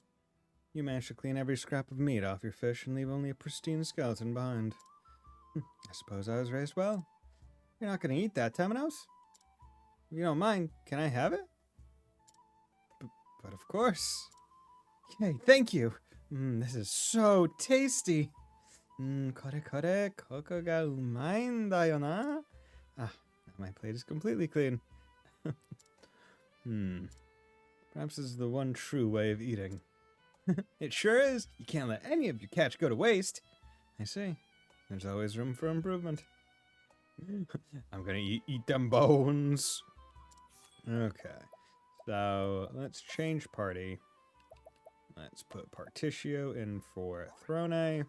You manage to clean every scrap of meat off your fish and leave only a pristine skeleton behind. I suppose I was raised well. You're not going to eat that, Temenos? If you don't mind, can I have it? But of course. Yay, thank you. This is so tasty. Kore koko ga umai n da yo na. Now my plate is completely clean. Perhaps this is the one true way of eating. It sure is. You can't let any of your catch go to waste. I see. There's always room for improvement. I'm gonna eat them bones. Okay. So, let's change party. Let's put Particio in for Throne.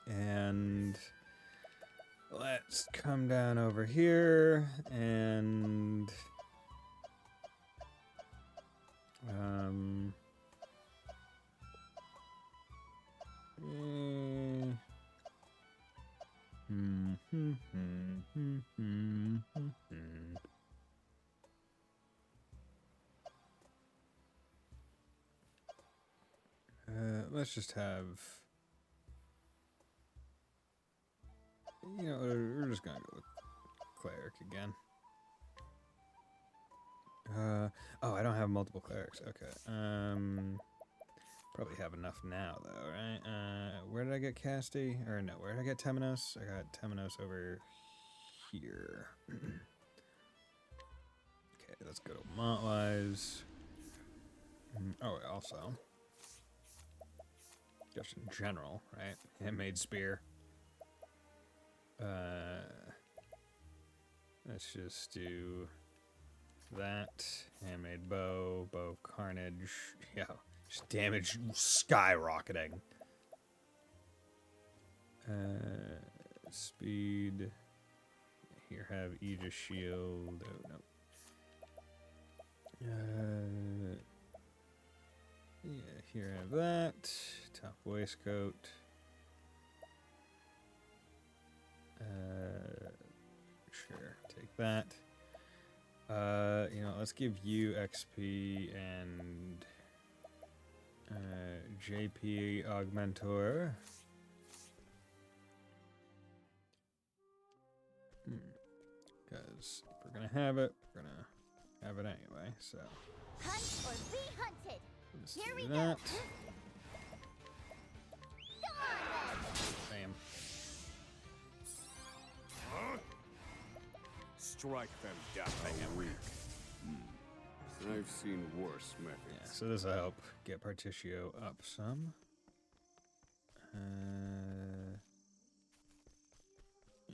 And let's come down over here and let's just have, we're just gonna go with cleric again. Oh, I don't have multiple clerics. Okay. Probably have enough now, though, right? Where did I get Casti? Or no, where did I get Temenos? I got Temenos over here. Okay, let's go to Montwise. Oh, also, just in general, right? Handmade spear. Let's just do that. Handmade bow, bow of carnage. Yeah, just damage skyrocketing. Speed. Here have Aegis shield. Oh no. Yeah, here have that. Top waistcoat. Sure, take that. Let's give you XP and JP Augmentor. Because if we're gonna have it, we're gonna have it anyway, so. Hunt or be hunted. Let's Here do we that. go. Come on then. Bam. Strike them down. Weak. I've seen worse methods. Yeah, so this will help get Particio up some. Yeah,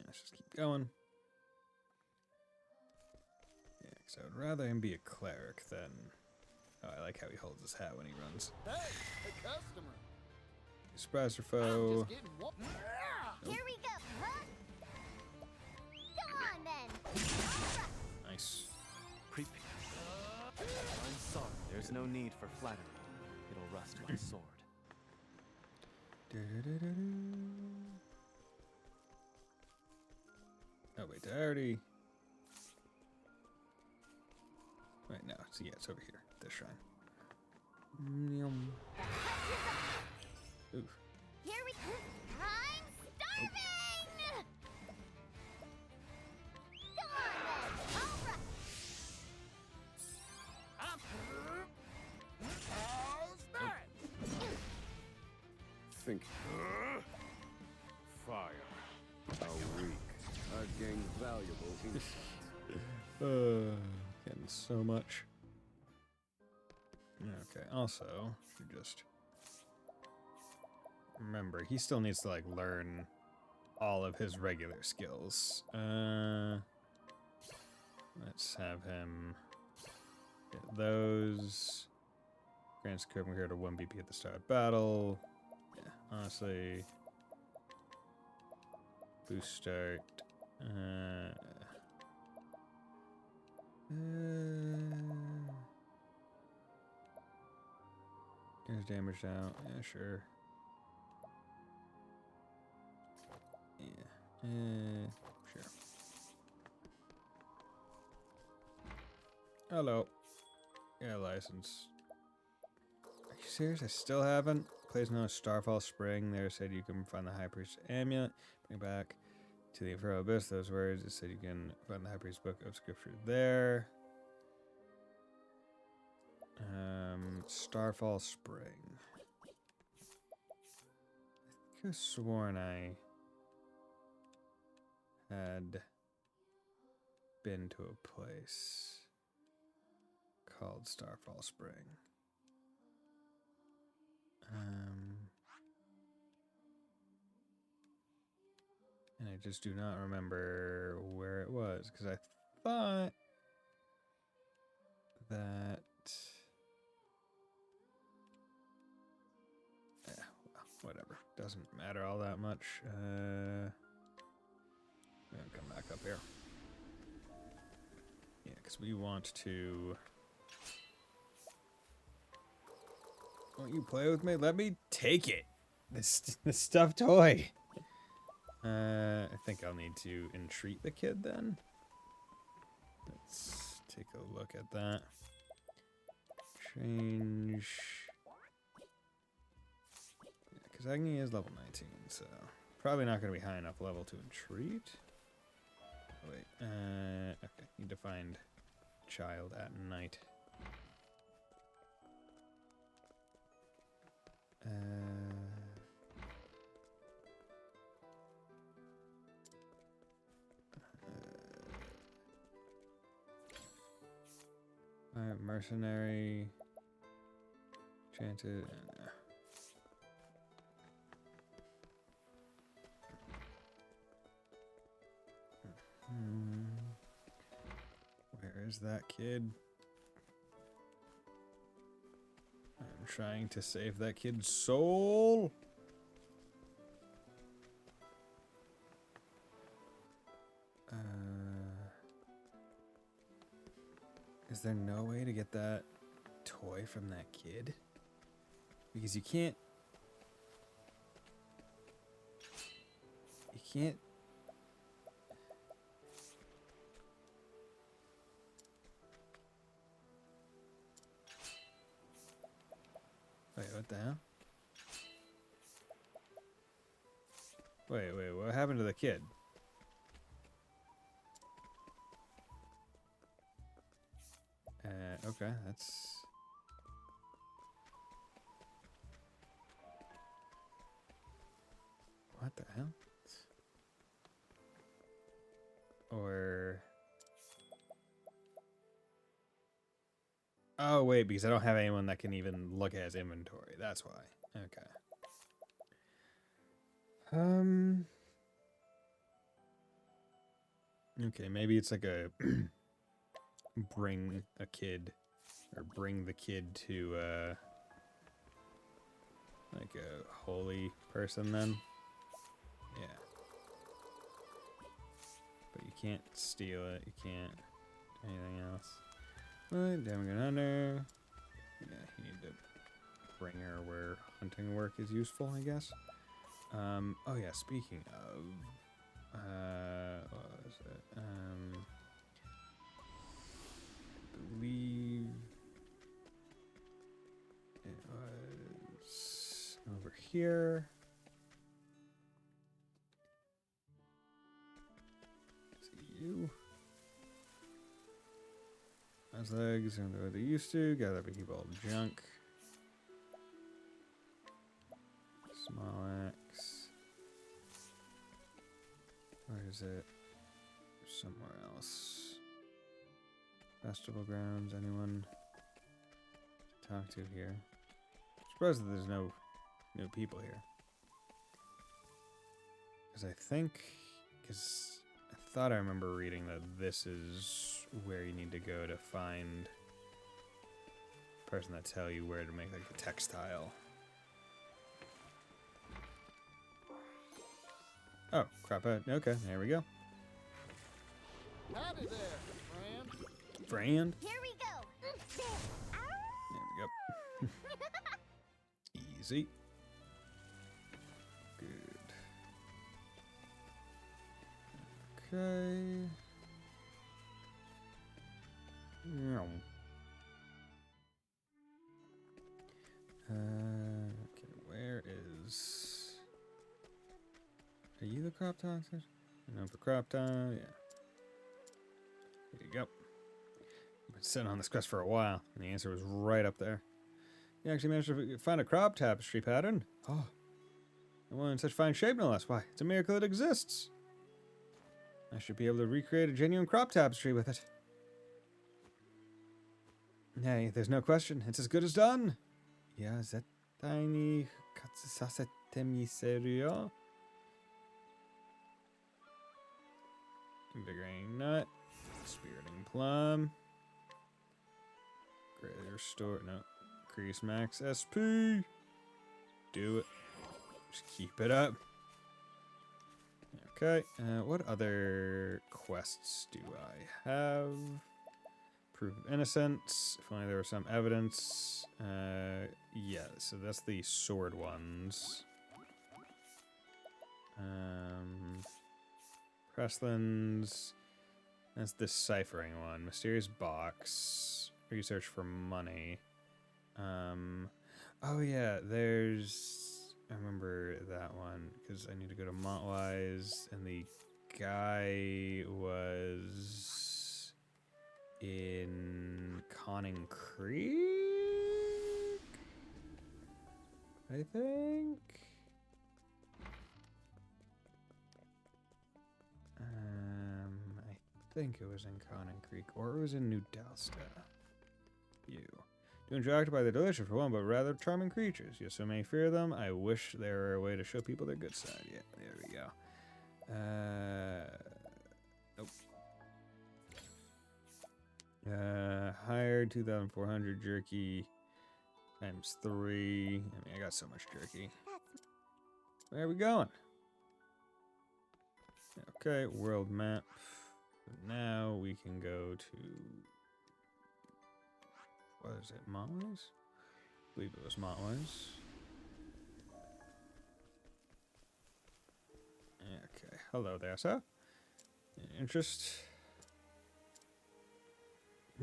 let's just keep going. Yeah, because I would rather him be a cleric than... Oh, I like how he holds his hat when he runs. Hey, a customer. Surprise for foe. Nope. Here we go. Huh? Come on then. Nice. Prepare. I'm sorry. There's no need for flattery. It'll rust my sword. Oh wait, did I already... Wait, no. So yeah, it's over here. This shrine. Oof. Here we go. I'm starving. Come on then. All right. How's that? Think. Fire. How weak. I gain valuable insight. Getting so much. Okay, also, you just remember, he still needs to, like, learn all of his regular skills. Let's have him get those. Grants equipment here to 1 BP at the start of battle. Yeah, honestly. Boost start. There's damage out. Yeah, sure. Yeah. Sure. Hello. Yeah, license. Are you serious? I still haven't? Place known as Starfall Spring. There said you can find the High Priest's amulet. Bring it back to the Infernal Abyss. Those words. It said you can find the High Priest's book of scripture there. Starfall Spring. I could have sworn I had been to a place called Starfall Spring. And I just do not remember where it was, because I thought that... well, whatever. Doesn't matter all that much. I'm gonna come back up here. Yeah, because we want to... Won't you play with me? Let me take it! This stuffed toy! I think I'll need to entreat the kid then. Let's take a look at that. Change. Yeah, because Agni is level 19, so probably not going to be high enough level to entreat. Wait, okay, need to find child at night. Alright, mercenary. Chanted. Where is that kid? I'm trying to save that kid's soul. Is there no way to get that toy from that kid? Because you can't... You can't... Wait, what the hell? Wait, what happened to the kid? Okay, that's... What the hell? Or... Oh, wait, because I don't have anyone that can even look at his inventory. That's why. Okay. Okay, maybe it's like a... bring a kid, or bring the kid to, like a holy person then. Yeah. But you can't steal it, you can't do anything else. But damage under. Yeah, you need to bring her where hunting work is useful, I guess. Oh yeah, speaking of, what was it? I believe it was over here. See you. Nice legs, and the way they used to. Gather up keep all the junk. Small axe. Where is it? Somewhere else. Festival grounds, anyone to talk to here? Surprised that there's no new people here. Because I thought I remember reading that this is where you need to go to find the person that tell you where to make like the textile. Oh, crap. Okay, there we go. Howdy there, friend. Friend? Here we go. There we go. Easy. Good. Okay. Okay, where is... Are you the crop toxin? No, for crop top, yeah. There you go. I've been sitting on this quest for a while, and the answer was right up there. You actually managed to find a crop tapestry pattern? Oh. And one in such fine shape, no less. Why, it's a miracle it exists. I should be able to recreate a genuine crop tapestry with it. Nay, there's no question. It's as good as done. Yeah, zettai ni katsu sasete miseru yo. Invigorating nut. Spiriting plum. Greater restore. No. Increase max SP. Do it. Just keep it up. Okay. What other quests do I have? Proof of innocence. If only there was some evidence. Yeah, so that's the sword ones. Presslands. That's the ciphering one. Mysterious box. Research for money. Oh yeah, there's... I remember that one, because I need to go to Montwise, and the guy was in Conning Creek, I think? I think it was in Conning Creek, or it was in New Dalsta. You. Too interacted by the delicious for one, but rather charming creatures. You so may fear them. I wish there were a way to show people their good side. Yeah, there we go. Nope. Hired 2,400 jerky times 3. I mean, I got so much jerky. Where are we going? Okay, world map. Now we can go to... What is it, Montwise? I believe it was Montwise. Okay, hello there, sir. Interest?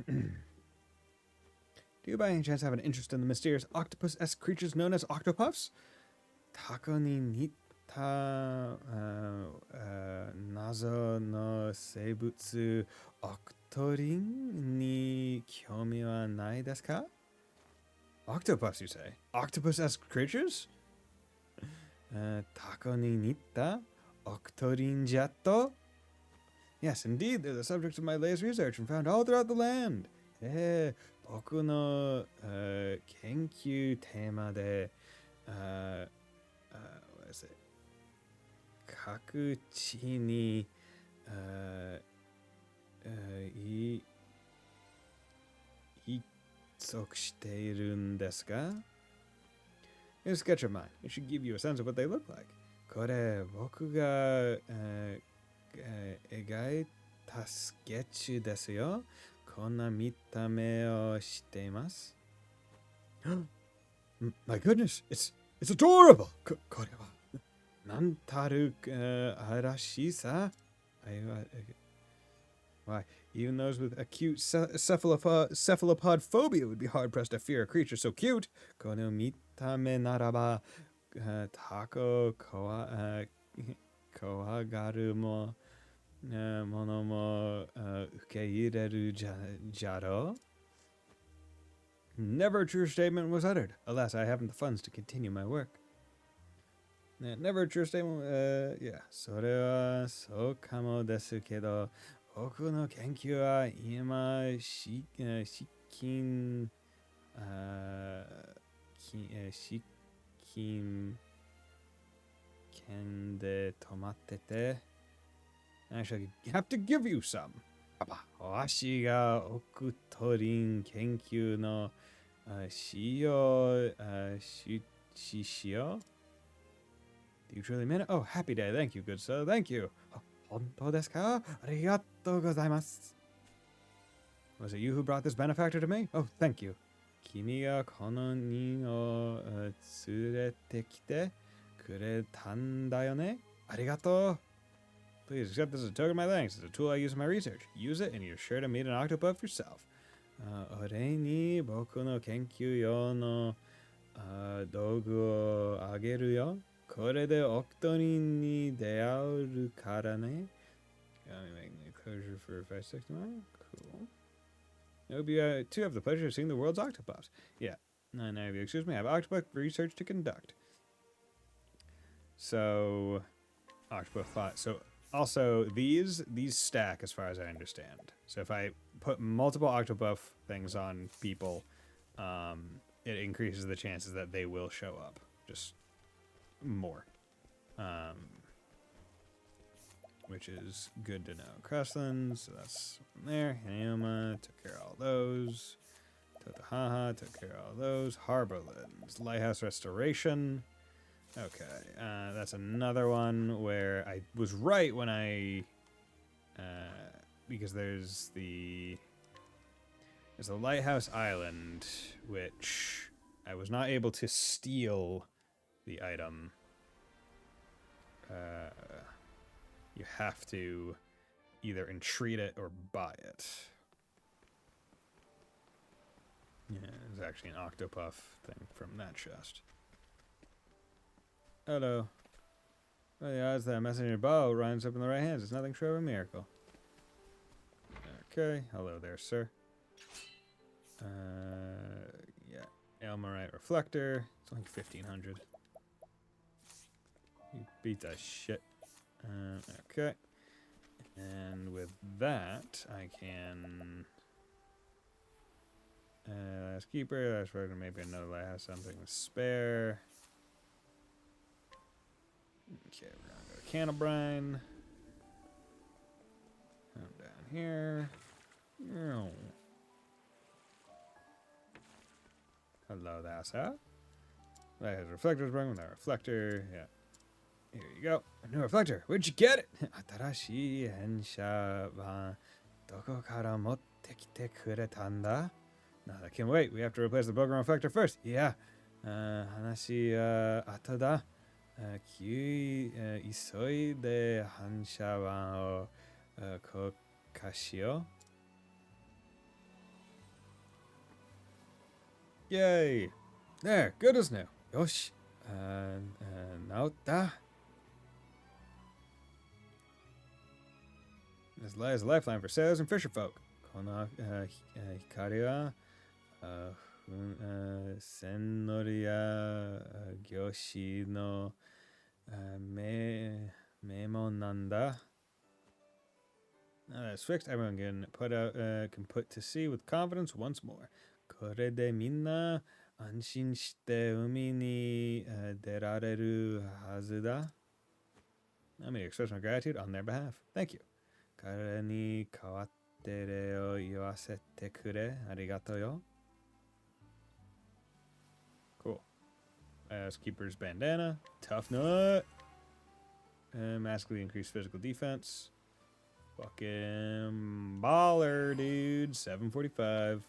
Do you by any chance have an interest in the mysterious octopus-esque creatures known as octopuffs? Tako ni nitta nazo no seibutsu octorin ni kyomi wa nai desu ka? Octopuffs, you say? Octopus-esque creatures? Tako ni nitta octorin jatto? Yes, indeed, they're the subject of my latest research and found all throughout the land. Boku no kenkyu tema de, what is it? Kaku chi ni, itsuku shiteiru desu ka? Here's a sketch of mine. It should give you a sense of what they look like. Kore, boku ga, egaita sketch desu yo. Konna mitame o shite imasu. My goodness, it's adorable. Kore wa nantaru arashisa. Why, even those with acute cephalopod phobia would be hard-pressed to fear a creature so cute. Kono mitame naraba tako kowagaru mo mono mo ukeireru jaro. Never a true statement was uttered. Alas, I haven't the funds to continue my work. Never a true statement, yeah. それはそうかもですけど、僕の研究は今、資金券で止まってて、I shall have to give you some. わしがオクトリン研究のしよう、しよう Do you truly mean it? Oh, happy day. Thank you, good sir. Thank you. 本当ですか? ありがとうございます. Was it you who brought this benefactor to me? Oh, thank you. 君がこの人を連れてきてくれたんだよね? ありがとう. Please accept this as a token of my thanks. It's a tool I use in my research. Use it and you're sure to meet an octopuff yourself. 俺に僕の研究用の道具をあげるよ。これでオクトリンに出会えるからね。Let me make an enclosure for 5, 6 tomorrow. Cool. I hope you too have the pleasure of seeing the world's octopath. Yeah. No, excuse me. I have octopath research to conduct. So, octopath plot. So, also these stack as far as I understand. So if I put multiple octopath things on people, it increases the chances that they will show up. Just more. Which is good to know. Crestlands, so that's there. Hanioma, took care of all those. Totahaha, took care of all those. Harborlands, Lighthouse Restoration. Okay, that's another one where I was right when I... because there's a Lighthouse Island, which I was not able to steal the item. You have to either entreat it or buy it. Yeah, there's actually an Octopath thing from that chest. Hello. Well, the odds that a messenger bow runs up in the right hands is nothing short of a miracle. Okay, hello there, sir. Yeah, Elmarite Reflector. It's only 1,500. You beat that shit. Okay. And with that, I can... Last Keeper, last Rogue, maybe another lighthouse, something to spare. Okay, we're gonna go to Candlebrine. Come down here. Hello there, sir. Lighthouse reflector's bring with that reflector. Yeah. Here you go. A new reflector. Where'd you get it? 新しい変車はどこから持ってきてくれたんだ? No, I can't wait. We have to replace the broken reflector first. Yeah. 話は後だ。急いで反射板を交換しよう。Yay! There, good as new. よし。治った。This is a lifeline for sailors and fisher folk. この光は船乗りや漁師の名門なんだ。Now that it's fixed, everyone can put to sea with confidence once more. これでみんな安心して海に出られるはずだ。Let me express my gratitude on their behalf. Thank you. 彼に代わって礼を言わせてくれ。ありがとうよ。Cool. Keeper's bandana. Tough nut. Massively increased physical defense. Fucking baller, dude. 745.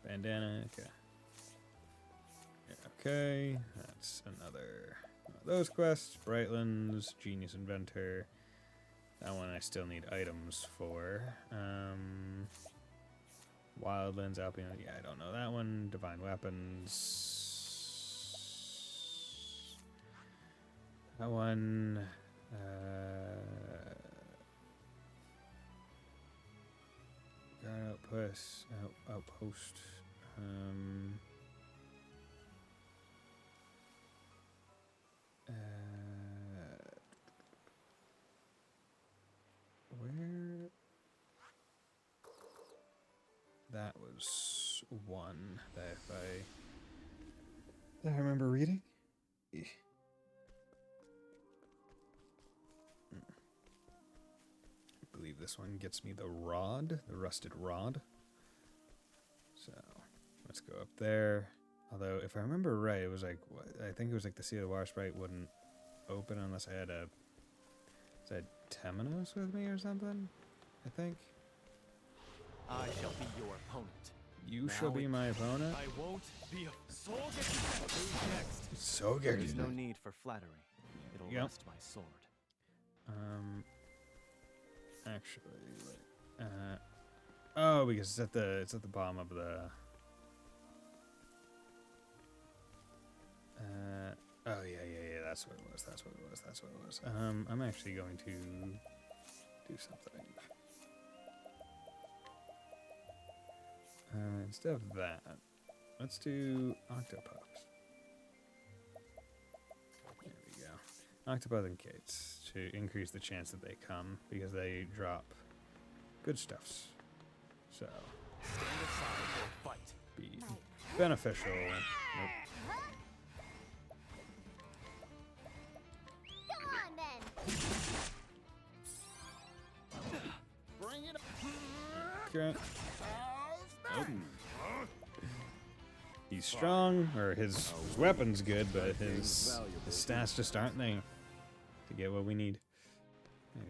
Bandana. Okay. Okay. That's another one of those quests. Brightlands. Genius Inventor. That one I still need items for. Wildlands, Albion. Yeah, I don't know that one. Divine Weapons. That one. Outpost. Where? That was one that I remember reading. I believe this one gets me the rod, the rusted rod. So let's go up there. Although, if I remember right, it was like, I think it was like the Sea of the Water Sprite wouldn't open unless I had Temenos with me or something, I think. I shall be your opponent. You shall be my opponent? I won't be a Who's next? There's no need for flattery. It'll rust my sword. Actually, Oh, because it's at the bottom of the. Oh yeah. That's what it was. That's what it was. I'm actually going to do something. Instead of that, let's do Octopath. There we go. Octopath and Kates to increase the chance that they come because they drop good stuffs. So, Stand aside or fight. Be beneficial. Nope. Come on then. Bring it Okay. Nope. He's strong, or his weapon's good, but his stats just aren't there to get what we need.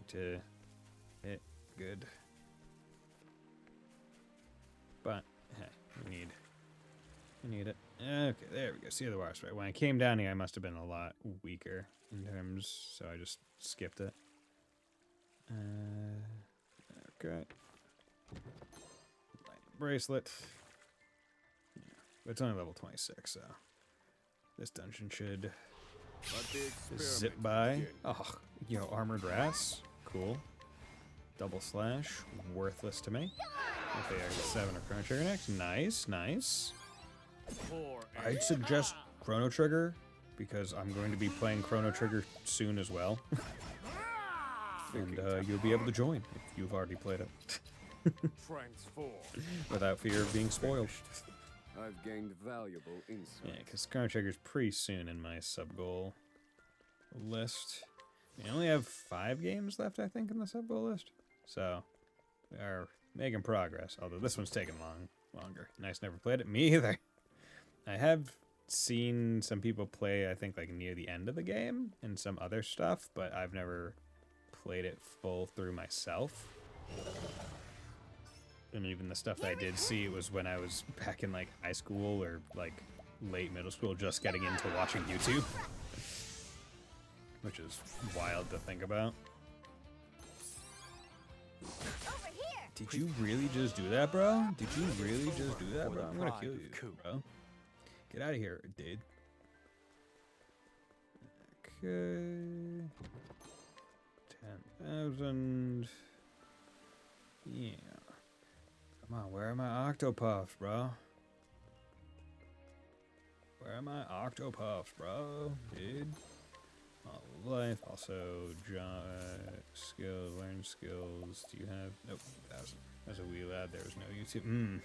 To hit good. But hey, we need it. Okay, there we go. See the worst, right? When I came down here, I must have been a lot weaker in terms, so I just skipped it. Okay. Bracelet. Yeah, but it's only level 26, so this dungeon should zip by. Oh, armored rats. Cool. Double slash. Worthless to me. Okay, I get 7 of Chrono Trigger next. Nice. I'd suggest Chrono Trigger because I'm going to be playing Chrono Trigger soon as well. And you'll be able to join if you've already played it. Without fear of being spoiled. I've gained valuable insight. Yeah, because Chrono Trigger's pretty soon in my sub-goal list. We only have 5 games left, I think, in the sub-goal list. So, we are making progress, although this one's taking longer. Nice, never played it. Me either. I have seen some people play, I think, like near the end of the game and some other stuff, but I've never played it full through myself. And even the stuff that I did see, it was when I was back in like high school or like late middle school, just getting into watching YouTube. Which is wild to think about. Over here. Did you really just do that, bro? Did you really just do that, bro? I'm gonna kill you, bro. Get out of here, dude. Okay. 10,000. Yeah. Come on, where are my Octopaths, bro? Where are my Octopaths, bro? Dude. All of life. Also, skills, learn skills. Do you have? Nope. That was a wee lad. There was no YouTube.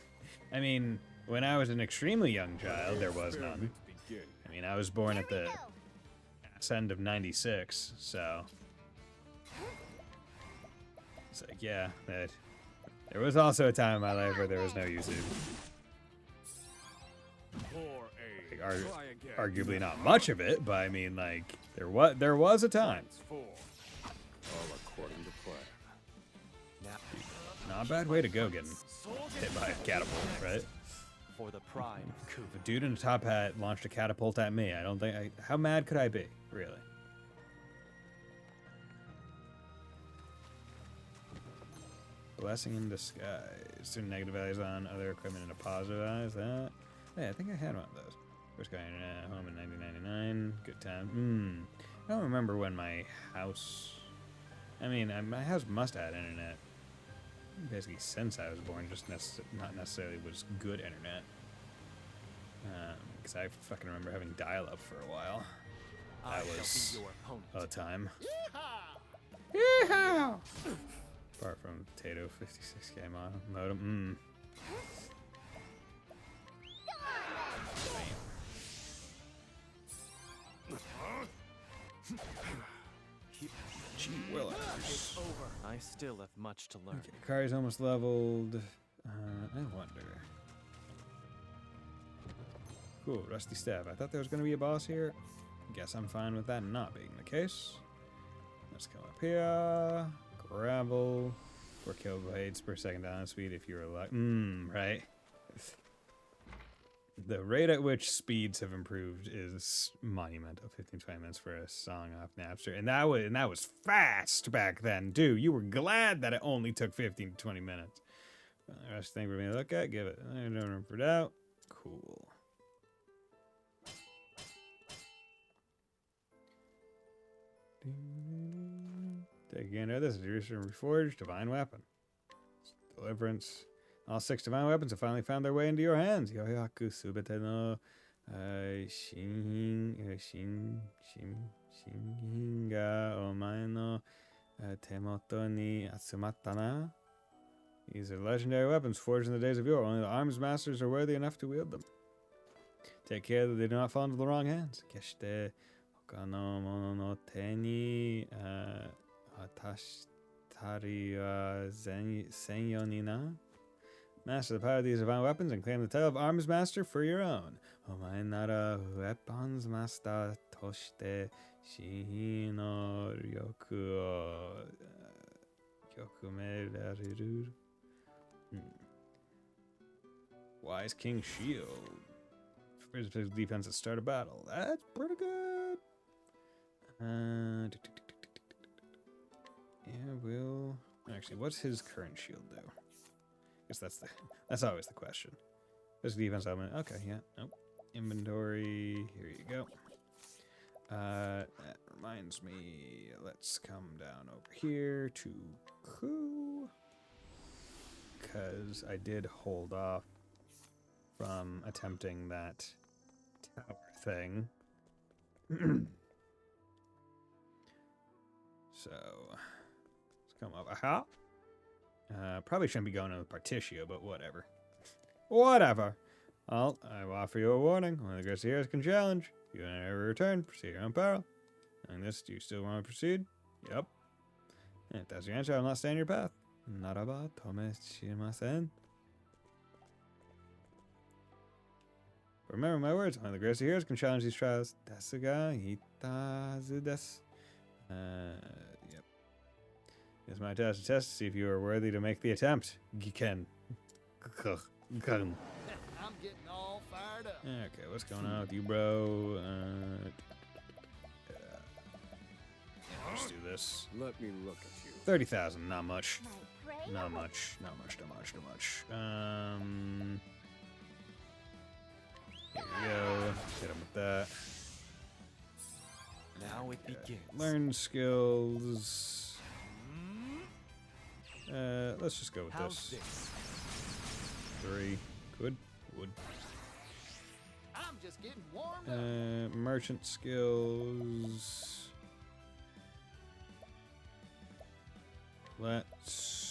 I mean, when I was an extremely young child, there was none. I mean, I was born at the end of '96, so it's like, yeah, that. There was also a time in my life where there was no YouTube. Like, arguably not much of it, but I mean, like, there was a time. All according to plan. Not a bad way to go getting hit by a catapult, right? For the pride of Ku. If a dude in a top hat launched a catapult at me, I don't think how mad could I be, really? Blessing in disguise. Turn negative values on other equipment into positive values. That. Hey, I think I had one of those. First guy home in 1999. Good time. I don't remember when my house. I mean, my house must have had internet. Basically, since I was born, just not necessarily was good internet. Because I fucking remember having dial-up for a while. That was a time. Yeehaw! Apart from Potato 56K modem. Gee Willikers. I still have much to learn. Okay, Kari's almost leveled. I wonder. Cool, Rusty Staff. I thought there was going to be a boss here. Guess I'm fine with that not being the case. Let's come up here. Gravel. 4 kilobytes per second down speed if you're lucky. Right. The rate at which speeds have improved is monumental. 15-20 minutes for a song off Napster, and that was fast back then, dude. You were glad that it only took 15 to 20 minutes. The rest thing for me to look at. Give it. No room for doubt. Cool. Take again. This is your reforged divine weapon. Deliverance. All 6 divine weapons have finally found their way into your hands. Yoyaku subete no shinhin ga omae no temoto ni atsumatta na. These are legendary weapons forged in the days of yore. Only the arms masters are worthy enough to wield them. Take care that they do not fall into the wrong hands. Keshite hoka no mono no te ni atashitari wa senyo ni na. Master the power of these divine weapons and claim the title of Arms Master for your own. Omae nara weapons master toshite shihi no ryoku o yokumereru. Wise King Shield. Frees defense at start of battle. That's pretty good. Yeah, we'll... Actually, what's his current shield do? I guess that's always the question. There's defense element. Okay, yeah. Nope. Inventory. Here you go. That reminds me. Let's come down over here to Ku. Because I did hold off from attempting that tower thing. So, let's come up. Aha! Probably shouldn't be going in with Particio, but whatever. Whatever. Well, I will offer you a warning. One of the greatest heroes can challenge. If you never return, proceed at your own peril. And this, do you still want to proceed? Yep. And if that's your answer, I will not stay in your path. Naraba tome shimasen. Remember my words. One of the greatest heroes can challenge these trials. Desu ga itazu desu. Yep. It's my task to test to see if you are worthy to make the attempt. Giken. I'm getting all fired up. Okay, what's going on with you, bro? Let's do this. Let me look at you. 30,000, not much. My Not prey much. Not much. Not much. Not much. Here we go. Hit him with that. Now it begins. Learn skills. Let's just go with How's this. 3. Good. Wood. I'm just getting warmed up. Merchant skills. Let's...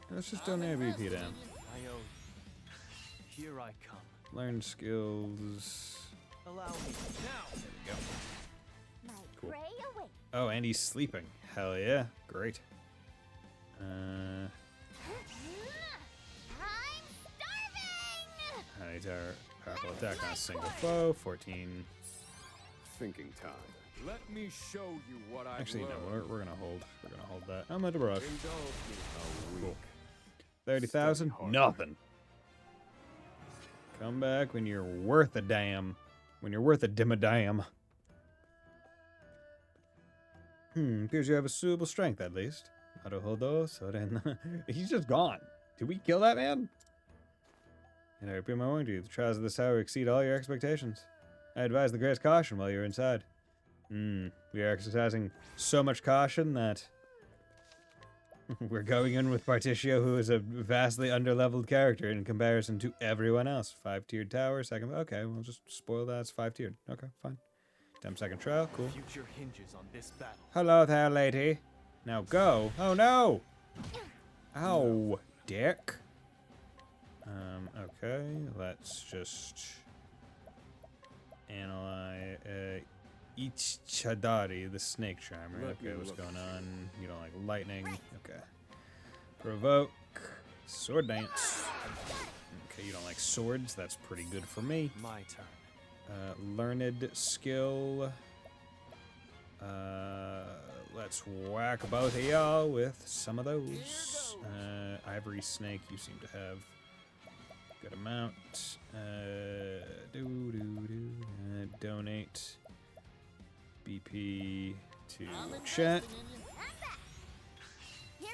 Let's just donate a BP down. I owe you. Here I come. Learn skills. Allow me now. There we go. My Cool. prey awaits. Oh, and he's sleeping. Hell yeah. Great. I'm starving! High tower, powerful attack on a single foe. 14. Thinking time. Let me show you what I Actually, no, learned. we're gonna hold. We're gonna hold that. I'm gonna rush. Indulge me a Cool. week. 30,000? Steady heart. Nothing. Come back when you're worth a damn. When you're worth a damn. Appears you have a suitable strength at least. Haruhodo, Soren. He's just gone. Did we kill that man? And I repeat my warning to you, the trials of this tower exceed all your expectations. I advise the greatest caution while you're inside. We are exercising so much caution that we're going in with Particio, who is a vastly underleveled character in comparison to everyone else. 5-tiered tower, second. Okay, we'll just spoil that. It's 5-tiered. Okay, fine. 10-second trial. Cool. Future hinges on this battle. Hello there, lady. Now go. Oh no! Ow, dick. Okay, let's just analyze Ichadari, the snake charmer. Okay, what's going on? You don't like lightning. Okay. Provoke. Sword dance. Okay, you don't like swords. That's pretty good for me. My turn. Learned skill. Let's whack both of y'all with some of those. Ivory snake, you seem to have good amount. Donate. BP. to I'm chat. investing in you.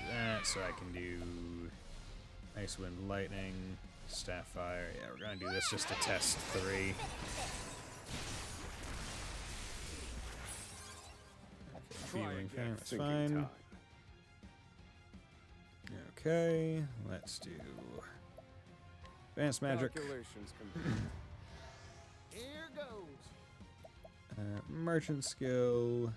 That so I can do Ice Wind Lightning, Staff Fire. Yeah, we're gonna do this just to test 3. Feeling thing, that's fine. Okay, let's do Advanced Magic. Here goes. Merchant Skill.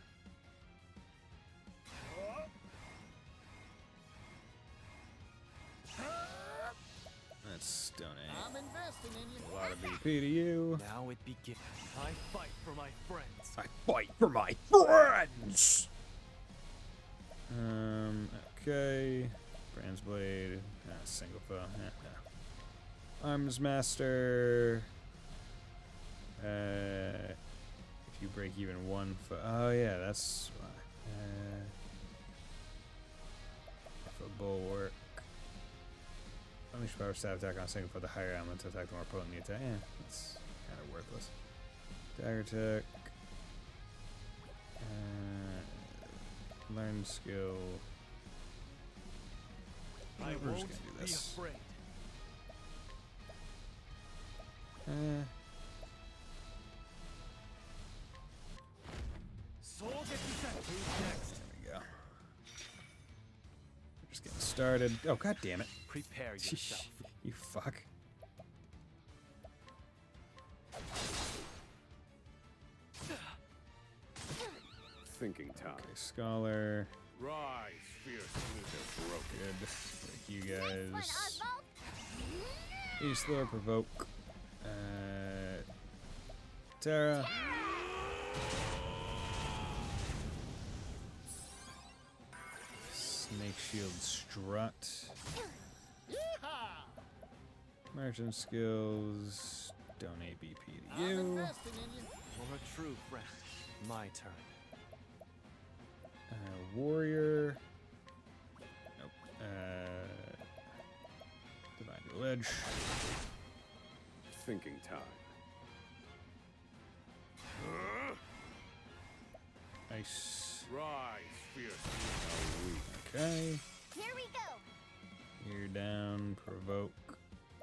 Let's donate I'm investing in you. a lot of BP to you. Now it begins. I fight for my friends. I fight for my friends! Okay. Brand's Blade. Single foe. Arms Master. If you break even 1 foe. Oh, yeah, that's. For Bulwark. Unleash power stab attack on a single foe. The higher element to attack the more potent the attack. Yeah, that's kind of worthless. Dagger attack. Learn skill. I We're won't just gonna do be this. afraid. Soul gets set. Who's next? There we go. We're just getting started. Oh, god damn it. Prepare yourself. You fuck. Thinking time. Okay, Scholar. Rise, fierce leader broken. Good. Break you guys. East Lord, provoke. Terra. Snake Shield Strut. Merchant Skills. Donate BP to I'm you. investing in you. For a true friend. My turn. Warrior. Nope. Divine Ledge. Thinking time. Ice. Rise, fierce. Okay. Here we go. You're down. Provoke.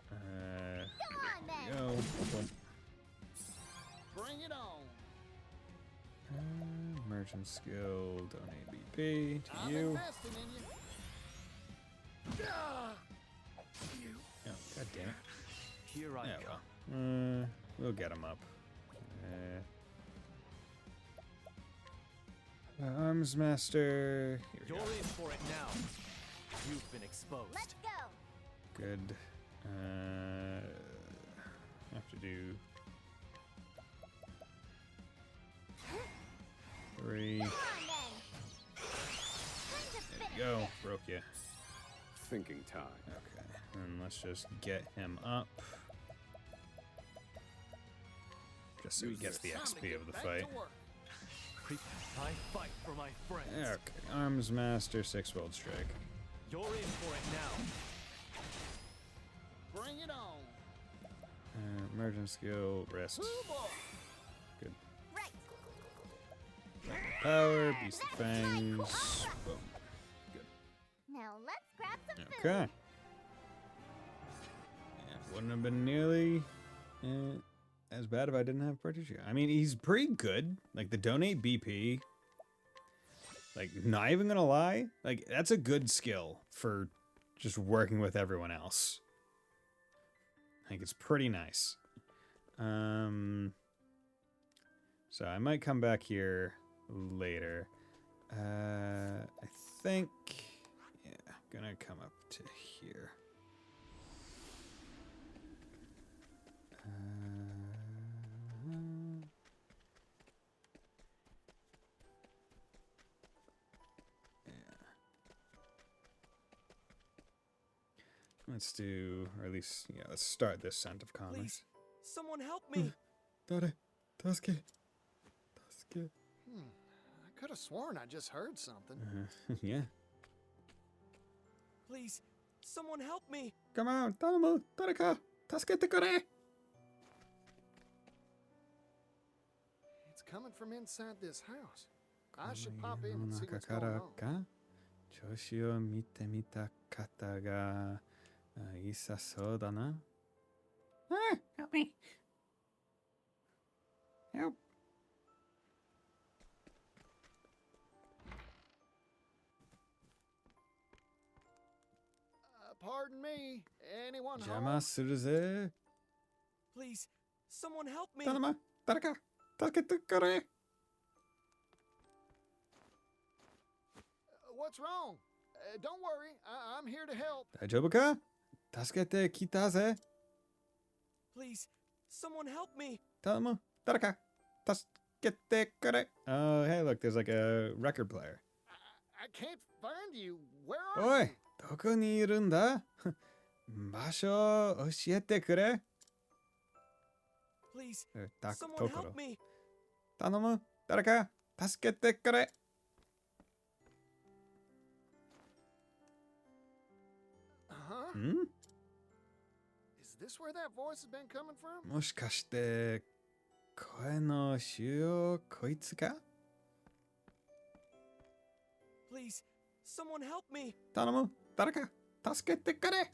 Go on then. Go. Boom. Bring it on. Merchant Skill. Donate BP to I'm you. investing in you. Oh, god damn it. Here I Yeah, go. well. We'll get him up. Arms Master. Here we You're go. in for it now. You've been exposed. Let's go. Good. Have to do 3. Go on then. There you go. Broke you. Thinking time. Okay. And let's just get him up. Just so he gets the Time to XP get of the back fight. to work. I fight for my friends. Okay. Arms Master, 6-fold strike. You're in for it now. Bring it on. Emergent skill, rest. Woo boy. Good. Right. Power, beast of fangs. Boom. Now let's grab some food. Okay. It wouldn't have been nearly as bad if I didn't have Partitio. I mean, he's pretty good. Like, the donate BP, like, not even gonna lie, like, that's a good skill for just working with everyone else. Like, it's pretty nice. So I might come back here later. I think, yeah, gonna come up to here. Let's do, or at least, yeah, let's start this Scent of Commerce. Please, someone help me. Dare, Taske. I could have sworn I just heard something. Yeah. Please, someone help me. Come on, Tamamu, Tareka, Taske te kore. It's coming from inside this house. I should この pop 家 in の and see 中 what's か going ら on. か調子を見てみた方がいさそうだな。Help me. Help. Pardon me. Anyone 邪 home? 魔するぜ。 Please, someone help me! 頼む。誰か助けてくれ。 What's wrong? Don't worry. I'm here to help. 大丈夫か助けてきたぜ。 Please, someone help me! 頼む。誰か助けてくれ。Oh, hey, look, there's like a record player. I can't find you. Where お are い you?、どこにいるんだ場所を教えてくれ。 Please, と someone ころ help。me! 頼む。誰か助けてくれ。 Huh? ん Is this where that voice has been coming from? もしかして声の主よこいつか Please, someone help me! 頼む。誰か助けてくれ。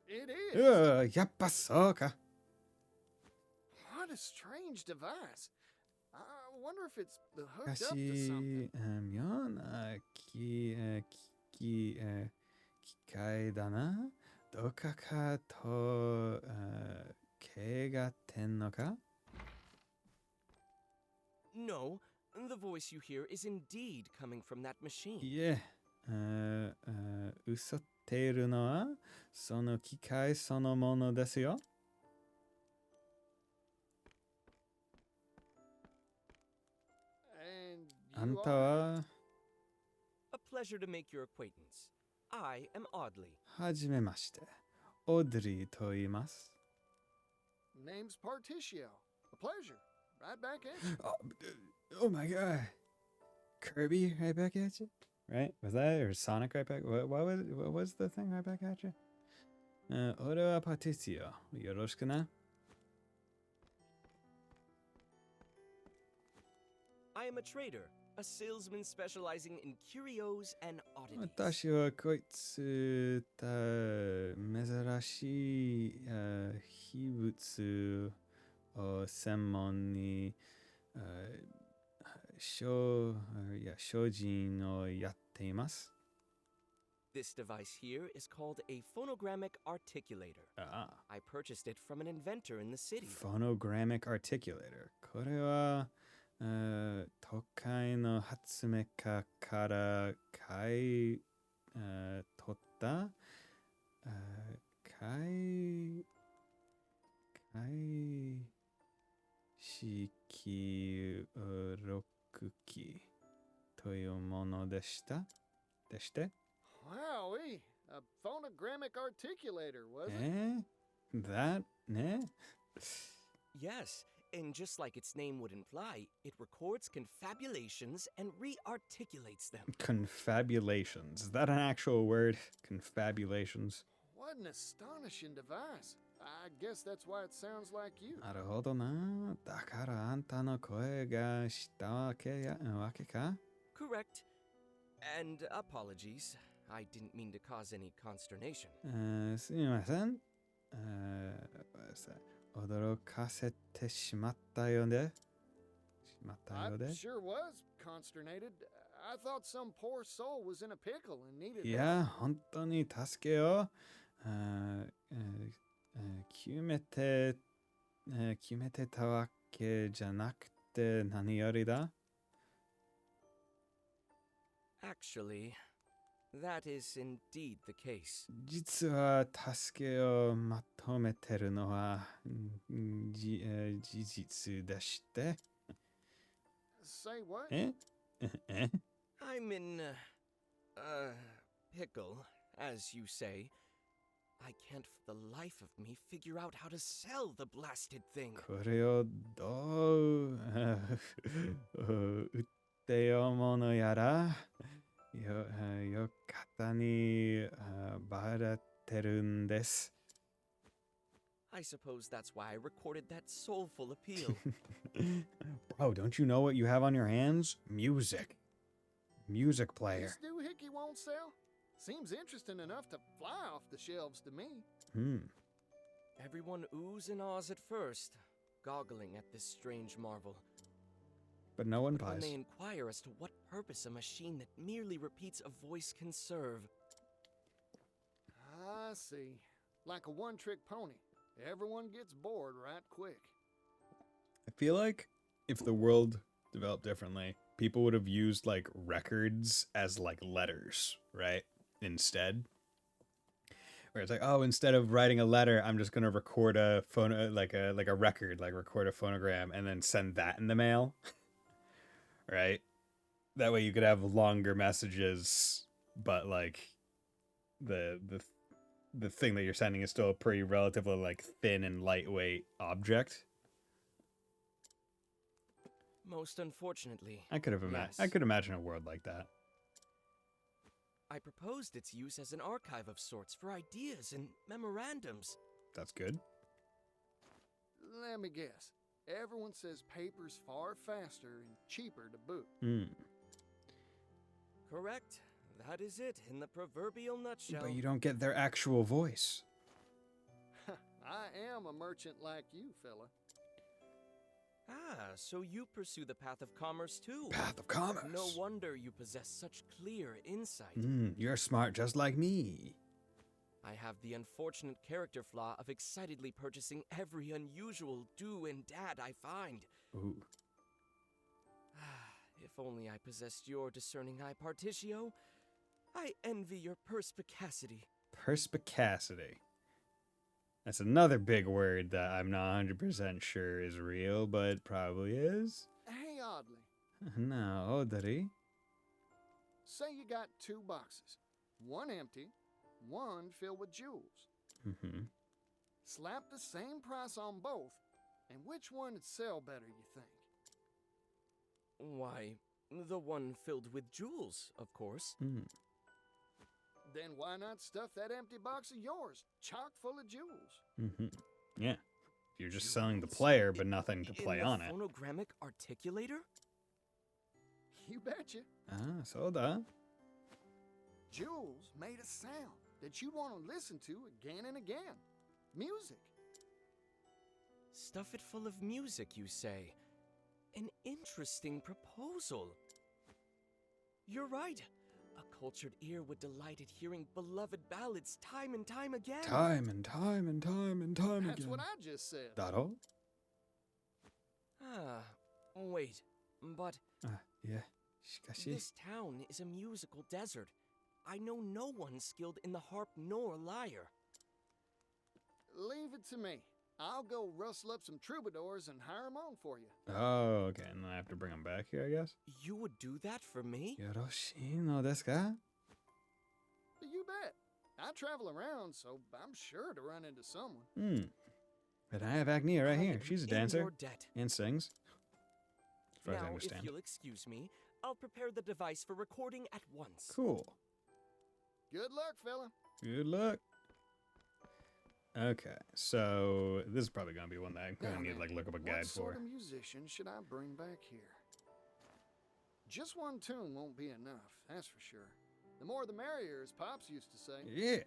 It う is. やっぱそうか。 What a strange device. I wonder if it's hooked し up to か something. し、妙な機械だな。どっかと毛がてんのか No, the voice you hear is indeed coming from that machine. いえ、嘘っているのはその機械そのものですよ。 And あん you た are? は A pleasure to make your acquaintance. I am Audley. はじめまして。オードリーと言います。 Name's Particio. A pleasure. Right back at you. Oh my god. Kirby right back at you? Right? Was that or Sonic right back? What was the thing right back at you? 俺はパティシオ。よろしくな。 I am a trader, a salesman specializing in curios and oddities. 私はこいつ珍しい秘物を専門に精進をやっています。 This device here is called a phonogrammic articulator. I purchased it from an inventor in the city. Phonogrammic articulator。これは都会の発明家から買い取った式録機というものでして Wowee. A phonogrammic articulator, was it? That ね Yes, and just like its name would imply, it records confabulations and re-articulates them. Confabulations. Is that an actual word? Confabulations. What an astonishing device. I guess that's why it sounds like you. なるほどな。だからあんたの声がしたわけか Correct. And apologies. I didn't mean to cause any consternation. すみません。驚かせてしまったよね。I sure was consternated. I thought some poor soul was in a pickle and needed い help. や、本当に助けよう。決めてたわけじゃなくて何よりだ。 Actually, that is indeed the case. 実は助けをまとめてるのは事実でして。 Say what? え I'm in pickle, as you say. I can't for the life of me figure out how to sell the blasted thing. これをどう売ってよものやらよ方にばれてるんです。I suppose that's why I recorded that soulful appeal. Bro, don't you know what you have on your hands? Music. Music player. This doohickey won't sell? Seems interesting enough to fly off the shelves to me. Everyone oohs and ahs at first, goggling at this strange marvel. But no one But when buys. they inquire as to what purpose a machine that merely repeats a voice can serve. I see. Like a one-trick pony. Everyone gets bored right quick. I feel like if the world developed differently, people would have used like records as like letters, right? Instead. Where it's like, oh, instead of writing a letter, I'm just gonna record a phone like a record, like record a phonogram and then send that in the mail. Right? That way you could have longer messages, but like the thing that you're sending is still a pretty relatively like thin and lightweight object. Most unfortunately. I could imagine a world like that. I proposed its use as an archive of sorts for ideas and memorandums. That's good. Let me guess. Everyone says paper's far faster and cheaper to boot. Correct. That is it in the proverbial nutshell. But you don't get their actual voice. I am a merchant like you, fella. Ah, so you pursue the path of commerce too. Path of commerce. No wonder you possess such clear insight. You're smart just like me. I have the unfortunate character flaw of excitedly purchasing every unusual do and dad I find. Ooh. If only I possessed your discerning eye, Partitio. I envy your perspicacity. Perspicacity. That's another big word that I'm not 100% sure is real, but probably is. Hey, Oddly. No, Odari. Say you got 2 boxes. One empty, one filled with jewels. Slap the same price on both, and which one would sell better, you think? Why, the one filled with jewels, of course. Then why not stuff that empty box of yours, chock full of jewels? Yeah. You're just selling the player, but nothing to play on it. Phonogrammic articulator? You betcha. Ah, so da. Jewels made a sound that you'd want to listen to again and again. Music. Stuff it full of music, you say? An interesting proposal. You're right. A cultured ear would delight at hearing beloved ballads time and time again. Time and time and time and time again. That's what I just said. Daro? Ah, wait, but... yeah. This town is a musical desert. I know no one skilled in the harp nor lyre. Leave it to me. I'll go rustle up some troubadours and hire them on for you. Oh, okay. And then I have to bring them back here, I guess? You would do that for me? Yoroshi no desu ka? You bet. I travel around, so I'm sure to run into someone. But I have Agnia right here. She's a dancer. Your debt. And sings. As far as I Now, if understand. you'll excuse me, I'll prepare the device for recording at once. Cool. Good luck, fella. Good luck. Okay, so this is probably gonna be one that I'm gonna need to like look up a guide what sort for. of musician should I bring back here? Just one tune won't be enough, that's for sure. The more the merrier, as Pops used to say. Yeah.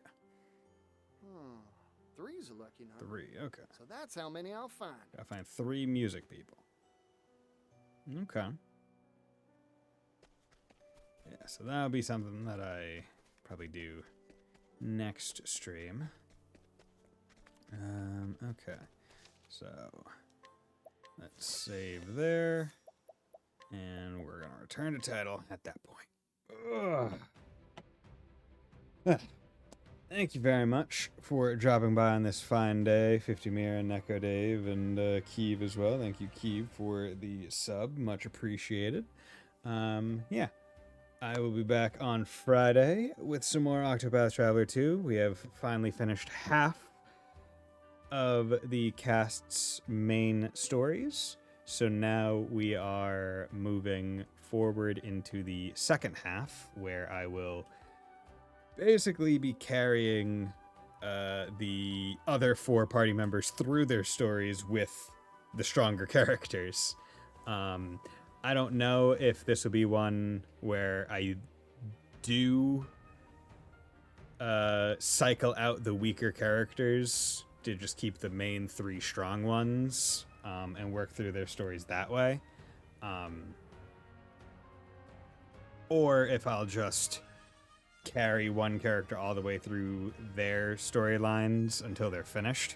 3's a lucky number. 3, okay. So that's how many I'll find. Gotta find 3 music people. Okay. Yeah, so that'll be something that I probably do next stream. Okay. So let's save there. And we're gonna return to title at that point. Thank you very much for dropping by on this fine day, 50 Mir and Neko Dave and Keeve as well. Thank you, Keeve, for the sub. Much appreciated. Yeah. I will be back on Friday with some more Octopath Traveler 2. We have finally finished half of the cast's main stories. So now we are moving forward into the second half, where I will basically be carrying the other 4 party members through their stories with the stronger characters. I don't know if this will be one where I do cycle out the weaker characters to just keep the main 3 strong ones and work through their stories that way. Or if I'll just carry one character all the way through their storylines until they're finished,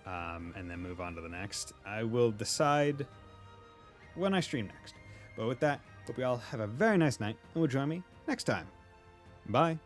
and then move on to the next. I will decide when I stream next. But with that, hope you all have a very nice night, and will join me next time. Bye.